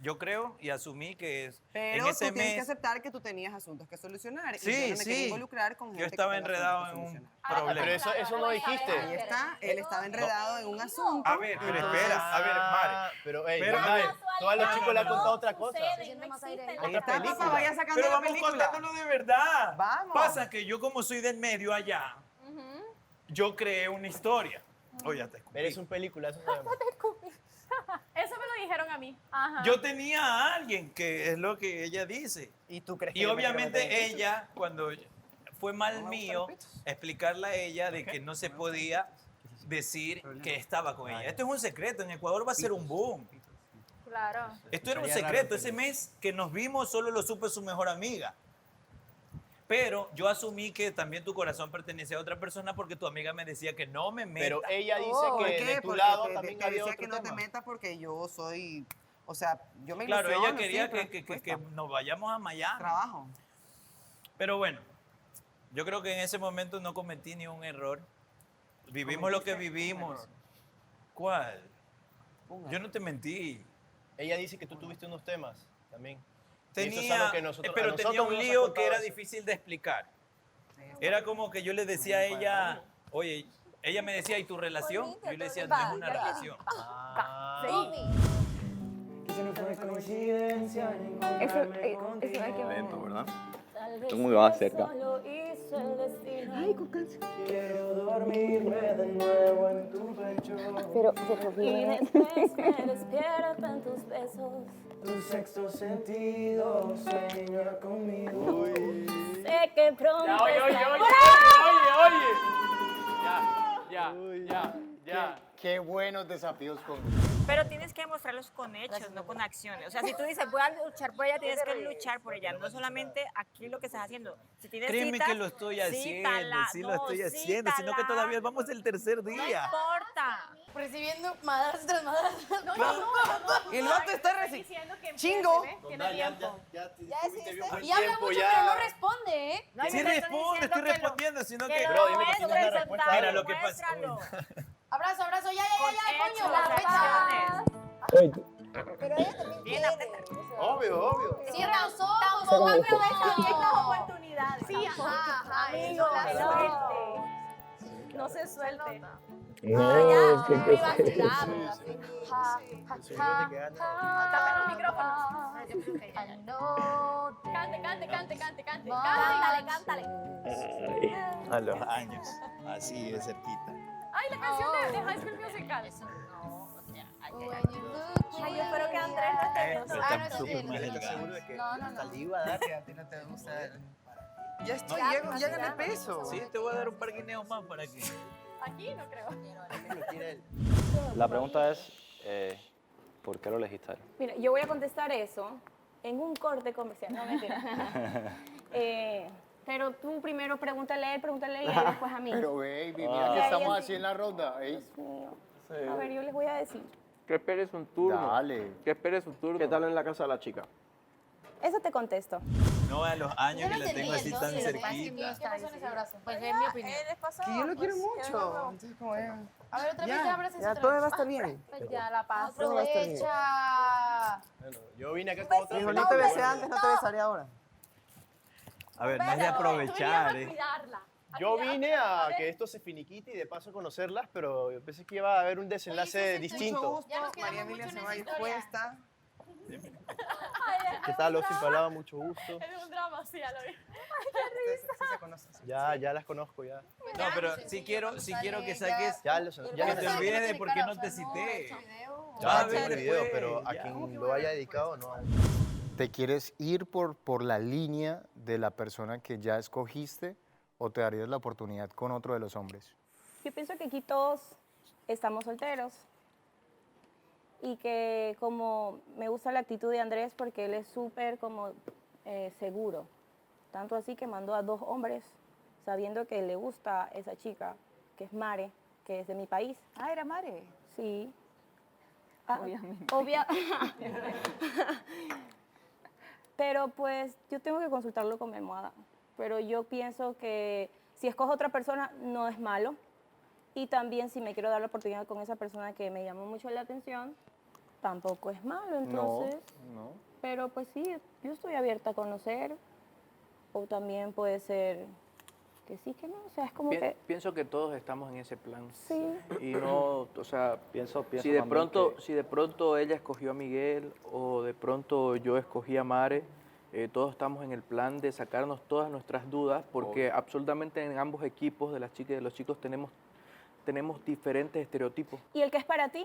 yo creo y asumí que Pero en ese tú tienes que mes aceptar que tú tenías asuntos que solucionar. Sí, y yo no me quería sí. involucrar con gente yo estaba que tenga enredado en asuntos que un solucionar. problema. Pero eso no dijiste. Ahí está, él estaba enredado en un asunto. A ver, pero espera, a ver, Mare. Pero, hey, Pero, Mare, Mare, tú a los chicos le has contado otra cosa. Ahí está, papá, vaya sacando Pero la vamos película. contándolo de verdad. Vamos. Pasa que yo como soy del medio allá, yo creé una historia. Oye, ya te escupí. Eres un película, eso sabemos. Eso me lo dijeron a mí. Ajá. Yo tenía a alguien, que es lo que ella dice. ¿Y tú crees que Y yo me quiero meter en obviamente eso? ella, cuando fue mal mío, explicarle a ella de que no se podía decir que estaba con ella. Esto es un secreto, en Ecuador va a ser un boom. Claro. Esto era un Sería raro, secreto, pero- ese mes que nos vimos solo lo supe su mejor amiga. Pero yo asumí que también tu corazón pertenece a otra persona porque tu amiga me decía que no me meta. Pero ella dice ¿Por que qué? de tu Porque lado te también decía había otro que no te tema. metas porque yo soy... O sea, yo me Claro, ilusiono, ella quería sí, pero que nos vayamos a Miami. Trabajo. Pero bueno, yo creo que en ese momento no cometí ni un error. Vivimos lo que vivimos. ¿Cuál? Yo no te mentí. Ella dice que tú tuviste unos temas también. Y eso es Tenía, algo que nosotros- a pero nosotros tenía un nos has lío contado que era eso. difícil de explicar. Era como que yo le decía a ella, oye, ella me decía, ¿y tu relación? Yo le decía, no es una relación. Eso no fue coincidencia. Eso hay que ver. Lento, ¿verdad? Tú muy vas cerca. Ay, con canción. Quiero dormirme de nuevo en tu pecho. Y después me despierto en tus besos. Tu sexto sentido sueña conmigo. Sé que pronto Ya, oye, oye, estarás- oye. Ya. Qué buenos desafíos con... Pero tienes que demostrarlos con hechos, no con acciones. O sea, si tú dices, voy a luchar por ella, tienes que luchar por ella. No solamente aquí lo que estás haciendo. Si tienes Créeme citas, que lo estoy haciendo, cítala. sí lo No, estoy haciendo, sino que cítala. todavía vamos el tercer No día. importa. Recibiendo madrazos tras madrazos. Y el vato está chingo. Tiene tiempo. Ya existe. un buen Y habla tiempo, mucho, ya. pero no responde, ¿eh? No, Sí yo te respondo, estoy respondiendo, sino que... Bro, dime que tienes la respuesta. Mira lo que pasa. Abrazo, abrazo, ya, hechos, coño, la acciones. fecha. Pero ella también Bien, quiere. Obvio. Cierra los ojos. Tampoco aprovecha bien las oportunidades. Sí, ajá, Amigo, eso, la eso. suelte. No se suelte. No, privacidad. Tapa los micrófonos. Cante. Cántale. A los años, así de cerquita. Ay, la canción de High School Musical. Ay, yo espero que Andrés no esté viendo. Está súper más ¿Estás delgado. seguro de que No. hasta le iba a dar? Que a ti no te gusta. Ya estoy, Ya, llego, pues, ya gané ya. peso. Sí, te voy a dar un par de guineos más para que... Aquí no creo. La pregunta es, ¿por qué lo elegiste a él? Mira, yo voy a contestar eso en un corte comercial. No, mentira. Pero tú primero pregúntale a él y después a mí. Pero baby, mira que estamos así en la ronda. Ey. Dios mío. A ver, yo les voy a decir. Que esperes un turno. Dale. Que esperes un turno. ¿Qué tal en la casa de la chica? Eso te contesto. No a los años que la tengo así tan cerquita. ¿Qué pasó en ese abrazo? Pues es mi opinión. Que yo lo quiero mucho. Entonces, como es. A ver, otra vez te abrazas. Ya, todo va a estar bien. Pues ya la paz. Todo va a estar bien. Aprovecha. Yo vine acá con otra Hijo, no te besé antes, no te besaré ahora. A ver, no es de aprovechar, Yo vine a que esto se finiquite y de paso conocerlas, pero yo pensé que iba a haber un desenlace distinto. Mucho gusto, María Emilia se va a ir puesta. ¿Qué tal, Osi Palado? Mucho gusto. Es un drama, sí, ya lo vi. Sí se conocen. Ya las conozco, ya. No, pero sí quiero que saques, Ya que te olvides de por qué no te cité. Ya a tengo ver, el video, pues, pero a ya. quien lo haya dedicado, no. ¿Te quieres ir por la línea de la persona que ya escogiste o te darías la oportunidad con otro de los hombres? Yo pienso que aquí todos estamos solteros y que como me gusta la actitud de Andrés porque él es súper como seguro. Tanto así que mandó a 2 hombres sabiendo que le gusta esa chica, que es Mare, que es de mi país. Ah, era Mare. Sí. Obviamente. Pero pues yo tengo que consultarlo con mi almohada. Pero yo pienso que si escojo otra persona no es malo. Y también si me quiero dar la oportunidad con esa persona que me llamó mucho la atención, tampoco es malo. Entonces, No. pero pues sí, yo estoy abierta a conocer. O también puede ser que sí, que no. O sea, es como que... Pienso que todos estamos en ese plan. Sí. Y no, o sea, Pienso si de también pronto, que- si de pronto ella escogió a Miguel o de pronto yo escogí a Mare, todos estamos en el plan de sacarnos todas nuestras dudas, porque absolutamente en ambos equipos de las chicas y de los chicos tenemos diferentes estereotipos. Y el que es para ti,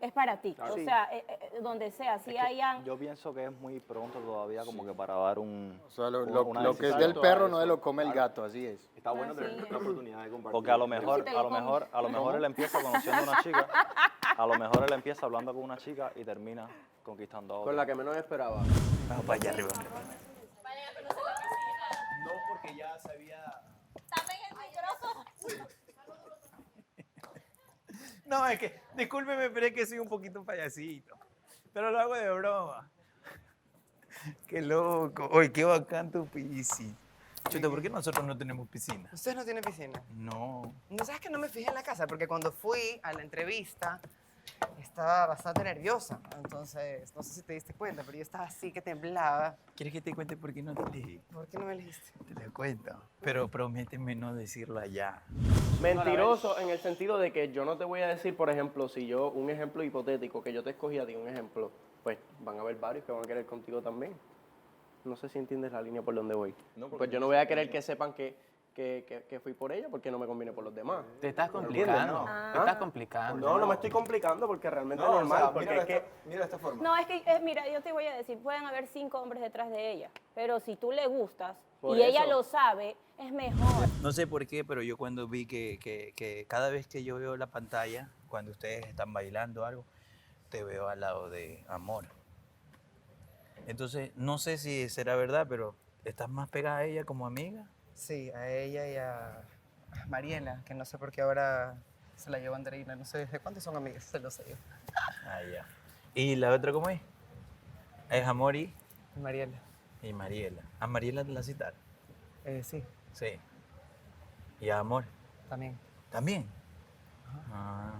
es para ti. Claro. O Sí. sea, donde sea, si hayan... Yo pienso que es muy pronto todavía como que para dar un... O sea, una lo que es decisión. del perro no se lo come el gato, así es. Está bueno tener la oportunidad de compartir. Porque a lo mejor, te lo comes. a lo mejor él empieza conociendo a una chica, a lo mejor él empieza hablando con una chica y termina conquistando a otra. Con la que menos esperaba. Vamos para allá arriba. No, porque ya sabía... No, es que, discúlpeme, pero es que soy un poquito payasito. Pero lo hago de broma. Qué loco. Oye, qué bacán tu piscina. Chuta, ¿por qué nosotros no tenemos piscina? ¿Ustedes no tienen piscina? No. No sabes que no me fijé en la casa, porque cuando fui a la entrevista estaba bastante nerviosa. Entonces, no sé si te diste cuenta, pero yo estaba así que temblaba. ¿Quieres que te cuente por qué no te elegí? ¿Por qué no me elegiste? Te lo cuento. Pero prométeme no decirlo allá. Mentiroso en el sentido de que yo no te voy a decir, por ejemplo, si yo, un ejemplo hipotético, que yo te escogí a ti, un ejemplo, pues van a haber varios que van a querer contigo también. No sé si entiendes la línea por donde voy. Pues yo no voy a querer que sepan que fui por ella porque no me conviene por los demás. Te estás ¿Entiendes? complicando. ¿Ah? Te estás complicando. No me estoy complicando porque realmente es No, o normal. sea, porque mira es que mira esta forma. No, es que, mira, yo te voy a decir, pueden haber 5 hombres detrás de ella, pero si tú le gustas Por y ella eso. lo sabe, es mejor. No sé por qué, pero yo cuando vi que cada vez que yo veo la pantalla, cuando ustedes están bailando algo, te veo al lado de Amor. Entonces, no sé si será verdad, pero ¿estás más pegada a ella como amiga? Sí, a ella y a Mariela, que no sé por qué ahora se la llevó Andreina. No sé desde cuándo son amigas, se lo sé yo. Ah, ya. ¿Y la otra cómo es? Es Amor y Mariela. Mariela. ¿A Mariela la citaron? Sí, Sí. ¿Y a Amor? también. ¿También? Ah.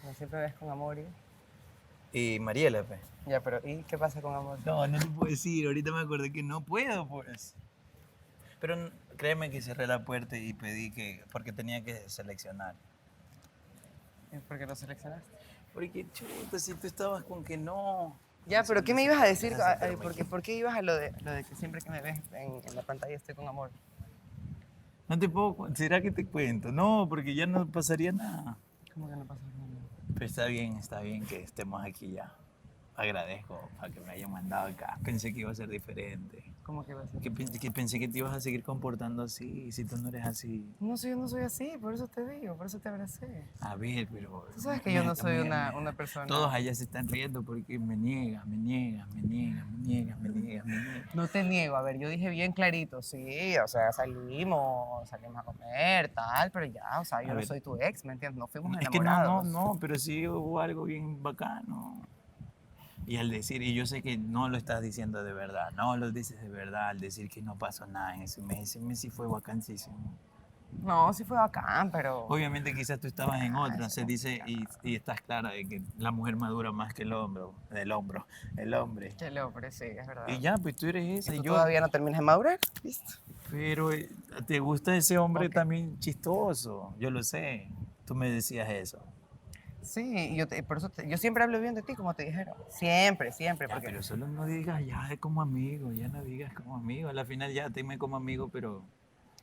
Como siempre ves con Amor y... ¿Y Mariela, pues? Ya, pero ¿y qué pasa con Amor? No, no te puedo decir. Ahorita me acordé que no puedo, pues. Pero créeme que cerré la puerta y pedí que... Porque tenía que seleccionar. ¿Y por qué lo seleccionaste? Porque, chuta, si tú estabas con que no... Ya, pero ¿qué me ibas a decir? Gracias, pero ¿Por qué ibas a lo de que siempre que me ves en la pantalla estoy con Amor? No te puedo... ¿Será que te cuento? No, porque ya no pasaría nada. ¿Cómo que no pasa nada? Pero está bien que estemos aquí ya. Agradezco a que me hayan mandado acá. Pensé que iba a ser diferente. ¿Cómo que va a ser? Que pensé que te ibas a seguir comportando así, si tú no eres así. No, yo no soy así, por eso te digo, por eso te abracé. A ver, pero... Tú sabes que yo no soy una persona... Todos allá se están riendo porque me niegas. No te niego, a ver, yo dije bien clarito, sí, o sea, salimos a comer, tal, pero ya, o sea, yo A no ver. soy tu ex, ¿me entiendes? No fuimos Es que enamorados. no, pero sí hubo algo bien bacano. Y al decir, y yo sé que no lo estás diciendo de verdad, no lo dices de verdad al decir que no pasó nada en ese mes sí fue bacanísimo. No, sí fue bacán, pero... Obviamente quizás tú estabas en otra, se dice, y estás clara de que la mujer madura más que el hombre. Que el hombre, sí, es verdad. Y ya, pues tú eres esa. ¿Y y tú yo, todavía no terminas de madurar? ¿Listo? Pero te gusta ese hombre también chistoso, yo lo sé. Tú me decías eso. Sí, y por eso yo siempre hablo bien de ti, como te dijeron. Siempre, siempre. Ya, Porque... pero solo no digas ya es como amigo, ya no digas como amigo. A la final ya tenme como amigo, pero...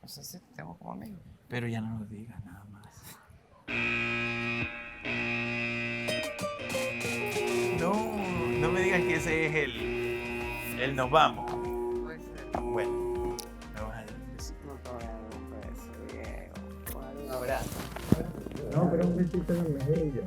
No sé si te tengo como amigo. Pero ya no lo digas nada más. No me digas que ese es el nos vamos. Bueno, me vas a dar un besito. No te voy a dar un beso, Diego. Un abrazo. No, pero un besito en la mejilla.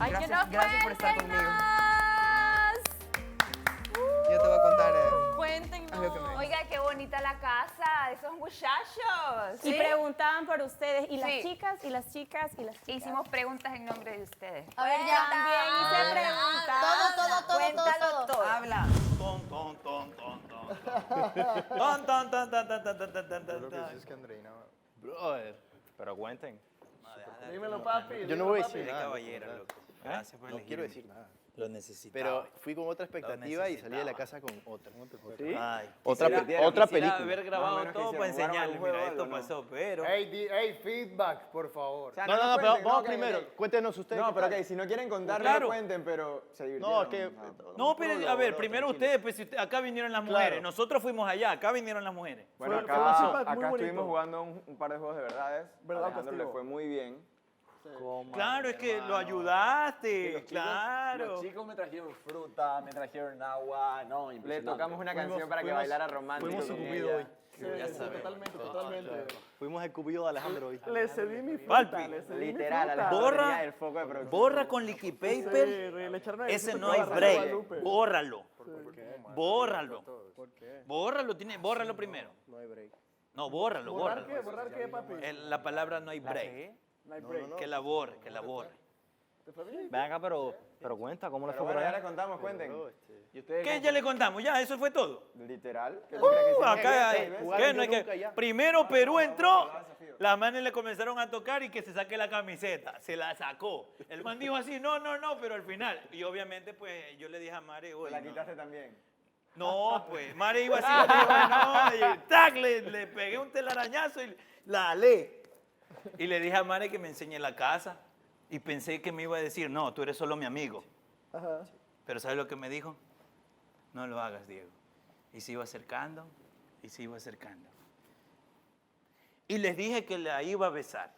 Ay, que no Gracias por estar conmigo. cuéntenos. Yo te voy a contar Cuéntenos. algo que me... Oiga, qué bonita la casa de esos muchachos. Y preguntaban por ustedes, y las Sí. chicas, y las chicas, y las chicas. Hicimos preguntas en nombre de ustedes. A ver, ya. También hice preguntas. Todo. Cuéntalo todo. Habla. Es que Andreina... Brother, pero cuenten. Dímelo, papi. Yo no voy a decir nada. Caballero, loco. Gracias por No elegirme. quiero decir nada. Lo necesitaba. Pero fui con otra expectativa y salí de la casa con otra. ¿Sí? Ay, Otra quisiera película. haber grabado todo para enseñarle. Mira, esto pasó, pero... Hey, feedback, por favor. O sea, No, nos pero cuenten, vamos que- primero. Cuéntenos ustedes. No, qué pero tal. ok, si no quieren contar, Claro. no cuenten, pero se divirtieron. No, que... No, pero a ver, primero ustedes, pues acá vinieron las mujeres. Claro. Nosotros fuimos allá, acá vinieron las mujeres. Bueno, Fue un feedback muy acá bonito. estuvimos jugando un par de juegos de verdades. Verdad, Alejandro le castigo. fue muy bien. Claro, es que lo ayudaste, Los claro. chicos me trajeron fruta, me trajeron agua, no, Le impresionante. tocamos una canción para que bailara romántico Fuimos su con cupido ella. hoy. Sí, totalmente. Fuimos el cupido de Alejandro hoy. Le cedí mi fruta, Palpi. le cedí mi Literal, fruta. Alejandro Borra. tenía el foco de producción. Borra con liquid paper. Sí, le echaron el Ese besito no hay con la break. Guadalupe. Bórralo. ¿Por qué? Bórralo. ¿Por qué? Bórralo primero. No hay break. No, bórralo. ¿Borrar qué? ¿Borrar qué, papi? La palabra no hay break. No hay break. Que la borre, que la borre. ¿Te fue bien? Ven acá, pero cuenta, ¿cómo le Pero fue por bueno, ya allá? le contamos, cuenten. ¿Y ustedes ¿Qué cómo- ya le contamos? Ya, eso fue todo. Literal. ¿Qué tú crees que sí? Acá, ¿Qué? ¿qué? No hay que... Primero Perú entró, las manes le comenzaron a tocar y que se saque la camiseta. Se la sacó. El man dijo así, no, pero al final. Y obviamente, pues, yo le dije a Mare, oye, La no. quitaste también. No, pues, Mare iba así, yo digo, no, y tac, le pegué un telarañazo y la alé. Y le dije a Mare que me enseñe la casa. Y pensé que me iba a decir, no, tú eres solo mi amigo. Ajá. Pero ¿sabes lo que me dijo? No lo hagas, Diego. Y se iba acercando, y se iba acercando. Y les dije que la iba a besar.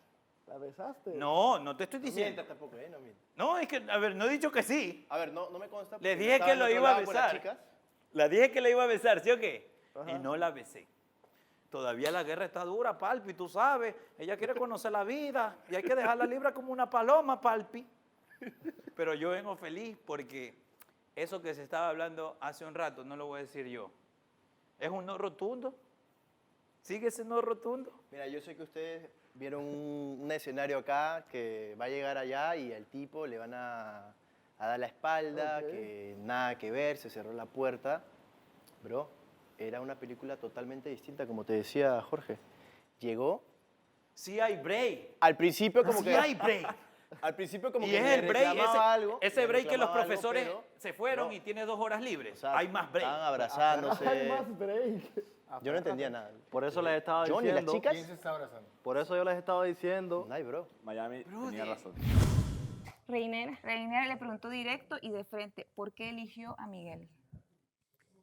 ¿La besaste? No te estoy No diciendo. mientas tampoco, no mientas. No, es que, a ver, no he dicho que sí. A ver, no me consta. Les porque dije estaba que en lo otro iba a lado con las besar. chicas. La dije que la iba a besar, ¿sí o qué? Ajá. Y no la besé. Todavía la guerra está dura, Palpi, tú sabes. Ella quiere conocer la vida y hay que dejarla libre como una paloma, Palpi. Pero yo vengo feliz porque eso que se estaba hablando hace un rato, no lo voy a decir yo. Es un no rotundo. ¿Sigue ese no rotundo? Mira, yo sé que ustedes vieron un escenario acá que va a llegar allá y al tipo le van a dar la espalda, Ok. que nada que ver, se cerró la puerta. Bro, era una película totalmente distinta, como te decía Jorge. Llegó. Sí hay break. Al principio como Sí que... hay break. Al principio como Y que es me el break, reclamaba algo. ese me break que los reclamaba algo, profesores pero, se fueron bro, y tiene 2 horas libres. o sea, Hay más break. Estaban abrazándose. Hay más break. Yo no entendía nada. Por eso les estaba John, ¿y las diciendo. chicas? ¿Quién se está abrazando? Por eso yo les estaba diciendo. Ay, bro. Miami tenía razón. Reiner le preguntó directo y de frente, ¿por qué eligió a Miguel?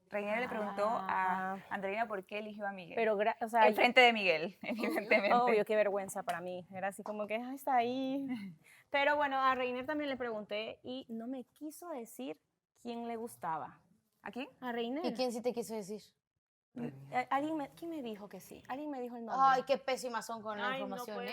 Reiner le preguntó a Andreina por qué eligió a Miguel. Pero, o sea, enfrente de Miguel, evidentemente. Obvio, qué vergüenza para mí. Era así como que, "Ay, está ahí". Pero bueno, a Reiner también le pregunté y no me quiso decir quién le gustaba. ¿A quién? A Reiner. ¿Y quién sí te quiso decir? ¿Quién me dijo que sí? Alguien me dijo el nombre. Ay, qué pésimas son con la información. ¿eh?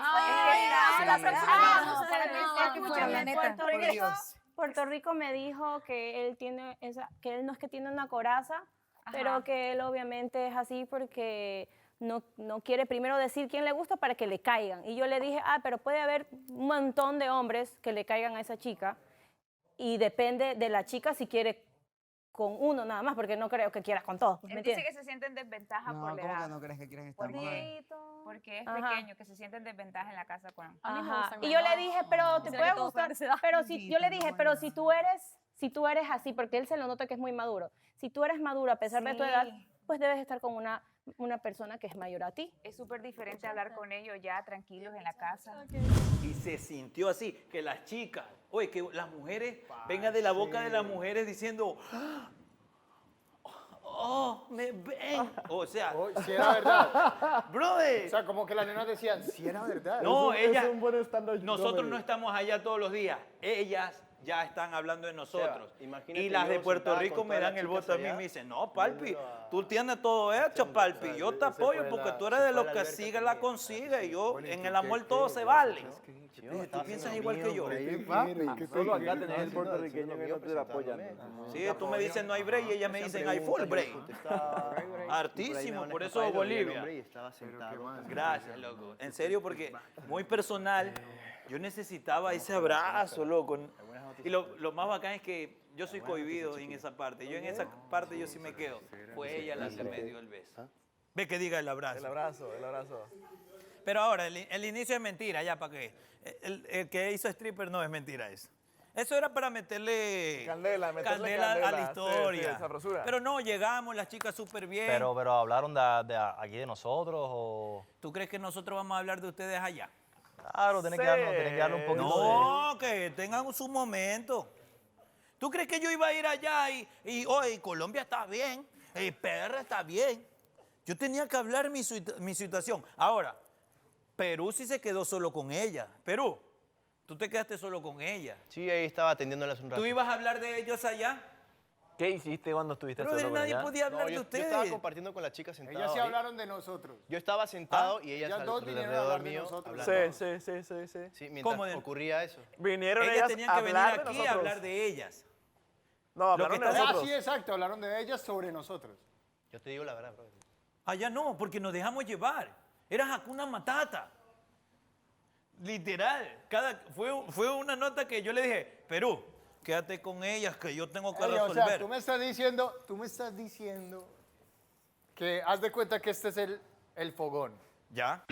La próxima vez. Puerto Rico me dijo que él tiene que él no es que tiene una coraza, pero que él obviamente es así porque no quiere primero decir quién le gusta para que le caigan. Y yo le dije, pero puede haber un montón de hombres que le caigan a esa chica y depende de la chica si quiere con uno nada más, porque no creo que quieras con todos. Él dice que se siente en desventaja por la edad. ¿Cómo que no crees que quieres estar con él? Porque es Ajá. pequeño, que se siente en desventaja en la casa con... Ajá. Y yo le dije, pero te puede gustar, pero si yo le dije, pero si tú eres así, porque él se lo nota que es muy maduro. Si tú eres maduro a pesar de tu edad, pues debes estar con una persona que es mayor a ti. Es súper diferente hablar con ellos ya tranquilos en la casa. Y se sintió así, que las chicas, oye, que las mujeres, venga de la boca de las mujeres diciendo, oh, me ven. O sea, si era verdad. Brother. O sea, como que las nenas decían, si era verdad. No, ellas, nosotros nosotros no estamos allá todos los días. Ellas ya están hablando de nosotros. imagínate Y las de yo Puerto sentada Rico con me todas dan las el chicas voto a mí y allá, me dicen, no, Palpi, tú tienes todo hecho, Palpi. Yo te apoyo porque tú eres de los que sigue la consigue. Y yo, en el amor todo se vale. Tú piensas igual que yo. Solo acá tenés el puertorriqueño que no te apoya. Sí, tú me dices no hay break y ellas me dicen hay full break. Hartísimo, por eso Bolivia. Gracias, loco. En serio, porque muy personal, yo necesitaba ese abrazo, loco. Y lo más bacán es que yo soy cohibido en esa parte. Yo en esa parte yo sí me quedo. Fue ella la que me dio el beso. Ve que diga el abrazo. El abrazo. Pero ahora, el inicio es mentira, ya, ¿para qué? El que hizo stripper no es mentira eso. Eso era para meterle candela a la historia. Sí, sabrosura. Pero no, llegamos, las chicas súper bien. Pero hablaron de aquí de nosotros o... ¿Tú crees que nosotros vamos a hablar de ustedes allá? Claro, tienen que darle un poquito No, que tengan su momento. ¿Tú crees que yo iba a ir allá y hoy Colombia está bien, PR está bien? Yo tenía que hablar mi situación. Ahora, Perú sí se quedó solo con ella. Perú, tú te quedaste solo con ella. Sí, ahí estaba atendiéndoles un rato. ¿Tú ibas a hablar de ellos allá? ¿Qué hiciste cuando estuviste Pero solo con nadie ella? podía hablar de Yo ustedes. estaba compartiendo con la chica sentada. Ellas sí ahí. hablaron de nosotros. Yo estaba sentado y ellas dos vinieron a hablar de nosotros. hablando. Sí. Sí, mientras ¿Cómo de- ocurría eso. Vinieron Ellas ellas tenían a que venir hablar de aquí a nosotros. hablar de ellas. No, hablaron de nosotros. Sí, exacto, hablaron de ellas sobre nosotros. Yo te digo la verdad, bro. Allá no, porque nos dejamos llevar. Era Hakuna Matata. Literal. Fue una nota que yo le dije, Perú, quédate con ellas que yo tengo que Oye, resolver. o sea, tú me estás diciendo que haz de cuenta que este es el fogón. ¿Ya?